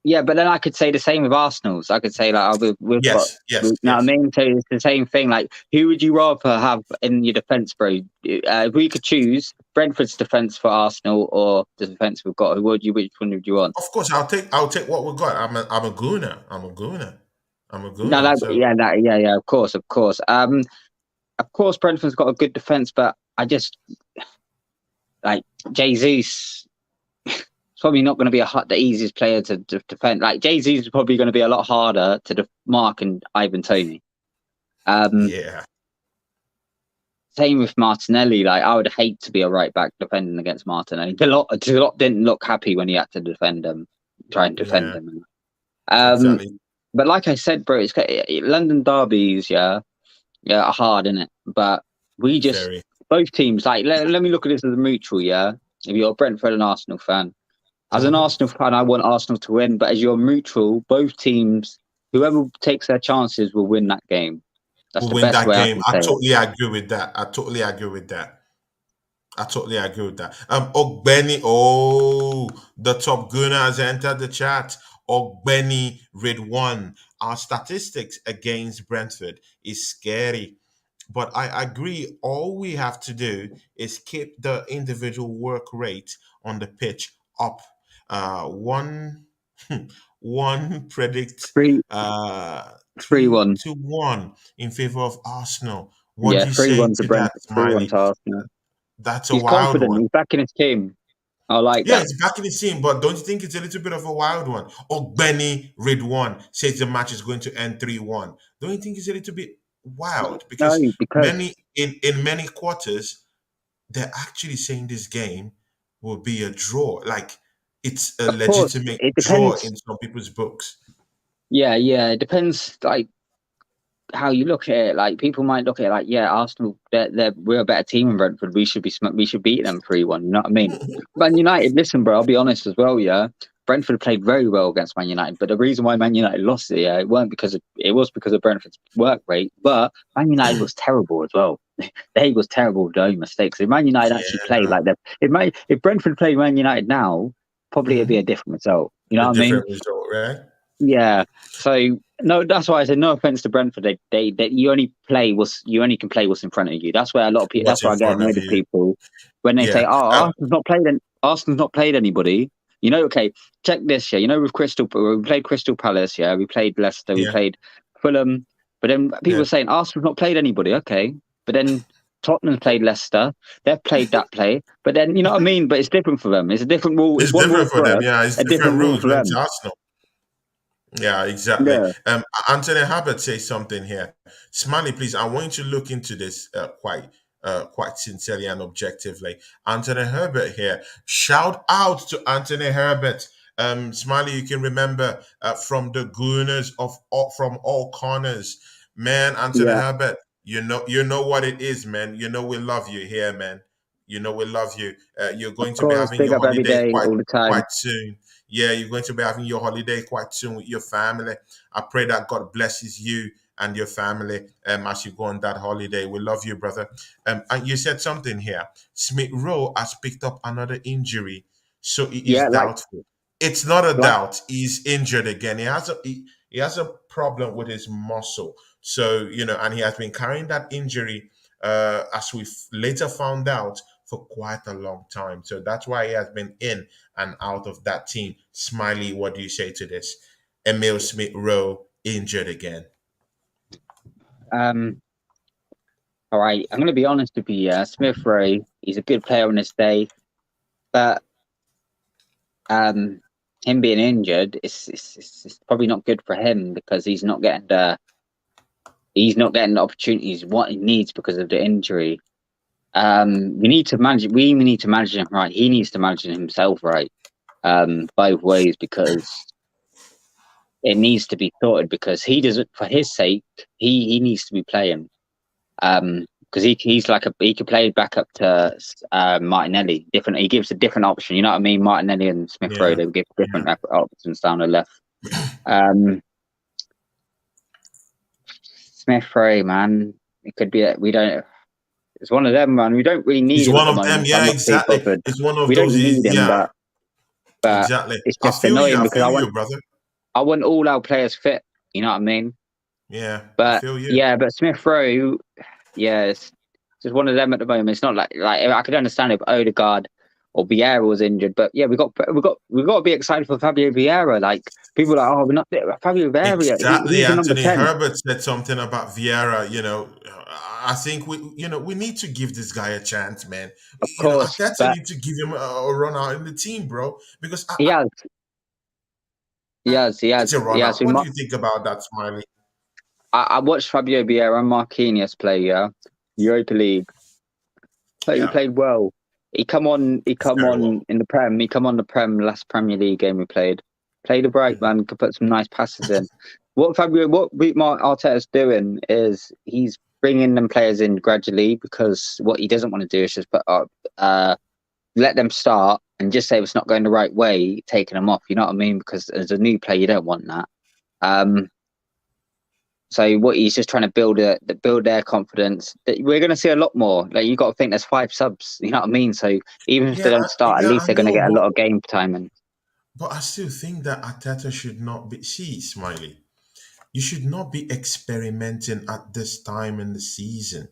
Speaker 2: Yeah, but then I could say the same with Arsenal's. I could say like, oh, we've got,
Speaker 1: Yes, yes,
Speaker 2: you know what I
Speaker 1: yes.
Speaker 2: mean? So it's the same thing. Like, who would you rather have in your defence, bro? If we could choose Brentford's defence for Arsenal or the defence we've got, which one would you want?
Speaker 1: Of course, I'll take what we got. I'm a gooner. I'm a gooner. I'm a
Speaker 2: No,
Speaker 1: gooner. So
Speaker 2: yeah, of course, of course. Of course, Brentford's got a good defence, but I just like Jesus. It's probably not going to be the easiest player to defend. Like Jesus is probably going to be a lot harder to mark than Ivan Tony. Um,
Speaker 1: yeah,
Speaker 2: Same with Martinelli. Like I would hate to be a right back defending against Martinelli. Delot didn't look happy when he had to defend him, try and defend
Speaker 1: yeah,
Speaker 2: him. Um,
Speaker 1: exactly.
Speaker 2: but like I said, bro, London derbies, yeah, are hard, isn't it? But we just
Speaker 1: Very.
Speaker 2: both teams. Like let me look at this as a mutual. Yeah, if you're a Brentford and Arsenal fan, as an
Speaker 1: Hmm.
Speaker 2: Arsenal fan, I want Arsenal to win. But as you're mutual, both teams, whoever takes their chances will win that game. That's
Speaker 1: We'll
Speaker 2: the
Speaker 1: win
Speaker 2: best
Speaker 1: that
Speaker 2: way I
Speaker 1: game.
Speaker 2: can
Speaker 1: I
Speaker 2: say it.
Speaker 1: totally agree with that. I totally agree with that. I totally agree with that. Ogbeni, the top gunner has entered the chat. Ogbeni read one. Our statistics against Brentford is scary. But I agree. All we have to do is keep the individual work rate on the pitch up. One, one predict
Speaker 2: Three,
Speaker 1: two
Speaker 2: 3-1.
Speaker 1: to one in favor of Arsenal. What
Speaker 2: Yeah,
Speaker 1: do you
Speaker 2: three
Speaker 1: say
Speaker 2: one to
Speaker 1: to that,
Speaker 2: Brentford, 3-1
Speaker 1: Smiley?
Speaker 2: to Arsenal.
Speaker 1: That's a
Speaker 2: He's
Speaker 1: wild
Speaker 2: confident.
Speaker 1: one.
Speaker 2: He's backing his team. I like
Speaker 1: Yeah,
Speaker 2: that.
Speaker 1: it's back in the scene, but don't you think it's a little bit of a wild one? Benny read one says the match is going to end 3-1. Don't you think it's a little bit wild?
Speaker 2: No,
Speaker 1: Because
Speaker 2: because
Speaker 1: in many quarters, they're actually saying this game will be a draw. Like it's a
Speaker 2: of course
Speaker 1: legitimate
Speaker 2: it
Speaker 1: draw
Speaker 2: depends.
Speaker 1: in some people's books.
Speaker 2: Yeah, it depends. Like how you look at it. Like people might look at it like, yeah, Arsenal, we're a better team than Brentford. We should beat them 3-1. You know what I mean? Man United, listen, bro. I'll be honest as well. Yeah, Brentford played very well against Man United, but the reason why Man United lost it, yeah, it was because of Brentford's work rate. But Man United was terrible as well. They was terrible with their own mistakes. If Man United actually played
Speaker 1: Yeah.
Speaker 2: like that, if Brentford played Man United now, probably it'd be a
Speaker 1: Hmm.
Speaker 2: different result. You know
Speaker 1: A
Speaker 2: what I mean?
Speaker 1: different result, right?
Speaker 2: Yeah. So no, that's why I said no offense to Brentford. They you only can play what's in front of you. That's where a lot of people.
Speaker 1: What's
Speaker 2: That's
Speaker 1: in
Speaker 2: why I get
Speaker 1: front of
Speaker 2: annoyed with
Speaker 1: you?
Speaker 2: people when they say,
Speaker 1: Yeah.
Speaker 2: "Oh, Arsenal's not played anybody." You know, okay, check this. Yeah, you know, we played Crystal Palace. Yeah, we played Leicester. We
Speaker 1: Yeah.
Speaker 2: played Fulham. But then people
Speaker 1: Yeah.
Speaker 2: are saying Arsenal's not played anybody. Okay, but then Tottenham played Leicester. They've played that play. But then you know what I mean. But it's different for them. It's a different rule. It's
Speaker 1: It's
Speaker 2: one rule
Speaker 1: different for
Speaker 2: for
Speaker 1: them.
Speaker 2: us,
Speaker 1: Yeah, it's
Speaker 2: a
Speaker 1: different
Speaker 2: different rule
Speaker 1: rules
Speaker 2: for
Speaker 1: when it's
Speaker 2: them.
Speaker 1: Arsenal. Yeah, exactly.
Speaker 2: Yeah,
Speaker 1: Anthony Habert says something here. Smiley, please. I want you to look into this quite sincerely and objectively. Anthony Herbert here. Shout out to Anthony Herbert. Smiley, you can remember from the Gooners from all corners, man. Anthony
Speaker 2: yeah.
Speaker 1: Herbert, you know what it is, man. You know we love you here, man. You know we love you. You're
Speaker 2: Of
Speaker 1: going to be
Speaker 2: course,
Speaker 1: having
Speaker 2: big
Speaker 1: your
Speaker 2: up every
Speaker 1: holiday
Speaker 2: day, all the time.
Speaker 1: quite soon. Yeah, you're going to be having your holiday quite soon with your family. I pray that God blesses you and your family as you go on that holiday. We love you, brother. And you said something here. Smith Rowe has picked up another injury, so he is
Speaker 2: Yeah,
Speaker 1: doubtful. It's not a
Speaker 2: like
Speaker 1: doubt. He's injured again. He has a problem with his muscle. So and he has been carrying that injury, as we later found out, for quite a long time. So that's why he has been in and out of that team. Smiley, what do you say to this? Emil Smith Rowe injured again.
Speaker 2: um. All right, I'm going to be honest with you. Yeah, Smith Rowe, he's a good player on his day, but um, him being injured, it's probably not good for him because he's not getting the opportunities what he needs because of the injury. We need to manage. We need to manage him right. He needs to manage himself right. Both ways because it needs to be sorted because he doesn't. For his sake, he needs to be playing. Because he could play back up to Martinelli. Different. He gives a different option. You know what I mean? Martinelli and Smith Rowe,
Speaker 1: Yeah,
Speaker 2: they give
Speaker 1: yeah,
Speaker 2: different options down the left. Um, Smith Rowe, man, it could be that we don't. It's one of them, man. We don't really need
Speaker 1: he's
Speaker 2: him at
Speaker 1: one
Speaker 2: the
Speaker 1: of them.
Speaker 2: moment, so I'm
Speaker 1: Yeah,
Speaker 2: not too
Speaker 1: exactly.
Speaker 2: bothered.
Speaker 1: It's one of
Speaker 2: We don't
Speaker 1: those.
Speaker 2: need him,
Speaker 1: Yeah,
Speaker 2: but
Speaker 1: exactly.
Speaker 2: it's
Speaker 1: I
Speaker 2: just
Speaker 1: feel you.
Speaker 2: annoying
Speaker 1: I
Speaker 2: because
Speaker 1: feel you, brother.
Speaker 2: I want all our players fit. You know what I mean?
Speaker 1: Yeah, I
Speaker 2: But
Speaker 1: feel you.
Speaker 2: yeah, but Smith Rowe, yeah, it's just one of them at the moment. It's not like I could understand if Odegaard or Vieira was injured, but yeah, we got to be excited for Fabio Vieira. Like people are like, oh, we're not Fabio Vieira.
Speaker 1: Exactly.
Speaker 2: He's a number
Speaker 1: Anthony
Speaker 2: 10,
Speaker 1: Herbert said something about Vieira. I think we need to give this guy a chance, man.
Speaker 2: of course,
Speaker 1: Arteta
Speaker 2: but
Speaker 1: need to give him a run out in the team, bro, because
Speaker 2: he has, he has, he
Speaker 1: it's
Speaker 2: has,
Speaker 1: a
Speaker 2: he
Speaker 1: run
Speaker 2: has.
Speaker 1: out. What do you think about that, Smiley?
Speaker 2: I watched Fabio Vieira and Marquinhos play, yeah, Europa League. He
Speaker 1: Yeah,
Speaker 2: played well.
Speaker 1: very
Speaker 2: He come on
Speaker 1: well.
Speaker 2: in the Prem. He come on the Prem last Premier League game we played. Played a break,
Speaker 1: Mhm.
Speaker 2: man. Could put some nice passes in. What Mark Arteta's doing is he's bringing them players in gradually because what he doesn't want to do is just put up, let them start and just say it's not going the right way, taking them off. You know what I mean? Because as a new player, you don't want that. Um, so what he's just trying to build their confidence. We're going to see a lot more. Like you got to think there's 5 subs. You know what I mean? So even if they don't start, at
Speaker 1: Yeah,
Speaker 2: least
Speaker 1: I
Speaker 2: they're going to
Speaker 1: know,
Speaker 2: get a lot of game time. And
Speaker 1: but I still think that Arteta should not be. See, Smiley, you should not be experimenting at this time in the season.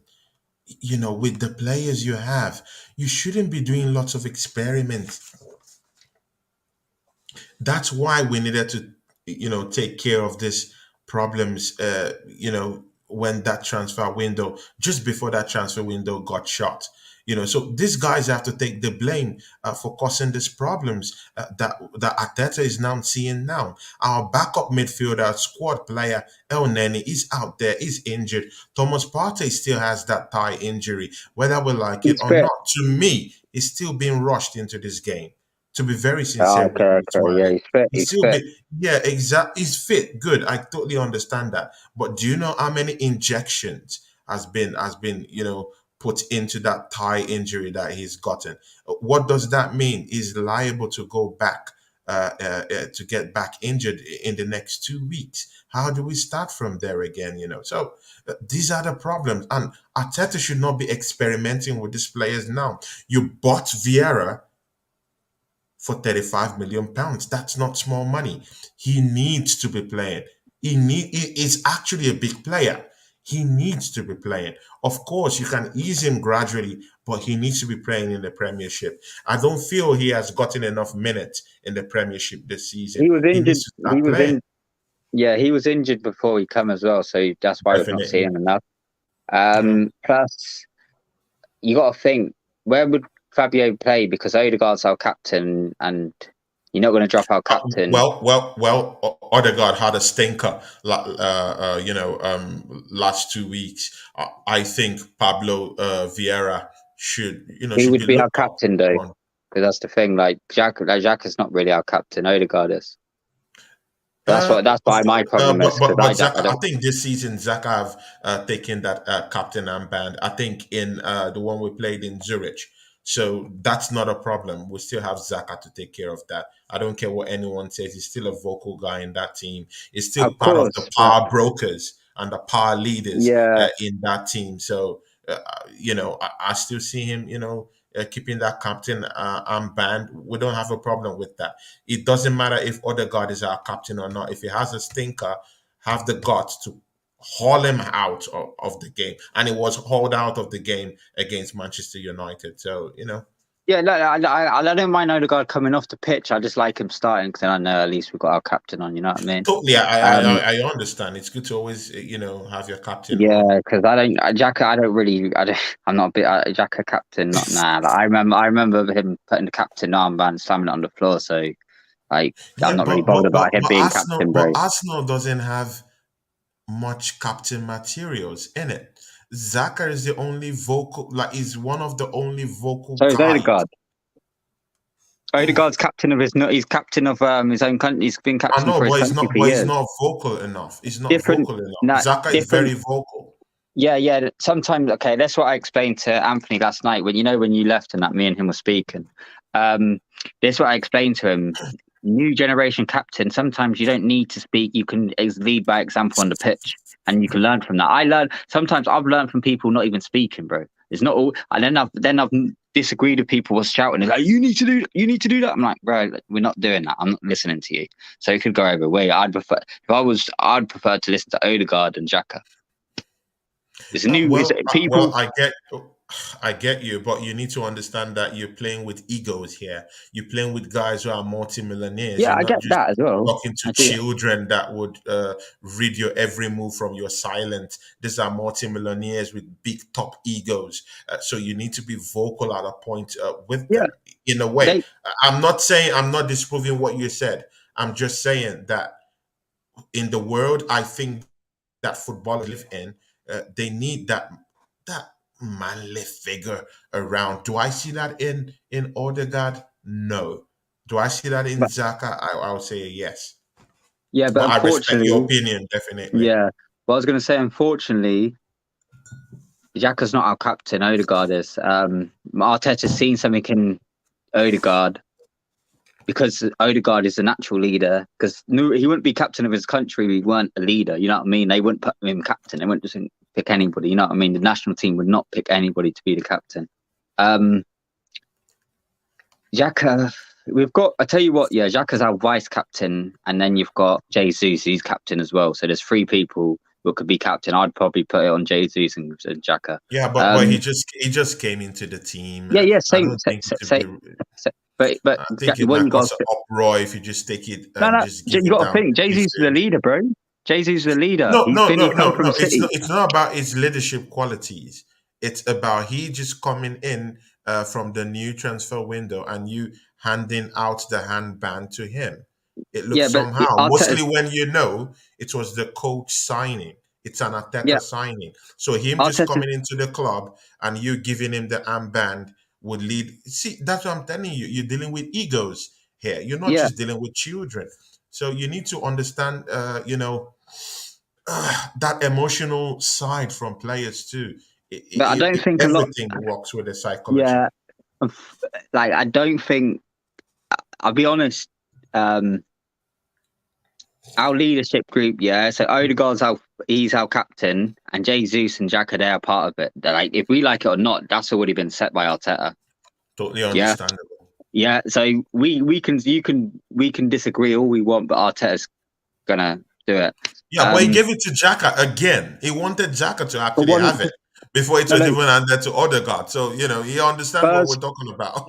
Speaker 1: With the players you have, you shouldn't be doing lots of experiments. That's why we needed to take care of these problems, when that transfer window, just before that transfer window got shut. So these guys have to take the blame for causing these problems that Ateta is now seeing now. Our backup midfielder, squad player El Neni, is out there, is injured. Thomas Partey still has that thigh injury. Whether we like it
Speaker 2: he's
Speaker 1: or
Speaker 2: fit.
Speaker 1: not, to me, he's still being rushed into this game, to be very
Speaker 2: Oh,
Speaker 1: sincere with
Speaker 2: okay,
Speaker 1: you,
Speaker 2: okay, yeah,
Speaker 1: Smiley.
Speaker 2: he's fit.
Speaker 1: He's
Speaker 2: He's
Speaker 1: still
Speaker 2: fit.
Speaker 1: be yeah, exact. He's fit, good. I totally understand that. But do you know how many injections has been put into that thigh injury that he's gotten? What does that mean? He's liable to go back, to get back injured in the next 2 weeks. How do we start from there again? So these are the problems, and Arteta should not be experimenting with these players now. You bought Vieira for 35 million pounds. That's not small money. He needs to be playing. He is actually a big player. He needs to be playing. Of course, you can ease him gradually, but he needs to be playing in the Premiership. I don't feel he has gotten enough minutes in the Premiership this season.
Speaker 2: He was
Speaker 1: He needs
Speaker 2: injured.
Speaker 1: to
Speaker 2: He
Speaker 1: start
Speaker 2: was
Speaker 1: playing.
Speaker 2: in. Yeah, he was injured before he come as well. So that's why we've not seen
Speaker 1: Definitely.
Speaker 2: him enough.
Speaker 1: Yeah.
Speaker 2: Plus, you got to think where would Fabio play because Odegaard's our captain, and you're not going to drop our captain.
Speaker 1: Odegaard had a stinker, last 2 weeks. I think Pablo Vieira
Speaker 2: He
Speaker 1: should
Speaker 2: would
Speaker 1: be
Speaker 2: be our
Speaker 1: looked
Speaker 2: captain though,
Speaker 1: on.
Speaker 2: because that's the thing. Jack is not really our captain. Odegaard is. That's
Speaker 1: Of
Speaker 2: why
Speaker 1: course,
Speaker 2: my problem is because
Speaker 1: Zach,
Speaker 2: I
Speaker 1: I
Speaker 2: don't.
Speaker 1: think this season Zach have taken that captain armband. I think in the one we played in Zurich. So that's not a problem. We still have Zaka to take care of that. I don't care what anyone says. He's still a vocal guy in that team. He's still
Speaker 2: Of
Speaker 1: part of the
Speaker 2: course, but
Speaker 1: power brokers and the power leaders
Speaker 2: yeah,
Speaker 1: in that team. So, I still see him, keeping that captain armband. We don't have a problem with that. It doesn't matter if Odegaard is our captain or not. If he has a stinker, have the guts to haul him out of the game. And it was hauled out of the game against Manchester United. So,
Speaker 2: yeah. No, I don't mind Odegaard coming off the pitch. I just like him starting because then I know at least we've got our captain on. You know what I mean?
Speaker 1: totally,
Speaker 2: Um,
Speaker 1: I understand. It's good to always, have your captain on.
Speaker 2: yeah, because I don't Xhaka. I don't really. I'm not a bit Xhaka captain. Not nah. Like, I remember him putting the captain armband, slamming it on the floor. So like, I'm
Speaker 1: Yeah,
Speaker 2: not really
Speaker 1: but
Speaker 2: bothered
Speaker 1: but
Speaker 2: about
Speaker 1: but,
Speaker 2: him
Speaker 1: but
Speaker 2: being
Speaker 1: Arsenal
Speaker 2: captain,
Speaker 1: but
Speaker 2: bro.
Speaker 1: Arsenal doesn't have much captain materials in it. Zaka is the only vocal, like, is one of the only vocal
Speaker 2: So is
Speaker 1: guys.
Speaker 2: Odegaard. Odegaard's captain of his. He's captain of his own country. He's been
Speaker 1: I
Speaker 2: captain
Speaker 1: know,
Speaker 2: for his
Speaker 1: but he's
Speaker 2: country
Speaker 1: not.
Speaker 2: for
Speaker 1: But he's
Speaker 2: years.
Speaker 1: not vocal enough. He's not
Speaker 2: Different,
Speaker 1: vocal enough.
Speaker 2: not
Speaker 1: Zaka is
Speaker 2: different.
Speaker 1: very vocal.
Speaker 2: Yeah, yeah. Sometimes, okay, that's what I explained to Anthony last night when you left and that me and him were speaking. Um, this is what I explained to him. New generation captain. Sometimes you don't need to speak. You can lead by example on the pitch, and you can learn from that. I learn sometimes. I've learned from people not even speaking, bro. It's not all. And then I've disagreed with people was shouting. It's like you need to do that. I'm like, bro, we're not doing that. I'm not listening to you. So it could go either way. I'd prefer to listen to Odegaard and Xhaka. It's new. It's people.
Speaker 1: I get you, but you need to understand that you're playing with egos here. You're playing with guys who are multimillionaires.
Speaker 2: Yeah,
Speaker 1: You're
Speaker 2: I
Speaker 1: not
Speaker 2: get
Speaker 1: just
Speaker 2: that as well.
Speaker 1: talking to
Speaker 2: I do.
Speaker 1: children that would read your every move from your silence. These are multimillionaires with big top egos. So you need to be vocal at a point with
Speaker 2: Yeah,
Speaker 1: them. In a way,
Speaker 2: they.
Speaker 1: I'm not disproving what you said. I'm just saying that in the world I think that footballers live in, they need that manly figure around. Do I see that in Odegaard? No. Do I see that in
Speaker 2: But
Speaker 1: Zaka? I would say yes.
Speaker 2: yeah, but
Speaker 1: But I respect your
Speaker 2: unfortunately,
Speaker 1: opinion definitely.
Speaker 2: yeah. But I was going to say, unfortunately, Xhaka's not our captain. Odegaard is. Arteta's seen something in Odegaard because Odegaard is a natural leader. Because no, he wouldn't be captain of his country if he weren't a leader. You know what I mean? They wouldn't put him captain. They wouldn't just pick anybody. You know what I mean? The national team would not pick anybody to be the captain. Um, Xhaka, we've got. I tell you what, yeah, Xhaka's our vice captain, and then you've got Jesus, who's captain as well. So there's three people who could be captain. I'd probably put it on Jesus and Xhaka.
Speaker 1: Yeah, but
Speaker 2: Um,
Speaker 1: he just came into the team.
Speaker 2: yeah, yeah,
Speaker 1: I
Speaker 2: same,
Speaker 1: don't think it should
Speaker 2: say,
Speaker 1: be.
Speaker 2: but
Speaker 1: I think it
Speaker 2: what
Speaker 1: might
Speaker 2: you got?
Speaker 1: cause an uproar if you just take it
Speaker 2: No,
Speaker 1: and
Speaker 2: no,
Speaker 1: just give
Speaker 2: you
Speaker 1: it
Speaker 2: got to
Speaker 1: down
Speaker 2: think.
Speaker 1: to
Speaker 2: Jesus is the
Speaker 1: Jesus.
Speaker 2: leader, bro. Jesus is the leader.
Speaker 1: No, no, no,
Speaker 2: He's come
Speaker 1: no,
Speaker 2: from
Speaker 1: no. It's
Speaker 2: City.
Speaker 1: not. It's not about his leadership qualities. It's about he just coming in from the new transfer window and you handing out the handband to him. It looks
Speaker 2: Yeah, but
Speaker 1: somehow. Mostly
Speaker 2: Arteta's
Speaker 1: when it was the coach signing. It's an
Speaker 2: yeah,
Speaker 1: Arteta signing. So him just
Speaker 2: Arteta.
Speaker 1: coming into the club and you giving him the armband would lead. See, that's what I'm telling you. You're dealing with egos here. You're not
Speaker 2: Yeah,
Speaker 1: just dealing with children. So you need to understand. That emotional side from players too.
Speaker 2: but I don't think a lot.
Speaker 1: Everything works with the psychology.
Speaker 2: Yeah, like I don't think. I'll be honest. Um, our leadership group, yeah. So Odegaard's he's our captain, and Jesus and Jack are part of it. They're like, if we like it or not, that's already been set by Arteta.
Speaker 1: Totally
Speaker 2: Yeah,
Speaker 1: understandable.
Speaker 2: yeah. So we can disagree all we want, but Arteta's gonna do it.
Speaker 1: Yeah, but he gave it to Xhaka again. He wanted Xhaka to
Speaker 2: But
Speaker 1: actually
Speaker 2: one,
Speaker 1: have it before it
Speaker 2: no,
Speaker 1: was
Speaker 2: no,
Speaker 1: even handed to Odegaard. So he understands what we're
Speaker 2: first,
Speaker 1: talking about.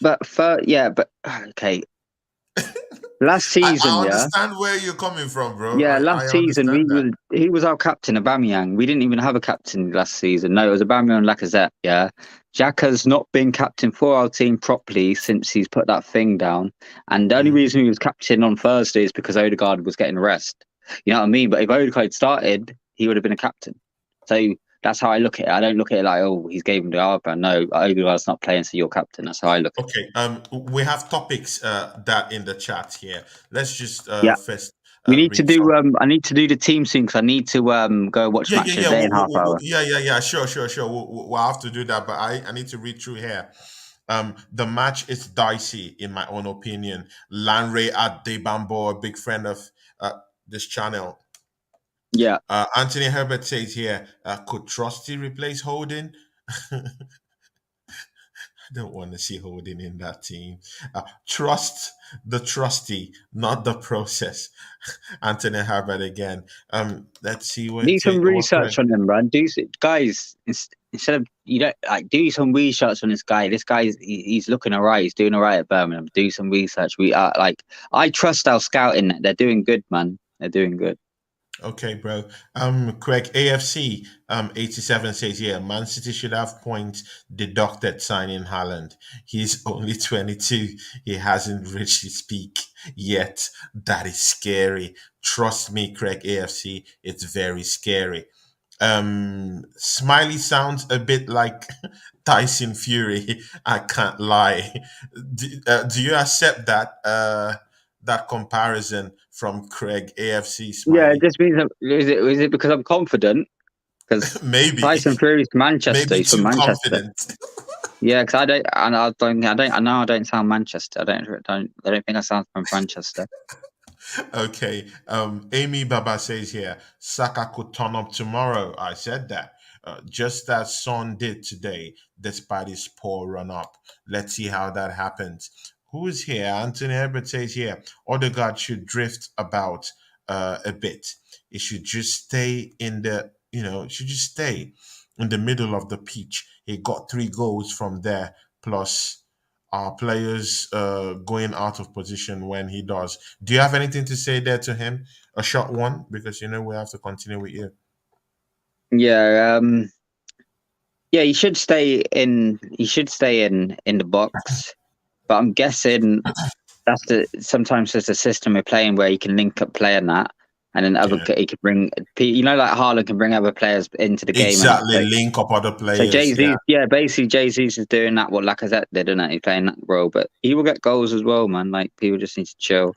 Speaker 2: but first, yeah, but okay. Last season,
Speaker 1: I
Speaker 2: yeah.
Speaker 1: understand where you're coming from, bro.
Speaker 2: Yeah,
Speaker 1: I
Speaker 2: last season
Speaker 1: understand that.
Speaker 2: he was our captain, Aubameyang. We didn't even have a captain last season. No, it was Aubameyang and Lacazette. Yeah, Jack has not been captain for our team properly since he's put that thing down. And the only
Speaker 1: Mm.
Speaker 2: reason he was captain on Thursday is because Odegaard was getting rest. You know what I mean? But if Odegaard started, he would have been a captain. So that's how I look at it. I don't look at it like, oh, he's gave him the armband. No, Odegaard's not playing, so you're captain. That's how I look at it.
Speaker 1: Okay. We have topics that in the chat here. Let's just
Speaker 2: Yeah,
Speaker 1: first.
Speaker 2: We need to
Speaker 1: read
Speaker 2: do.
Speaker 1: some.
Speaker 2: I need to do the team soon because I need to go watch
Speaker 1: Yeah,
Speaker 2: Match
Speaker 1: yeah,
Speaker 2: of the
Speaker 1: yeah.
Speaker 2: Day in half hour.
Speaker 1: Yeah. Sure, sure, sure. We'll have to do that, but I need to read through here. The match is dicey, in my own opinion. Lanre at Debambo, a big friend of this channel.
Speaker 2: Yeah,
Speaker 1: Anthony Herbert says here, could Trusty replace Holding? I don't want to see Holding in that team. Trust the trusty, not the process. Anthony Herbert again. Let's see
Speaker 2: do some
Speaker 1: what
Speaker 2: research
Speaker 1: Craig.
Speaker 2: on him, man. Guys. Instead of you don't like do some research on this guy. This guy's he's looking alright. He's doing alright at Birmingham. Do some research. We are like I trust our scouting. They're doing good, man. They're doing good.
Speaker 1: Okay, bro. Craig AFC 87 says here, Man City should have points deducted signing Haaland. He's only 22. He hasn't reached his peak yet. That is scary. Trust me, Craig AFC, it's very scary. Smiley sounds a bit like Tyson Fury. I can't lie. Do you accept that comparison from Craig AFC
Speaker 2: Yeah, it
Speaker 1: Smiley?
Speaker 2: just means is it because I'm confident? Because
Speaker 1: Maybe,
Speaker 2: Tyson Fury's Manchester.
Speaker 1: maybe
Speaker 2: He's from
Speaker 1: too
Speaker 2: Manchester.
Speaker 1: confident.
Speaker 2: Yeah, because I know I don't sound Manchester. I don't think I sound from Manchester.
Speaker 1: Okay. Amy Baba says here, Saka could turn up tomorrow. I said that. Just as Son did today, despite his poor run up. Let's see how that happens. Who is here? Anthony Herbert says here, Odegaard should drift about a bit. It should just stay in the, should just stay in the middle of the pitch. He got 3 goals from there, plus our players going out of position when he does. Do you have anything to say there to him? A short one, because we have to continue with you.
Speaker 2: Yeah, yeah, he should stay in. He should stay in the box. But I'm guessing sometimes there's a system of playing where he can link up play and that, and then
Speaker 1: Yeah,
Speaker 2: he could bring. Like Haaland can bring other players into the game and that.
Speaker 1: exactly. Link up other
Speaker 2: So
Speaker 1: players.
Speaker 2: Jay
Speaker 1: Yeah,
Speaker 2: Z, yeah, basically Jay Z's is doing that what Lacazette did, isn't it? He's playing that role, but he will get goals as well, man. Like people just need to chill.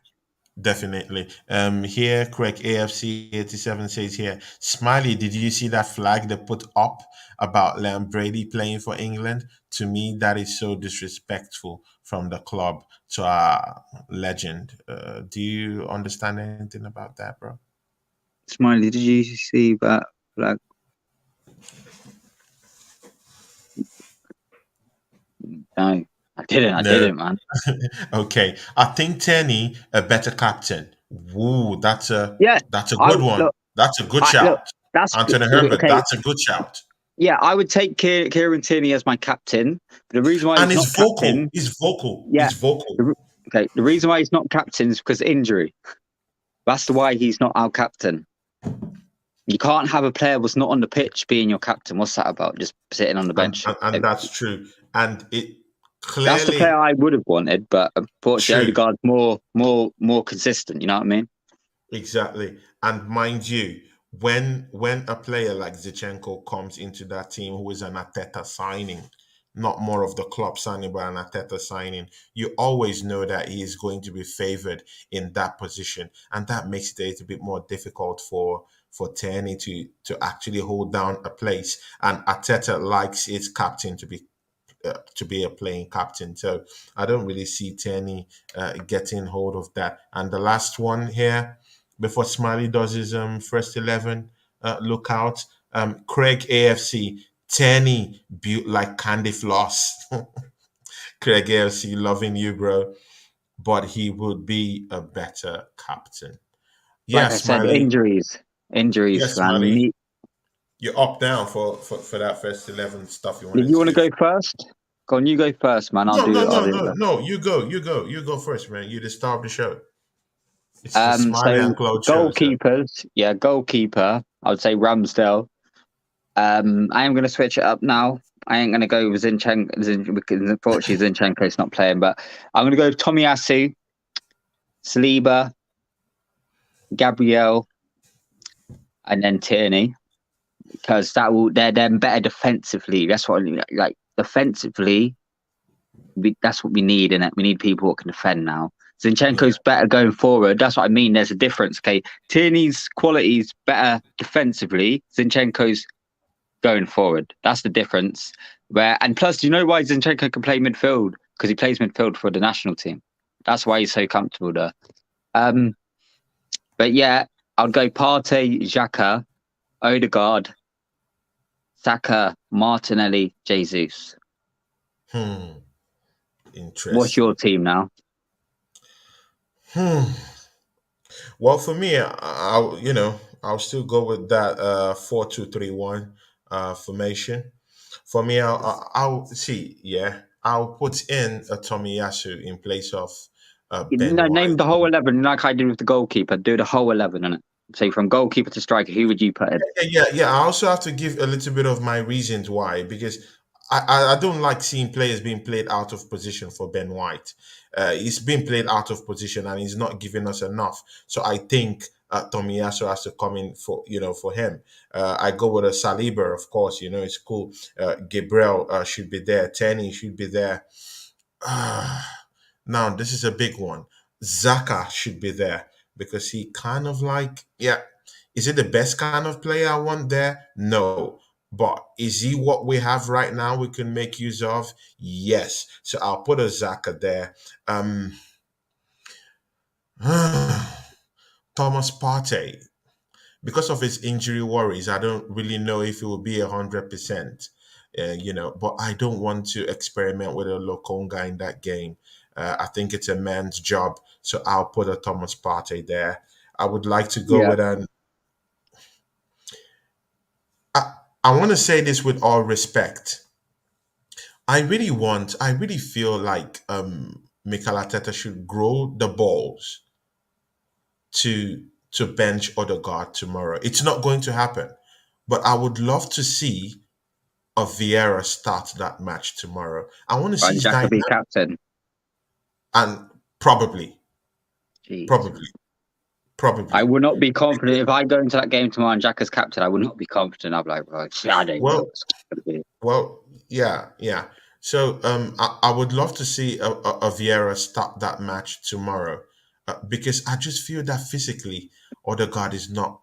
Speaker 1: definitely. Here, Craig AFC 87 says here, Smiley, did you see that flag they put up about Liam Brady playing for England? To me, that is so disrespectful from the club to our legend. Do you understand anything about that, bro?
Speaker 2: Smiley, did you see that flag? No, I didn't. I
Speaker 1: No.
Speaker 2: didn't, man.
Speaker 1: Okay. I think Tenny a better captain. Woo,
Speaker 2: Yeah,
Speaker 1: that's a
Speaker 2: I
Speaker 1: good one.
Speaker 2: look.
Speaker 1: That's a good
Speaker 2: I look.
Speaker 1: shout.
Speaker 2: That's
Speaker 1: Anthony Herbert,
Speaker 2: okay.
Speaker 1: that's a good shout.
Speaker 2: Yeah, I would take Kieran Tierney as my captain. But the reason why
Speaker 1: And
Speaker 2: he's
Speaker 1: he's
Speaker 2: not
Speaker 1: vocal.
Speaker 2: captain,
Speaker 1: He's vocal.
Speaker 2: yeah,
Speaker 1: He's vocal.
Speaker 2: okay. The reason why he's not captain is because injury. That's the why he's not our captain. You can't have a player who's not on the pitch being your captain. What's that about? Just sitting on the
Speaker 1: And,
Speaker 2: bench.
Speaker 1: and, and that's true. And it
Speaker 2: That's the player
Speaker 1: clearly
Speaker 2: I would have wanted, but unfortunately,
Speaker 1: true.
Speaker 2: Odegaard's more consistent. You know what I mean?
Speaker 1: Exactly. And mind you, when a player like Zichenko comes into that team who is an Ateta signing, not more of the club signing, but an Ateta signing, you always know that he is going to be favored in that position. And that makes it a little bit more difficult for Tierney to actually hold down a place. And Ateta likes his captain to be a playing captain. So I don't really see Tierney getting hold of that. And the last one here, before Smiley does his first 11 lookout, Craig AFC, Tierney built like candy floss. Craig AFC, loving you, bro. But he would be a better captain. Yeah,
Speaker 2: Like I said,
Speaker 1: Smiley. Yeah,
Speaker 2: injuries, man.
Speaker 1: Smiley. You're up down for that first 11 stuff you
Speaker 2: Did
Speaker 1: wanted
Speaker 2: you
Speaker 1: to
Speaker 2: want to
Speaker 1: do.
Speaker 2: go first? Go on, you go first, man.
Speaker 1: No, no,
Speaker 2: I'll
Speaker 1: no,
Speaker 2: do
Speaker 1: no,
Speaker 2: the
Speaker 1: no. You go first, man. You the star of the show. It's the Smiley and
Speaker 2: So
Speaker 1: Claude show, so
Speaker 2: goalkeepers, yeah, goalkeeper. I would say Ramsdale. I am going to switch it up now. I ain't going to go with Zinchenko because unfortunately Zinchenko's not playing, but I'm going to go with Tomiyasu, Saliba, Gabriel, and then Tierney because they're then better defensively. That's what like defensively. That's what we need, innit? We need people who can defend now. Zinchenko's better going forward. That's what I mean. There's a difference. Okay, Tierney's quality is better defensively. Zinchenko's going forward. That's the difference. And plus, do you know why Zinchenko can play midfield? Because he plays midfield for the national team. That's why he's so comfortable there. But yeah, I'd go Partey, Xhaka, Odegaard, Saka, Martinelli, Jesus. What's your
Speaker 1: Interesting.
Speaker 2: team now?
Speaker 1: Well, for me, I'll still go with that 4-2-3-1 formation. For me, I'll see. Yeah, I'll put in a Tomiyasu in place of Ben
Speaker 2: No, name
Speaker 1: White.
Speaker 2: the whole 11 like I did with the goalkeeper. Do the whole 11 on it. Say from goalkeeper to striker, who would you put in?
Speaker 1: Yeah. I also have to give a little bit of my reasons why, because I don't like seeing players being played out of position for Ben White. He's been played out of position and he's not giving us enough. So I think Tomiyasu has to come in for him. I go with a Saliba, of course. It's cool. Gabriel should be there. Tenny should be there. Now this is a big one. Zaka should be there because he kind of like, yeah. Is it the best kind of player I want there? No. But is he what we have right now we can make use of? Yes. So I'll put a Zaka there. Thomas Partey. Because of his injury worries, I don't really know if it will be 100%. But I don't want to experiment with a Lokonga in that game. I think it's a man's job, so I'll put a Thomas Partey there. I would like to go
Speaker 2: Yeah.
Speaker 1: with an. I want to say this with all respect. I really feel like Mikel Arteta should grow the balls to bench Odegaard tomorrow. It's not going to happen, but I would love to see a Vieira start that match tomorrow. I want to see
Speaker 2: And
Speaker 1: his
Speaker 2: Xhaka be
Speaker 1: dynamic,
Speaker 2: captain.
Speaker 1: and probably,
Speaker 2: Jeez,
Speaker 1: probably,
Speaker 2: man. I
Speaker 1: probably.
Speaker 2: would not be confident if I go into that game tomorrow and Xhaka's captain. I would not be confident. I'd be like, well, I don't know
Speaker 1: Well,
Speaker 2: what's going to be.
Speaker 1: yeah. So I would love to see a Vieira start that match tomorrow, because I just feel that physically, Odegaard is not.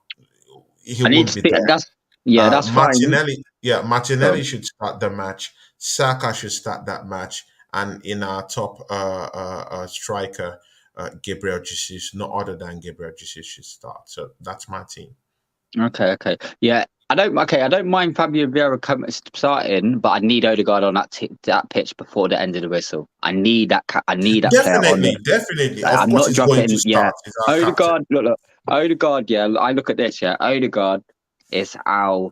Speaker 1: He
Speaker 2: I need
Speaker 1: won't
Speaker 2: to
Speaker 1: be
Speaker 2: see.
Speaker 1: there.
Speaker 2: That's fine. Go
Speaker 1: Martinelli
Speaker 2: on.
Speaker 1: should start the match. Saka should start that match, and in our top striker, Gabriel Jesus, no other than Gabriel Jesus should start. So that's my team.
Speaker 2: Okay. Yeah, I don't mind Fabio Vieira starting, but I need Odegaard on that pitch before the end of the whistle. I need that player on the.
Speaker 1: Definitely.
Speaker 2: Like,
Speaker 1: Of
Speaker 2: I'm
Speaker 1: course,
Speaker 2: not
Speaker 1: he's going to
Speaker 2: dropping. Yeah,
Speaker 1: start. He's our captain.
Speaker 2: Odegaard. Look. Odegaard. Yeah, I look at this. Yeah, Odegaard is our.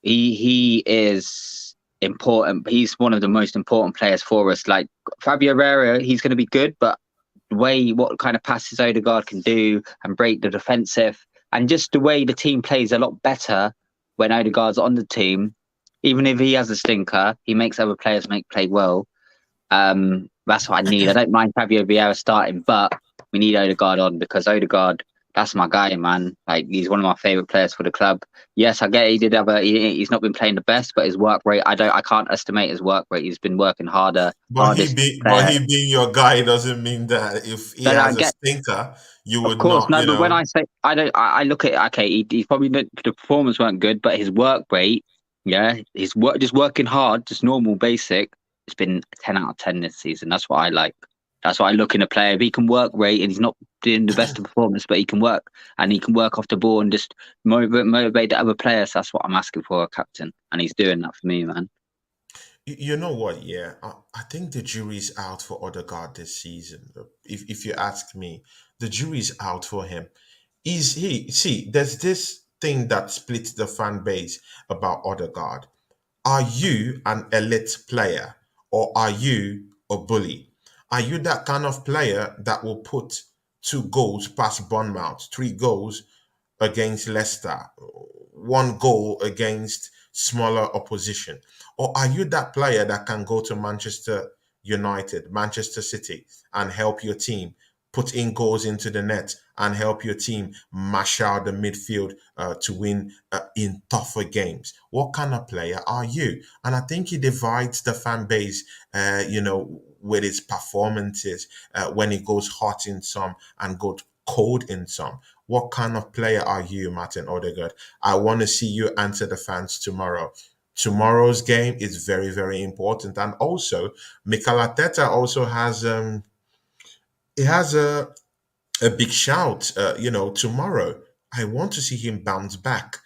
Speaker 2: He is important. He's one of the most important players for us. Like Fabio Vieira, he's going to be good, but what kind of passes Odegaard can do and break the defensive, and just the way the team plays a lot better when Odegaard's on the team. Even if he has a stinker, he makes other players play well. That's what I need. I don't mind Fabio Vieira starting, but we need Odegaard on because Odegaard, that's my guy, man. Like he's one of my favorite players for the club. Yes, I get he did have he's not been playing the best, but his work rate, I can't estimate his work rate. He's been working hardest
Speaker 1: But
Speaker 2: player.
Speaker 1: he being your guy doesn't mean that if he
Speaker 2: Then I
Speaker 1: has a
Speaker 2: get.
Speaker 1: stinker, you
Speaker 2: Of
Speaker 1: would
Speaker 2: course,
Speaker 1: not.
Speaker 2: no, but when I say I don't, I look at okay, he's probably the performance weren't good, but his work rate, yeah, his work just working hard, just normal, basic. It's been 10 out of 10 this season. That's what I like. That's what I look in a player. If he can work rate and he's not doing the best of performance, but he can work and he can work off the ball and just motivate the other players. That's what I'm asking for a captain, and he's doing that for me, man.
Speaker 1: You know what? Yeah, I think the jury's out for Odegaard this season. If you ask me, the jury's out for him. Is he? See, there's this thing that splits the fan base about Odegaard. Are you an elite player or are you a bully? Are you that kind of player that will put 2 goals past Bournemouth, 3 goals against Leicester, 1 goal against smaller opposition? Or are you that player that can go to Manchester United, Manchester City, and help your team put in goals into the net and help your team mash out the midfield to win in tougher games? What kind of player are you? And I think he divides the fan base, with its performances when it goes hot in some and goes cold in some. What kind of player are you, Martin Odegaard? I want to see you answer the fans tomorrow. Tomorrow's game is very, very important. And also, Mikel Arteta also has a big shout, tomorrow. I want to see him bounce back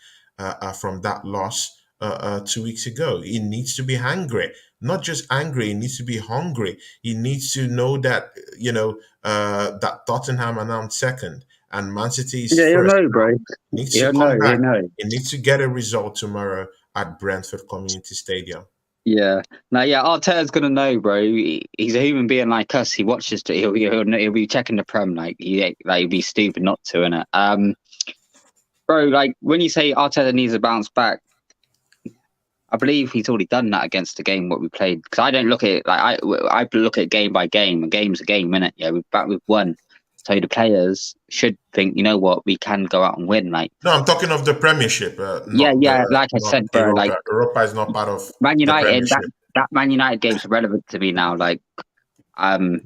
Speaker 1: from that loss 2 weeks ago. He needs to be hungry, not just angry. He needs to be hungry. He needs to know that that Tottenham are now second and Man City is
Speaker 2: Yeah, he'll
Speaker 1: first.
Speaker 2: know, bro.
Speaker 1: He needs to
Speaker 2: He'll know.
Speaker 1: come
Speaker 2: He'll
Speaker 1: back.
Speaker 2: know.
Speaker 1: He needs to get a result tomorrow at Brentford Community Stadium.
Speaker 2: Yeah. No, yeah, Arteta's gonna know, bro. He's a human being like us. He watches. He'll be checking the prem. He'd be stupid not to, innit? Bro, like when you say Arteta needs to bounce back, I believe he's already done that against the game what we played. Because I don't look at it like I look at it game by game. A game's a game, innit? Yeah, we've won. So the players should think, you know what, we can go out and win. Like,
Speaker 1: No, I'm talking of the Premiership,
Speaker 2: yeah, yeah. Like I
Speaker 1: not
Speaker 2: said, bro, like
Speaker 1: Europa. Europa is not part of
Speaker 2: Man
Speaker 1: the
Speaker 2: United,
Speaker 1: Premiership.
Speaker 2: that Man United game's irrelevant to me now. Like, um,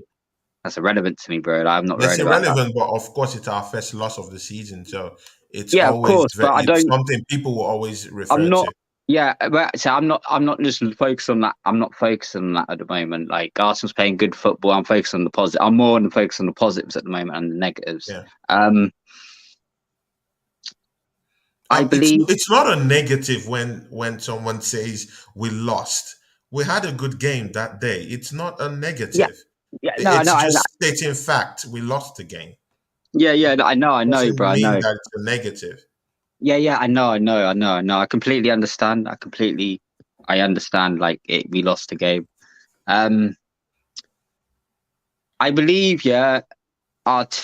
Speaker 2: that's irrelevant to me, bro. Like, I'm not
Speaker 1: It's
Speaker 2: worried about that.
Speaker 1: irrelevant, but of course, it's our first loss of the season, so
Speaker 2: Yeah, of course, but I
Speaker 1: it's
Speaker 2: don't.
Speaker 1: something people will always
Speaker 2: I'm
Speaker 1: refer
Speaker 2: not.
Speaker 1: to.
Speaker 2: Yeah, but so I'm not. I'm not just focused on that. I'm not focused on that at the moment. Like Arsenal's playing good football. I'm focused on the positive. I'm more on focused on the positives at the moment and the negatives.
Speaker 1: Yeah,
Speaker 2: Um, I believe.
Speaker 1: it's not a negative when someone says we lost. We had a good game that day. It's not a
Speaker 2: Yeah,
Speaker 1: negative.
Speaker 2: yeah. No,
Speaker 1: It's
Speaker 2: no.
Speaker 1: just stating fact. We lost the game.
Speaker 2: Yeah, yeah. I know,
Speaker 1: Doesn't
Speaker 2: bro. I
Speaker 1: mean
Speaker 2: know.
Speaker 1: that it's a negative.
Speaker 2: Yeah, yeah. I know. I completely understand. I understand. Like it, we lost the game. Um, I believe. Yeah. Art.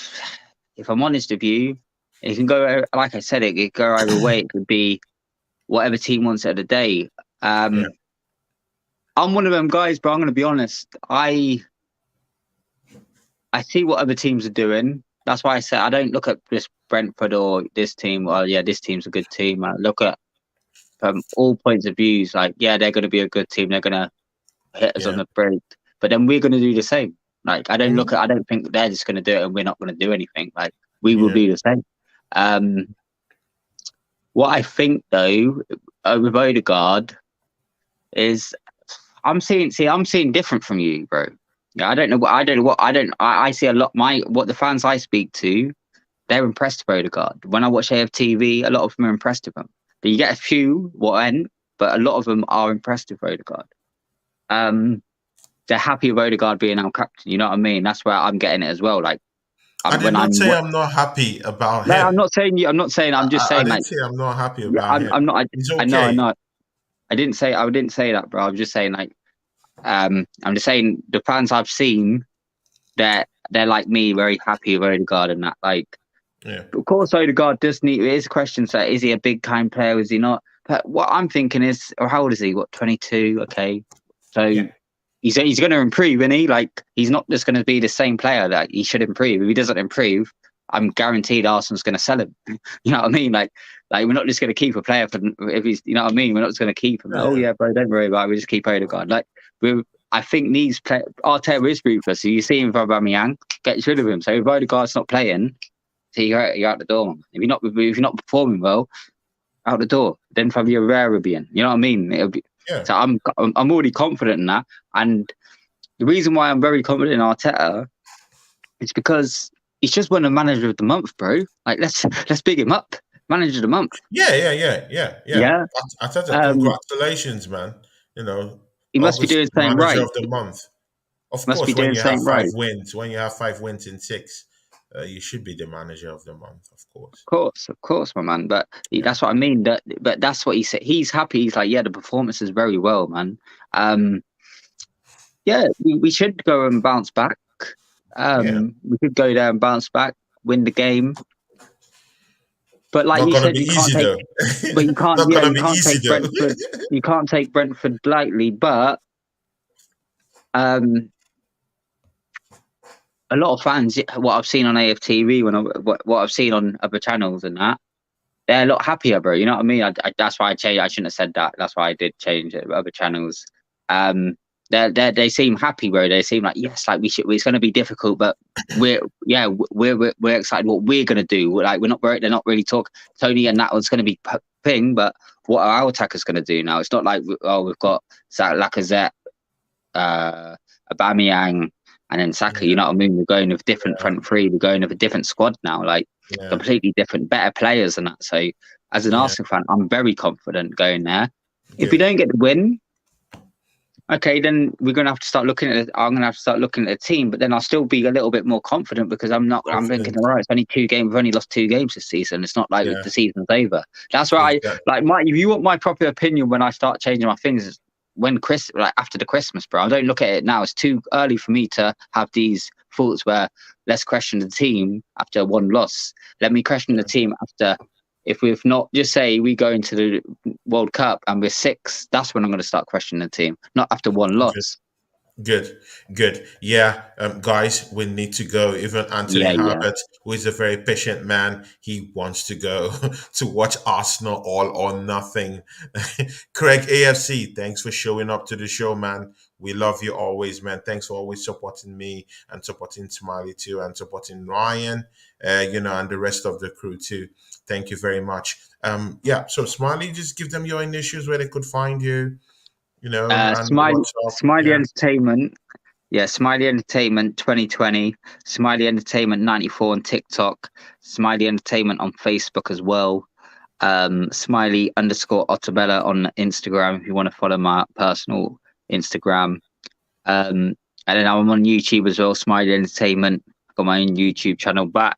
Speaker 2: If I'm honest with you, it can go. Like I said, it could go either way. It could be whatever team wants it of the day.
Speaker 1: Yeah,
Speaker 2: I'm one of them guys, but I'm going to be honest. I see what other teams are doing. That's why I say I don't look at this Brentford or this team. Well, yeah, this team's a good team. I look at from all points of views. Like, yeah, they're going to be a good team. They're going to hit us on
Speaker 1: yeah.
Speaker 2: the break, but then we're going to do the same. Like, I don't look
Speaker 1: Mhm.
Speaker 2: at. I don't think they're just going to do it and we're not going to do anything. Like, we will
Speaker 1: Yeah.
Speaker 2: do the same. What I think though with Odegaard is I'm seeing different from you, bro. Yeah, I see a lot. What the fans I speak to, they're impressed with Odegaard. When I watch AFTV, a lot of them are impressed with him. But you get a few what end, but a lot of them are impressed with Odegaard. They're happy with Odegaard being our captain. You know what I mean? That's where I'm getting it as well. Like
Speaker 1: I did
Speaker 2: when
Speaker 1: not say I'm not happy about
Speaker 2: no, I'm
Speaker 1: him.
Speaker 2: not saying you. I'm not saying. I'm just
Speaker 1: I
Speaker 2: saying
Speaker 1: didn't
Speaker 2: like
Speaker 1: say I'm not happy about him.
Speaker 2: I'm not.
Speaker 1: He's
Speaker 2: I know. I
Speaker 1: okay.
Speaker 2: know. I didn't say that, bro. I was just saying like I'm just saying the fans I've seen, they're like me, very happy with Odegaard and that. Like,
Speaker 1: Yeah.
Speaker 2: of course, Odegaard does need. It is a question. So, is he a big time player? Is he not? But what I'm thinking is, or how old is he? What, 22? Okay, so
Speaker 1: Yeah.
Speaker 2: he's going to improve, isn't he? Like, he's not just going to be the same player. Like, he should improve. If he doesn't improve, I'm guaranteed Arsenal's going to sell him. You know what I mean? Like we're not just going to keep a player for if he's. You know what I mean? We're not just going to keep him.
Speaker 1: Yeah.
Speaker 2: Oh
Speaker 1: Yeah.
Speaker 2: yeah, bro, don't worry about it. We just keep Odegaard. Like I think these play Arteta is ruthless. So you see him for Aubameyang, gets rid of him. So if Odegaard's not playing, so you're out the door. If you're not performing well, out the door. Then Fabio Rivera will be in. You know what I mean? It'll be,
Speaker 1: Yeah.
Speaker 2: so I'm already confident in that. And the reason why I'm very confident in Arteta is because he's just won a manager of the month, bro. Like let's big him up. Manager of the month.
Speaker 1: Yeah.
Speaker 2: Yeah.
Speaker 1: I thought that congratulations, man. You know,
Speaker 2: He must be
Speaker 1: August
Speaker 2: doing something
Speaker 1: manager
Speaker 2: right.
Speaker 1: of the month. Of
Speaker 2: Must be
Speaker 1: course, when
Speaker 2: doing
Speaker 1: you have
Speaker 2: something
Speaker 1: five
Speaker 2: right.
Speaker 1: wins, in six, you should be the manager of the month, of course.
Speaker 2: Of course, my man. But
Speaker 1: Yeah.
Speaker 2: that's what I mean. But that's what he said. He's happy. He's like, yeah, the performance is very well, man. Yeah, we should go and bounce back.
Speaker 1: Yeah.
Speaker 2: We could go there and bounce back, win the game. But like
Speaker 1: Not
Speaker 2: you
Speaker 1: gonna
Speaker 2: said,
Speaker 1: be
Speaker 2: you can't
Speaker 1: easy
Speaker 2: take.
Speaker 1: though.
Speaker 2: But you can't.
Speaker 1: Not
Speaker 2: Yeah,
Speaker 1: gonna
Speaker 2: you
Speaker 1: be
Speaker 2: can't
Speaker 1: easy
Speaker 2: take
Speaker 1: though.
Speaker 2: Brentford. You can't take Brentford lightly. But um, a lot of fans, what I've seen on AFTV, what I've seen on other channels and that, they're a lot happier, bro. You know what I mean? That's why I changed. I shouldn't have said that. That's why I did change it. Other channels. they seem happy, bro. They seem like, yes, like we should. It's going to be difficult, but we're excited what we're going to do. They're not really talking. Tony and that was going to be thing, but what are our attackers going to do now? It's not like we've got Lacazette, Aubameyang, and then Saka. You
Speaker 1: Yeah,
Speaker 2: know what I mean? We're going with different
Speaker 1: yeah,
Speaker 2: front three. We're going with a different squad now, like
Speaker 1: yeah,
Speaker 2: completely different, better players and that. So as an
Speaker 1: yeah.
Speaker 2: Arsenal fan, I'm very confident going there. If we
Speaker 1: Good,
Speaker 2: don't get the win, okay, then we're gonna have to start looking at it. I'm gonna have to start looking at the team, but then I'll still be a little bit more confident because I'm not. I'm thinking,
Speaker 1: confident.
Speaker 2: all right, it's only 2 games. We've only lost 2 games this season. It's not like
Speaker 1: Yeah,
Speaker 2: the season's over. That's why I
Speaker 1: exactly.
Speaker 2: like my. If you want my proper opinion when I start changing my things, is when after the Christmas, bro. I don't look at it now. It's too early for me to have these thoughts where let's question the team after one loss. Let me question the team after. If we've not, just say we go into the World Cup and we're 6th, that's when I'm going to start questioning the team, not after one
Speaker 1: Good.
Speaker 2: loss.
Speaker 1: Good, good. Yeah, guys, we need to go. Even Anthony
Speaker 2: Yeah, yeah.
Speaker 1: Herbert, who is a very patient man, he wants to go to watch Arsenal all or nothing. Craig AFC, thanks for showing up to the show, man. We love you always, man. Thanks for always supporting me and supporting Smiley too, and supporting Ryan, and the rest of the crew too. Thank you very much. Yeah. So Smiley, just give them your initials where they could find you, and
Speaker 2: Smiley
Speaker 1: what's up.
Speaker 2: Smiley
Speaker 1: Yeah.
Speaker 2: Entertainment. Yeah, Smiley Entertainment 2020, Smiley Entertainment 94 on TikTok, Smiley Entertainment on Facebook as well. Smiley underscore Ottobella on Instagram if you want to follow my personal Instagram. And then I'm on YouTube as well, Smiley Entertainment. I've got my own YouTube channel, but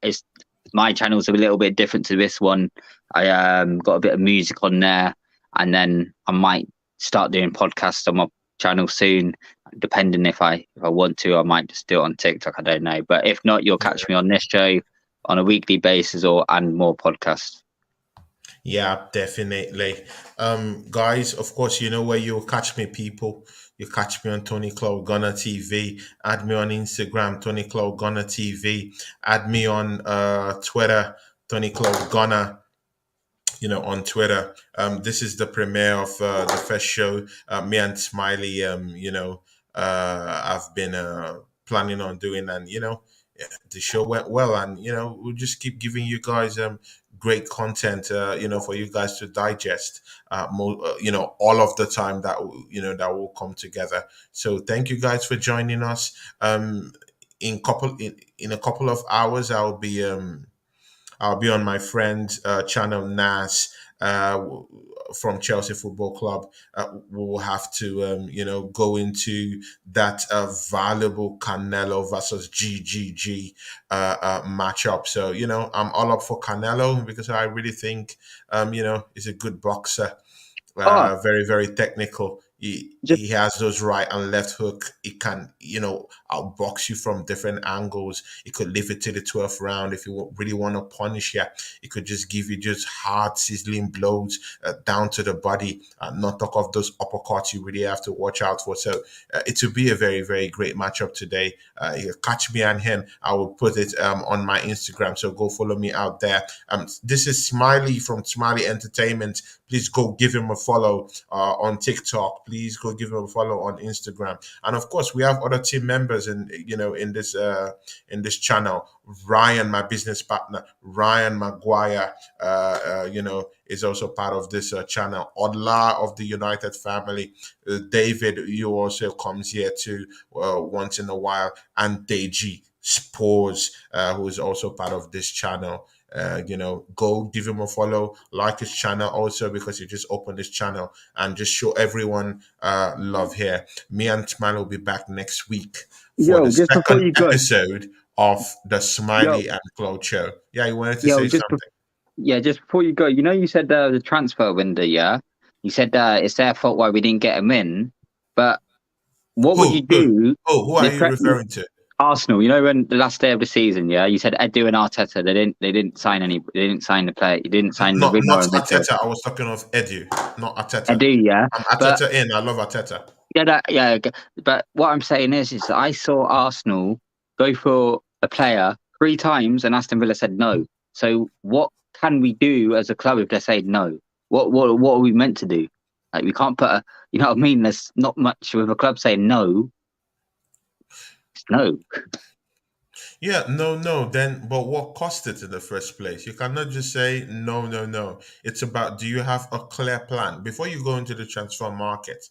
Speaker 2: my channel's a little bit different to this one. I got a bit of music on there, and then I might start doing podcasts on my channel soon. Depending if I want to, I might just do it on TikTok. I don't know, but if not, you'll catch me on this show on a weekly basis and more podcasts.
Speaker 1: Yeah, definitely. Guys, of course, you know where you'll catch me, people. You catch me on Tony Cloud Gunner TV. Add me on Instagram, Tony Cloud Gunner TV. Add me on Twitter, Tony Cloud Gunner. On Twitter. This is the premiere of the first show. Me and Smiley, I've been planning on doing, and yeah, the show went well, and we'll just keep giving you guys great content, for you guys to digest, all of the time that that will come together. So thank you guys for joining us. In a couple of hours, I'll be on my friend channel Nas from Chelsea Football Club. We'll have to, go into that valuable Canelo versus GGG matchup. So, I'm all up for Canelo because I really think, he's a good boxer.
Speaker 2: Oh,
Speaker 1: Very, very technical. He has those right and left hook. He can, outbox you from different angles. He could leave it to the 12th round if you really want to punish you. He could just give you just hard, sizzling blows down to the body. Not talk of those uppercuts you really have to watch out for. So it will be a very, very great matchup today. You catch me and him. I will put it on my Instagram. So go follow me out there. This is Smiley from Smiley Entertainment. Please go give him a follow on TikTok. Please go give him a follow on Instagram. And of course, we have other team members in this channel. Ryan, my business partner, Ryan Maguire, is also part of this channel. Odla of the United family, David, you also comes here too once in a while, and Deji Spores, who is also part of this channel. Go give him a follow, like his channel also, because he just opened his channel, and just show everyone love here. Me and Smiley will be back next week for
Speaker 2: yo,
Speaker 1: the
Speaker 2: just before
Speaker 1: second
Speaker 2: you go,
Speaker 1: episode of the
Speaker 2: yo,
Speaker 1: Smiley and Claude show. Yeah, you wanted to
Speaker 2: yo,
Speaker 1: say something?
Speaker 2: just before you go, you said the transfer window, yeah. You said it's their fault why we didn't get them in, but what would you
Speaker 1: Who? Who?
Speaker 2: do?
Speaker 1: Who are
Speaker 2: The
Speaker 1: you
Speaker 2: pre-
Speaker 1: referring to?
Speaker 2: Arsenal, when the last day of the season, yeah, you said Edu and Arteta, they didn't sign the player, you didn't sign the
Speaker 1: Not
Speaker 2: winger or midfield.
Speaker 1: Ateta. I was talking of Edu, not Ateta.
Speaker 2: Edu, yeah,
Speaker 1: I'm
Speaker 2: but
Speaker 1: Ateta in. I love Ateta.
Speaker 2: but what I'm saying is that I saw Arsenal go for a player 3 times and Aston Villa said no. So what can we do as a club if they say no? What are we meant to do? Like we can't put a, you know what I mean? There's not much with a club saying no. It's no.
Speaker 1: Yeah, no, no. Then, but what cost it in the first place? You cannot just say no, no, no. It's about, do you have a clear plan before you go into the transfer market?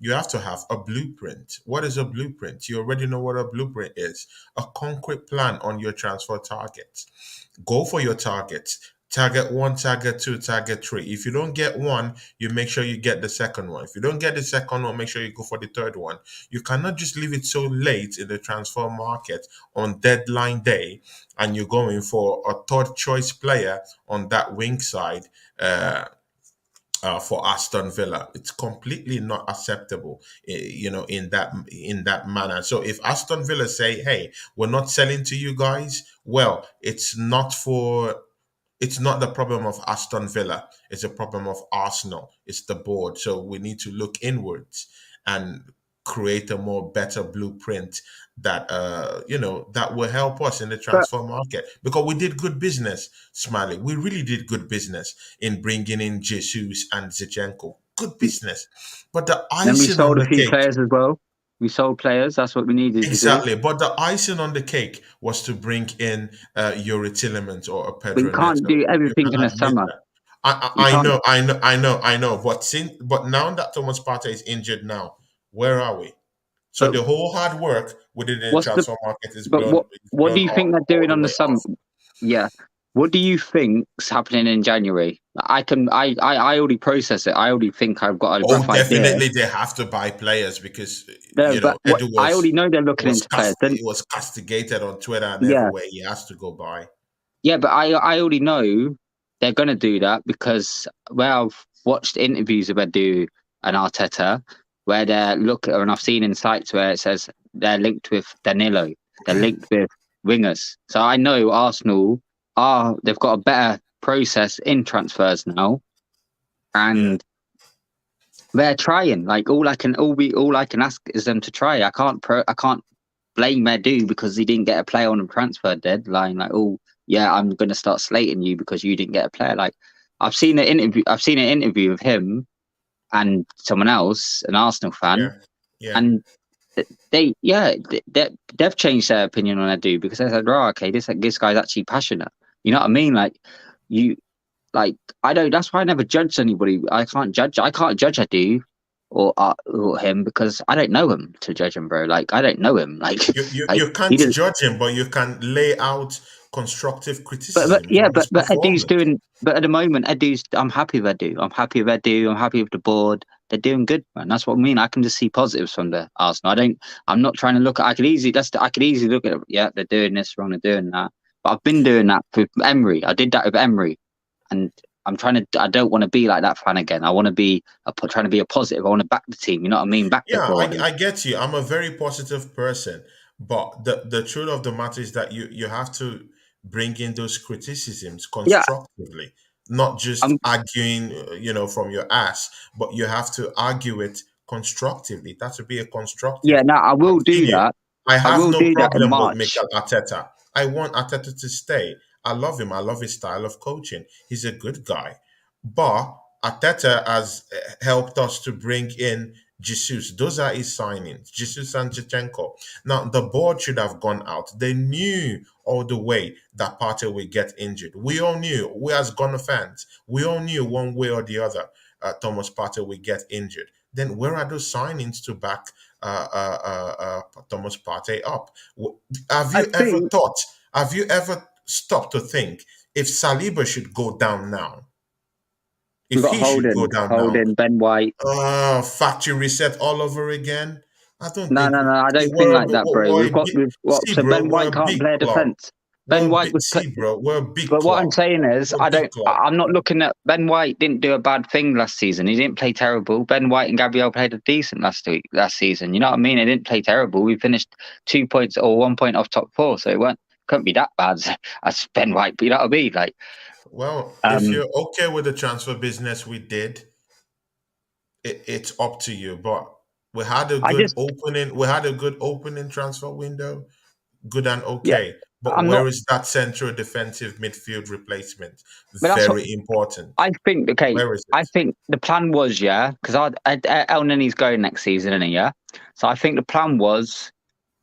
Speaker 1: You have to have a blueprint. What is a blueprint? You already know what a blueprint is. A concrete plan on your transfer target. Go for your targets. Target one, target two, target three. If you don't get one, you make sure you get the second one. If you don't get the second one, make sure you go for the third one. You cannot just leave it so late in the transfer market on deadline day and you're going for a third choice player on that wing side. For Aston Villa, it's completely not acceptable, in that manner. So if Aston Villa say, "Hey, we're not selling to you guys," well, it's not the problem of Aston Villa. It's a problem of Arsenal. It's the board. So we need to look inwards and create a more better blueprint that that will help us in the
Speaker 2: But
Speaker 1: transfer market, because we did good business, Smiley. We really did good business in bringing in Jesus and Zichenko. Good business, but the
Speaker 2: then we
Speaker 1: icing on
Speaker 2: sold a
Speaker 1: the
Speaker 2: few
Speaker 1: cake.
Speaker 2: players as well. We sold players. That's what we needed to do.
Speaker 1: Exactly, but the icing on the cake was to bring in Yuri Tillemans or a
Speaker 2: But you
Speaker 1: Pedro
Speaker 2: can't
Speaker 1: Neto.
Speaker 2: do
Speaker 1: You
Speaker 2: everything
Speaker 1: can
Speaker 2: in the
Speaker 1: admit
Speaker 2: summer.
Speaker 1: that.
Speaker 2: You
Speaker 1: I
Speaker 2: can't.
Speaker 1: know, I know. But now that Thomas Partey is injured now, where are we? So
Speaker 2: But
Speaker 1: the whole hard work within the
Speaker 2: what's the?
Speaker 1: transfer market is
Speaker 2: But
Speaker 1: blown, is
Speaker 2: what do
Speaker 1: blown
Speaker 2: you think they're
Speaker 1: all
Speaker 2: doing
Speaker 1: the
Speaker 2: on the
Speaker 1: way
Speaker 2: summer?
Speaker 1: off.
Speaker 2: Yeah. What do you think's happening in January? I can. I already process it. I already think I've got a rough
Speaker 1: Oh,
Speaker 2: idea.
Speaker 1: definitely they have to buy players because
Speaker 2: No, but what
Speaker 1: Edu
Speaker 2: I already know they're looking into players. Then
Speaker 1: he was castigated on Twitter and
Speaker 2: yeah,
Speaker 1: everywhere. He has to go buy.
Speaker 2: yeah. But I already know they're gonna do that because where I've watched interviews of Edu and Arteta, where they're look, and I've seen in sites where it says they're linked with Danilo, they're linked with wingers. So I know Arsenal are they've got a better process in transfers now,
Speaker 1: Yeah.
Speaker 2: and they're trying. Like all I can ask is them to try. I can't blame Medu because he didn't get a player on the transfer deadline. Like, oh yeah, I'm gonna start slating you because you didn't get a player. Like I've seen an interview of him and someone else, an Arsenal fan,
Speaker 1: Yeah. Yeah.
Speaker 2: and they've changed their opinion on Edu because they said, "Oh, okay, this guy's actually passionate." You know what I mean? Like you like I don't. That's why I never judged anybody. I can't judge. I can't judge Edu or him because I don't know him to judge him, bro. Like I don't know him. Like like
Speaker 1: You can't
Speaker 2: he did.
Speaker 1: judge him, but you can lay out constructive
Speaker 2: But
Speaker 1: criticisms
Speaker 2: yeah,
Speaker 1: on his
Speaker 2: but Edu's
Speaker 1: performance.
Speaker 2: doing. But at the moment, Edu's. I'm happy with Edu. I'm happy with Edu. I'm happy with the board. They're doing good, man. That's what I mean. I can just see positives from the Arsenal. I don't. I'm not trying to look at. I could easily. I could easily look at it. Yeah, they're doing this wrong. They're doing that. But I've been doing that with Emery. I did that with Emery, and I'm trying to. I don't want to be like that fan again. I want to be trying to be a positive. I want to back the team. You know what I mean? Back the
Speaker 1: Yeah,
Speaker 2: board.
Speaker 1: I get you. I'm a very positive person, but the truth of the matter is that you have to bring in those criticisms
Speaker 2: Yeah.
Speaker 1: constructively, not just
Speaker 2: I'm.
Speaker 1: arguing, from your ass, but you have to argue it constructively. That would be a
Speaker 2: Yeah.
Speaker 1: constructive.
Speaker 2: Now I will do
Speaker 1: Continue.
Speaker 2: that.
Speaker 1: I
Speaker 2: I
Speaker 1: have
Speaker 2: will
Speaker 1: no
Speaker 2: do that in
Speaker 1: problem with
Speaker 2: March.
Speaker 1: Mikel Arteta. I want Arteta to stay. I love him. I love his style of coaching. He's a good guy. But Arteta has helped us to bring in Jesus. Those are his signings, Jesus and Chichenko. Now, the board should have gone out. They knew all the way that Partey would get injured. We all knew, we as Gunner fans, we all knew one way or the other Thomas Partey would get injured. Then where are those signings to back Thomas Partey up? Have
Speaker 2: I
Speaker 1: you ever
Speaker 2: think
Speaker 1: thought, have you ever stopped to think if Saliba should go down now,
Speaker 2: we've
Speaker 1: if
Speaker 2: got
Speaker 1: he should go down now,
Speaker 2: Ben White.
Speaker 1: factory reset all over again? I don't
Speaker 2: No,
Speaker 1: think
Speaker 2: no, no. I don't think
Speaker 1: we're,
Speaker 2: like that, bro.
Speaker 1: we're a big,
Speaker 2: We've what?
Speaker 1: see,
Speaker 2: So
Speaker 1: bro,
Speaker 2: Ben
Speaker 1: we're
Speaker 2: White
Speaker 1: a
Speaker 2: can't
Speaker 1: big
Speaker 2: play a
Speaker 1: club.
Speaker 2: defense. Ben White was put.
Speaker 1: See, bro, we're a big
Speaker 2: But what I'm
Speaker 1: club.
Speaker 2: saying is,
Speaker 1: We're a big club.
Speaker 2: I'm not looking at Ben White. Didn't do a bad thing last season. He didn't play terrible. Ben White and Gabriel played a decent last season. You know what I mean? They didn't play terrible. We finished 2 points or 1 point off top four, so it weren't couldn't be that bad as Ben White. But you know what I mean? Like,
Speaker 1: Well, if
Speaker 2: um,
Speaker 1: you're okay with the transfer business we did, it's up to you. But we had a
Speaker 2: I
Speaker 1: good
Speaker 2: just
Speaker 1: opening. We had a good opening transfer window. Good and
Speaker 2: yeah.
Speaker 1: okay. But
Speaker 2: I'm
Speaker 1: where
Speaker 2: not.
Speaker 1: is that central defensive midfield replacement?
Speaker 2: But that's what
Speaker 1: Very important.
Speaker 2: I think. Okay,
Speaker 1: Where is
Speaker 2: I
Speaker 1: it?
Speaker 2: think the plan was, yeah, because El Nini's going next season, isn't he? Yeah. So I think the plan was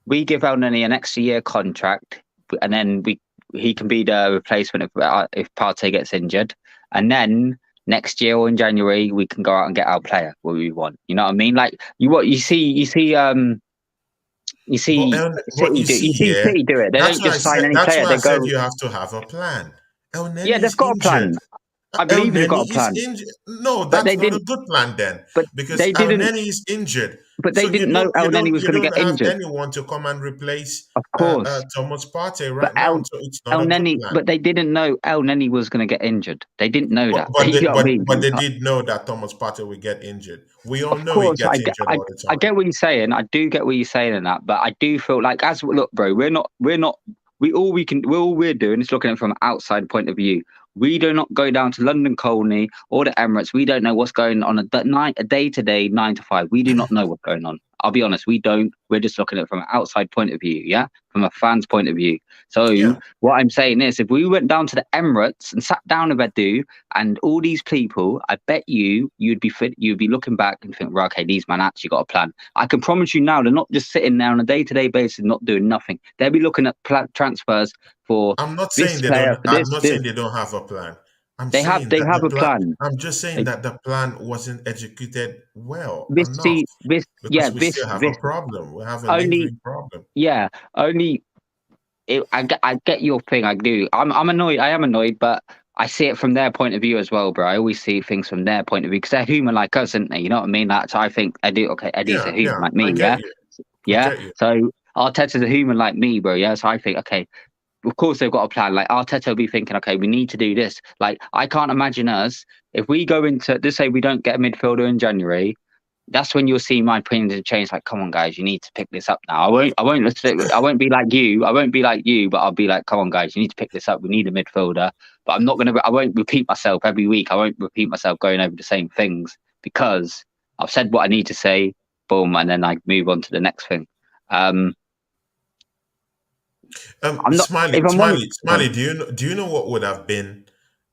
Speaker 2: we give El Nini an extra year contract, and then he can be the replacement if Partey gets injured, and then next year or in January we can go out and get our player what we want. You know what I mean? Like you
Speaker 1: But
Speaker 2: see
Speaker 1: what
Speaker 2: City
Speaker 1: you
Speaker 2: do
Speaker 1: see here,
Speaker 2: Do it. They don't just sign any
Speaker 1: that's
Speaker 2: player.
Speaker 1: why I
Speaker 2: They
Speaker 1: said
Speaker 2: go,
Speaker 1: you have to have a plan. El
Speaker 2: yeah,
Speaker 1: Neni
Speaker 2: they've
Speaker 1: is
Speaker 2: got a
Speaker 1: injured.
Speaker 2: plan. I
Speaker 1: El
Speaker 2: believe they've
Speaker 1: Neni
Speaker 2: got a
Speaker 1: is
Speaker 2: plan,
Speaker 1: injured. No,
Speaker 2: but
Speaker 1: that's not a good plan then, because
Speaker 2: they
Speaker 1: El
Speaker 2: didn't
Speaker 1: Neni is injured.
Speaker 2: but they
Speaker 1: So
Speaker 2: didn't know El Neni was
Speaker 1: you
Speaker 2: going to
Speaker 1: don't
Speaker 2: get
Speaker 1: have
Speaker 2: injured.
Speaker 1: anyone to come and replace
Speaker 2: Of course.
Speaker 1: Thomas Partey
Speaker 2: But
Speaker 1: right now. So it's not
Speaker 2: El
Speaker 1: a good
Speaker 2: Neni,
Speaker 1: plan.
Speaker 2: but they didn't know El Neni was going to get injured. They didn't know that. You know what I mean?
Speaker 1: But they did know that Thomas Partey will get injured. We all
Speaker 2: Of
Speaker 1: know he
Speaker 2: course,
Speaker 1: gets injured all the
Speaker 2: I
Speaker 1: time.
Speaker 2: get what you're saying. I do get what you're saying in that, but I do feel like as look, bro, we're not all we're doing is looking at it from an outside point of view. We do not go down to London Colney or the Emirates. We don't know what's going on a day to day, 9 to 5. We do not know what's going on. I'll be honest, we don't. We're just looking at it from an outside point of view, yeah, from a fan's point of view. So
Speaker 1: Yeah.
Speaker 2: what I'm saying is, if we went down to the Emirates and sat down with Edu and all these people, I bet you'd be fit. You'd be looking back and think, right, okay, these man actually got a plan. I can promise you now, they're not just sitting there on a day-to-day basis, not doing nothing. They'll be looking at transfers for
Speaker 1: I'm not
Speaker 2: this
Speaker 1: saying they
Speaker 2: player,
Speaker 1: don't.
Speaker 2: for
Speaker 1: I'm
Speaker 2: this,
Speaker 1: not
Speaker 2: this.
Speaker 1: saying they don't have a plan. I'm
Speaker 2: They have,
Speaker 1: saying
Speaker 2: they
Speaker 1: that
Speaker 2: have
Speaker 1: the
Speaker 2: a
Speaker 1: plan.
Speaker 2: plan.
Speaker 1: I'm just saying
Speaker 2: They,
Speaker 1: that the plan wasn't executed well
Speaker 2: this,
Speaker 1: enough,
Speaker 2: see, this, yeah,
Speaker 1: because we still have a
Speaker 2: this
Speaker 1: problem. We have a
Speaker 2: only,
Speaker 1: lingering problem.
Speaker 2: yeah, only. I get your thing. I do. I'm annoyed. I am annoyed, but I see it from their point of view as well, bro. I always see things from their point of view because they're human like us, aren't they? You know what I mean? That's I think I do. Okay, Eddie's a
Speaker 1: Yeah,
Speaker 2: human
Speaker 1: yeah.
Speaker 2: like
Speaker 1: I
Speaker 2: me.
Speaker 1: get
Speaker 2: Yeah,
Speaker 1: you. I
Speaker 2: yeah.
Speaker 1: get you.
Speaker 2: So Arteta's a human like me, bro. Yeah. So I think, okay, of course they've got a plan. Like Arteta will be thinking, okay, we need to do this. Like I can't imagine us if we go into just say we don't get a midfielder in January. That's when you'll see my opinion change. Like, come on, guys, you need to pick this up now. I won't be like you. I won't be like you, but I'll be like, come on, guys, you need to pick this up. We need a midfielder. But I'm not gonna. I won't repeat myself every week. I won't repeat myself going over the same things because I've said what I need to say. Boom, and then I move on to the next thing. Um, I'm not.
Speaker 1: Smiley,
Speaker 2: If I'm honest,
Speaker 1: Smiley, Smiley. Do you know what would have been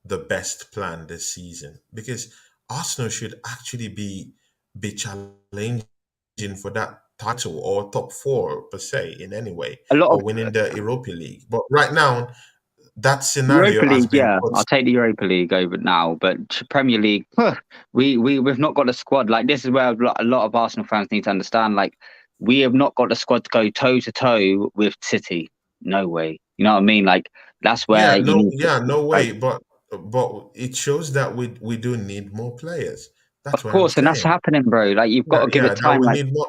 Speaker 1: the best plan this season? Because Arsenal should actually be challenging for that title or top four per se in any way,
Speaker 2: a lot of
Speaker 1: or winning the Europa League. But right now, that
Speaker 2: Europa
Speaker 1: scenario has
Speaker 2: League,
Speaker 1: been
Speaker 2: yeah,
Speaker 1: put.
Speaker 2: I'll take the Europa League over now. But Premier League, we've not got a squad. Like this is where a lot of Arsenal fans need to understand. Like we have not got a squad to go toe to toe with City. No way. You know what I mean? Like that's where you need to.
Speaker 1: Yeah, no
Speaker 2: Like,
Speaker 1: way. But it shows that we do need more players. That's
Speaker 2: of
Speaker 1: what I'm
Speaker 2: course, and that's
Speaker 1: saying.
Speaker 2: happening, bro. Like you've got
Speaker 1: Yeah,
Speaker 2: to give
Speaker 1: yeah,
Speaker 2: it
Speaker 1: that
Speaker 2: time.
Speaker 1: we
Speaker 2: Like
Speaker 1: need more.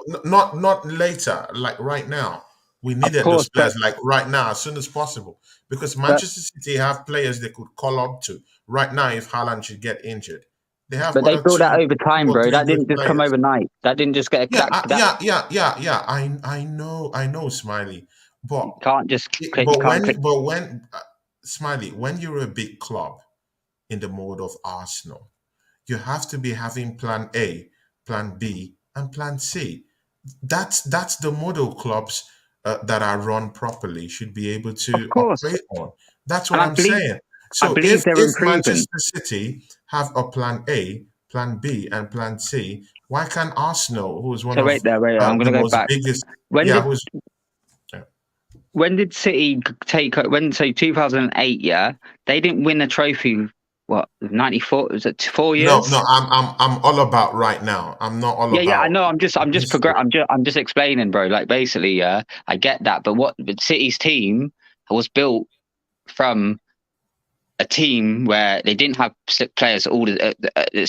Speaker 1: Not later, like right now. We
Speaker 2: of
Speaker 1: needed
Speaker 2: course,
Speaker 1: those players like right now, as soon as possible, because
Speaker 2: but
Speaker 1: Manchester City have players they could call up to right now if Haaland should get injured. They have
Speaker 2: but they
Speaker 1: other
Speaker 2: built that over
Speaker 1: two
Speaker 2: time,
Speaker 1: or
Speaker 2: bro.
Speaker 1: three
Speaker 2: That
Speaker 1: good
Speaker 2: didn't just come
Speaker 1: players.
Speaker 2: overnight. That didn't just get
Speaker 1: Yeah,
Speaker 2: that.
Speaker 1: yeah. I know, Smiley.
Speaker 2: You
Speaker 1: But
Speaker 2: can't just you
Speaker 1: but
Speaker 2: can't click.
Speaker 1: when Smiley, when you're a big club in the mode of Arsenal, you have to be having plan A, plan B, and plan C. That's the model clubs that are run properly should be able
Speaker 2: Of
Speaker 1: to
Speaker 2: course,
Speaker 1: operate on. That's what
Speaker 2: and
Speaker 1: I'm saying.
Speaker 2: I
Speaker 1: So
Speaker 2: believe they're
Speaker 1: if
Speaker 2: improving.
Speaker 1: Manchester City have a plan A, plan B, and plan C, why can't Arsenal, who is one
Speaker 2: So
Speaker 1: of
Speaker 2: wait. I'm
Speaker 1: the
Speaker 2: gonna go
Speaker 1: most
Speaker 2: back.
Speaker 1: biggest,
Speaker 2: When
Speaker 1: yeah,
Speaker 2: did
Speaker 1: who's yeah.
Speaker 2: when did City take when so 2008? Yeah, they didn't win a trophy. What 94? Was it 4 years?
Speaker 1: No, I'm all about right now. I'm not all
Speaker 2: Yeah. I
Speaker 1: about
Speaker 2: know. I'm just
Speaker 1: history.
Speaker 2: I'm just explaining, bro. Like basically, yeah, I get that. But City's team was built from a team where they didn't have players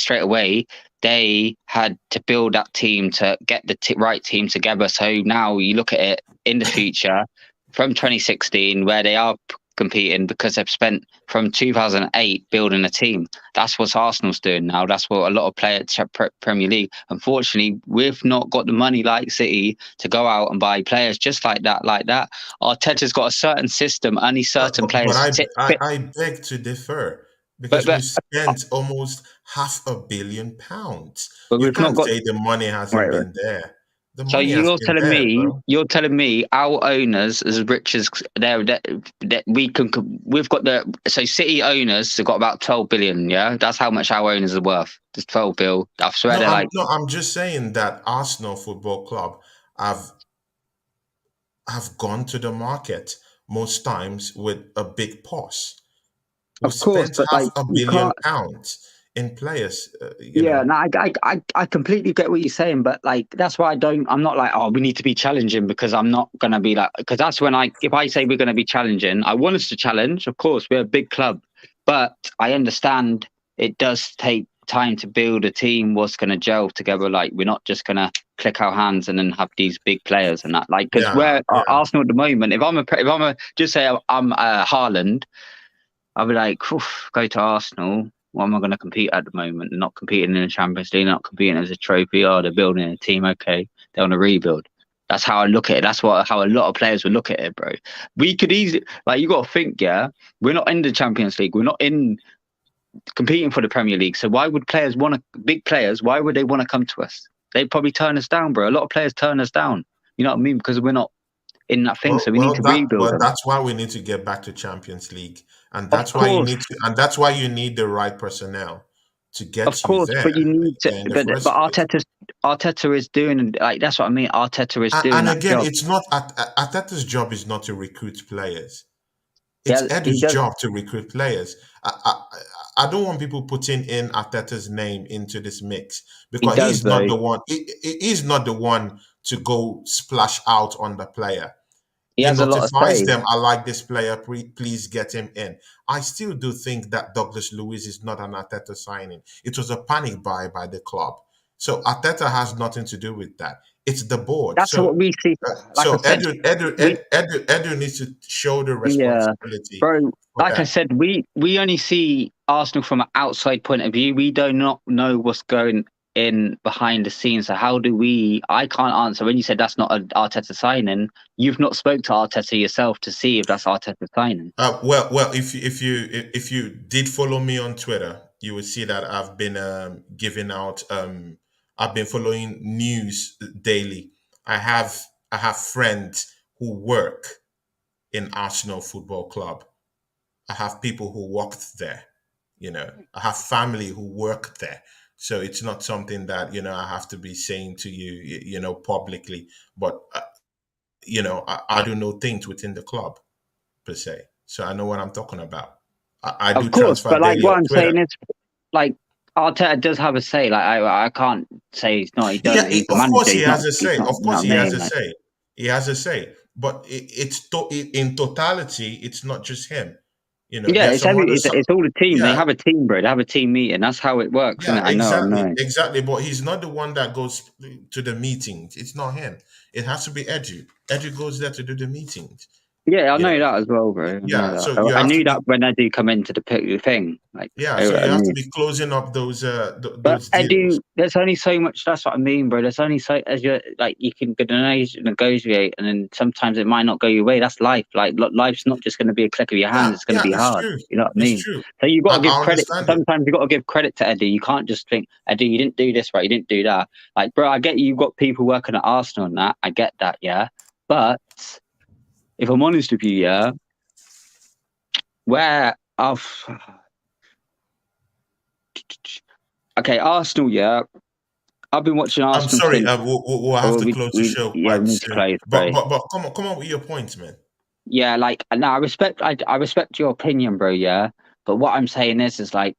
Speaker 2: straight away. They had to build that team to get the right team together. So now you look at it in the future from 2016, where they are competing because they've spent from 2008 building a team. That's what Arsenal's doing now. That's what a lot of players at Premier League. Unfortunately, we've not got the money like City to go out and buy players just like that. Arteta's got a certain system, only certain
Speaker 1: But
Speaker 2: players fit.
Speaker 1: I beg to differ
Speaker 2: But
Speaker 1: because we
Speaker 2: but
Speaker 1: spent almost £500 million.
Speaker 2: but
Speaker 1: You
Speaker 2: we've not
Speaker 1: can't
Speaker 2: got
Speaker 1: say the money hasn't
Speaker 2: right.
Speaker 1: been there. The
Speaker 2: So
Speaker 1: money has been there, bro.
Speaker 2: you're telling me our owners, as rich as that we can, we've got so City owners have got about 12 billion. Yeah, that's how much our owners are worth. Just 12 bill. I swear they're like,
Speaker 1: No, I'm just saying that Arsenal Football Club have have gone to the market most times with a big purse. We
Speaker 2: of course,
Speaker 1: spent
Speaker 2: but
Speaker 1: half
Speaker 2: like
Speaker 1: a
Speaker 2: you
Speaker 1: billion
Speaker 2: can't.
Speaker 1: pounds in players.
Speaker 2: Yeah, no, I completely get what you're saying, but like that's why I'm not like, oh, we need to be challenging because I'm not gonna be like, because that's when if I say we're gonna be challenging, I want us to challenge. Of course, we're a big club, but I understand it does take time to build a team. What's gonna gel together? Like we're not just gonna click our hands and then have these big players and that. Like because
Speaker 1: Yeah,
Speaker 2: we're
Speaker 1: yeah.
Speaker 2: Arsenal at the moment. If I'm a just say I'm Haaland, I'll be like, go to Arsenal. What am I going to compete at the moment? They're not competing in the Champions League, not competing as a trophy. Oh, they're building a team. Okay, they want to rebuild. That's how I look at it. That's how a lot of players would look at it, bro. We could easily, like, you got to think, yeah, we're not in the Champions League. We're not in competing for the Premier League. So why would players want to, big players, why would they want to come to us? They'd probably turn us down, bro. A lot of players turn us down. You know what I mean? Because we're not in that thing. So we need to rebuild them.
Speaker 1: That's why we need to get back to Champions League, and
Speaker 2: Of
Speaker 1: that's why you
Speaker 2: course,
Speaker 1: need to, and that's why you need the right personnel to
Speaker 2: Of
Speaker 1: get you
Speaker 2: course,
Speaker 1: there
Speaker 2: but you need to.
Speaker 1: in the
Speaker 2: But
Speaker 1: first place.
Speaker 2: Arteta is doing like that's what I mean. Arteta is doing
Speaker 1: And
Speaker 2: that
Speaker 1: again,
Speaker 2: job.
Speaker 1: it's not Ateta's job is not to recruit players. It's
Speaker 2: Yeah, he
Speaker 1: Edu's
Speaker 2: does.
Speaker 1: job to recruit players. I don't want people putting in Arteta's name into this mix
Speaker 2: He
Speaker 1: because
Speaker 2: does
Speaker 1: he's not
Speaker 2: though.
Speaker 1: the one. He's not the one to go splash out on the player.
Speaker 2: He
Speaker 1: He
Speaker 2: has a lot of
Speaker 1: notifies
Speaker 2: say.
Speaker 1: them, I like this player, please get him in. I still do think that Douglas Luiz is not an Arteta signing. It was a panic buy by the club. So Arteta has nothing to do with that. It's the board.
Speaker 2: That's what we see. Like I
Speaker 1: So
Speaker 2: said, we
Speaker 1: Edu needs to show the
Speaker 2: yeah,
Speaker 1: responsibility
Speaker 2: bro.
Speaker 1: for
Speaker 2: Like I
Speaker 1: that.
Speaker 2: said, we only see Arsenal from an outside point of view. We do not know what's going in behind the scenes. So how do we? I can't answer when you said that's not an Arteta signing. You've not spoke to Arteta yourself to see if that's Arteta signing.
Speaker 1: Well, if you did follow me on Twitter, you would see that I've been giving out. I've been following news daily. I have friends who work in Arsenal Football Club. I have people who worked there. I have family who work there. So it's not something that I have to be saying to you, publicly. But I do know things within the club per se. So I know what I'm talking about. I do
Speaker 2: Of course,
Speaker 1: transfer
Speaker 2: but like
Speaker 1: daily
Speaker 2: what
Speaker 1: on
Speaker 2: I'm
Speaker 1: Twitter.
Speaker 2: saying is, like Arteta does have a say. Like I can't say he's not. He does.
Speaker 1: Yeah,
Speaker 2: He's the
Speaker 1: of
Speaker 2: manager.
Speaker 1: course he has a
Speaker 2: He's
Speaker 1: say.
Speaker 2: not.
Speaker 1: Of
Speaker 2: You know
Speaker 1: course
Speaker 2: what
Speaker 1: he
Speaker 2: I
Speaker 1: has
Speaker 2: mean?
Speaker 1: a
Speaker 2: Like
Speaker 1: say. He has a say. But in totality, it's not just him.
Speaker 2: yeah,
Speaker 1: There's some other.
Speaker 2: it's all the team. They
Speaker 1: Yeah,
Speaker 2: have a team, bro. They have a team meeting. That's how it works, isn't
Speaker 1: yeah,
Speaker 2: it? I know. I
Speaker 1: exactly,
Speaker 2: know.
Speaker 1: exactly. But he's not the one that goes to the meetings. It's not him. It has to be Edu. Edu goes there to do the meetings.
Speaker 2: Yeah, I
Speaker 1: You
Speaker 2: know
Speaker 1: know.
Speaker 2: that as well, bro. I know
Speaker 1: Yeah.
Speaker 2: that.
Speaker 1: So you
Speaker 2: I
Speaker 1: have to
Speaker 2: knew
Speaker 1: be.
Speaker 2: that when I do come into the thing. Like
Speaker 1: Yeah. So
Speaker 2: I
Speaker 1: you have to
Speaker 2: knew.
Speaker 1: be closing up
Speaker 2: But
Speaker 1: those
Speaker 2: I
Speaker 1: deals.
Speaker 2: do. There's only so much. That's what I mean, bro. There's only so as you like. You can negotiate, and then sometimes it might not go your way. That's life. Like life's not just going to be a click of your
Speaker 1: Yeah.
Speaker 2: hands. It's going to
Speaker 1: Yeah.
Speaker 2: be
Speaker 1: It's
Speaker 2: hard.
Speaker 1: true.
Speaker 2: You know what I
Speaker 1: It's
Speaker 2: mean?
Speaker 1: true.
Speaker 2: So you got to give
Speaker 1: I
Speaker 2: credit.
Speaker 1: understand it.
Speaker 2: Sometimes you got to give credit to Eddie. You can't just think, Eddie, you didn't do this right. You didn't do that. Like, bro, I get you've got people working at Arsenal and that. I get that, yeah. But if I'm honest with you, yeah, where I've okay, Arsenal, yeah. I've been watching
Speaker 1: I'm
Speaker 2: Arsenal
Speaker 1: sorry.
Speaker 2: since.
Speaker 1: We'll have
Speaker 2: Oh,
Speaker 1: to close the show
Speaker 2: yeah, we
Speaker 1: quite
Speaker 2: need to
Speaker 1: soon.
Speaker 2: close,
Speaker 1: But
Speaker 2: bro.
Speaker 1: come on with your points, man.
Speaker 2: Yeah, like now I respect your opinion, bro. Yeah, but what I'm saying is like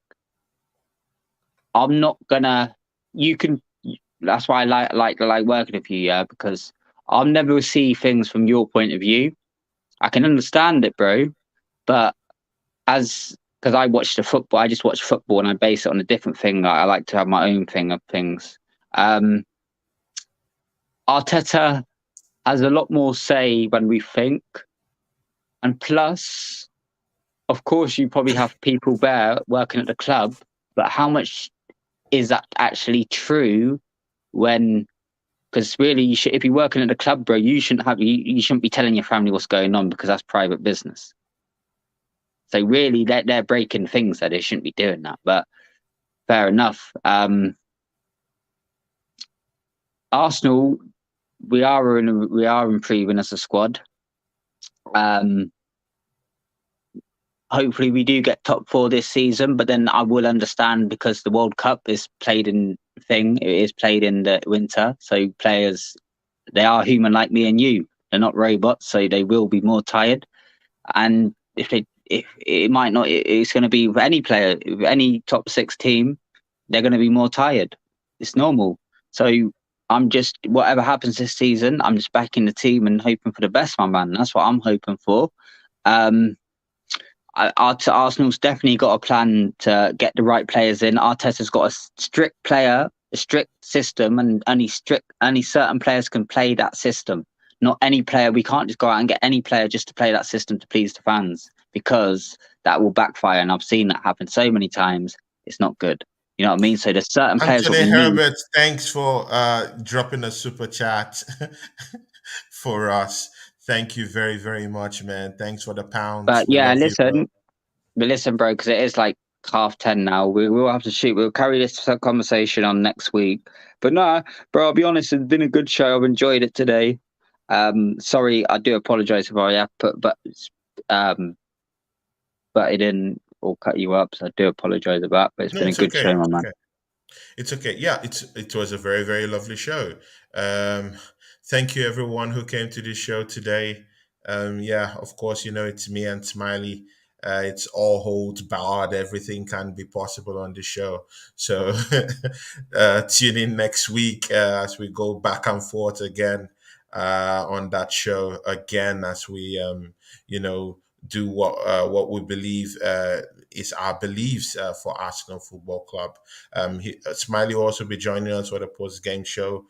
Speaker 2: I'm not gonna. You can. That's why I like working with you, yeah, because I'll never see things from your point of view. I can understand it, bro, but as because I watch the football, I just watch football and I base it on a different thing. Like, I like to have my own thing of things. Um, Arteta has a lot more say when we think, and plus, of course, you probably have people there working at the club, but how much is that actually true when? Because really, if you're working at the club, bro, you shouldn't be telling your family what's going on because that's private business. So really, they're breaking things that they shouldn't be doing that. But fair enough. Arsenal, we are improving as a squad. Hopefully we do get top 4 this season, but then I will understand because the World Cup is played in it is played in the winter, so players, they are human like me and you. They're not robots, so they will be more tired. And if it might not, it's going to be for any player, any top 6 team, they're going to be more tired. It's normal. So I'm just, whatever happens this season, I'm just backing the team and hoping for the best, my man. That's what I'm hoping for. Arsenal's definitely got a plan to get the right players in. Arteta's got a strict system, and only certain players can play that system. Not any player. We can't just go out and get any player just to play that system to please the fans, because that will backfire. And I've seen that happen so many times. It's not good. You know what I mean? So there's certain players what
Speaker 1: Anthony
Speaker 2: we need.
Speaker 1: Herbert, thanks for dropping a super chat for us. Thank you very, very much, man. Thanks for the pounds.
Speaker 2: But
Speaker 1: We
Speaker 2: yeah,
Speaker 1: love you, bro.
Speaker 2: listen, bro, because it is like 10:30 now. We'll have to shoot. We'll carry this conversation on next week. But no, bro, I'll be honest. It's been a good show. I've enjoyed it today. Sorry, I do apologize if I have um, but it didn't all cut you up. So I do apologize about. But it's
Speaker 1: No,
Speaker 2: been a
Speaker 1: it's
Speaker 2: good
Speaker 1: okay.
Speaker 2: show, my
Speaker 1: It's
Speaker 2: man.
Speaker 1: okay. It's okay. Yeah, it was a very, very lovely show. Um, Thank you everyone who came to this show today. Yeah, of course, it's me and Smiley. It's all holds barred. Everything can be possible on the show. So tune in next week as we go back and forth again on that show again as we you know do what we believe is our beliefs for Arsenal Football Club. Smiley will also be joining us for the post game show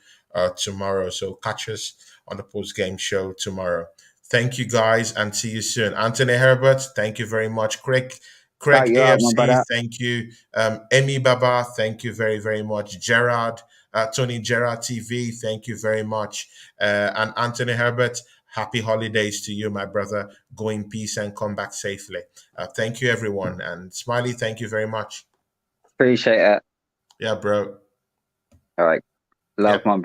Speaker 1: tomorrow. So catch us on the post game show tomorrow. Thank you guys and see you soon. Anthony Herbert, thank you very much.
Speaker 2: Shout
Speaker 1: Craig
Speaker 2: you out, my
Speaker 1: AFC,
Speaker 2: brother.
Speaker 1: thank you. Emmy Baba, thank you very, very much. Gerard, Tony Gerard TV, thank you very much. And Anthony Herbert, happy holidays to you, my brother. Go in peace and come back safely. Thank you, everyone. And Smiley, thank you very much.
Speaker 2: Appreciate it.
Speaker 1: Yeah, bro.
Speaker 2: All right, love,
Speaker 1: Yeah.
Speaker 2: my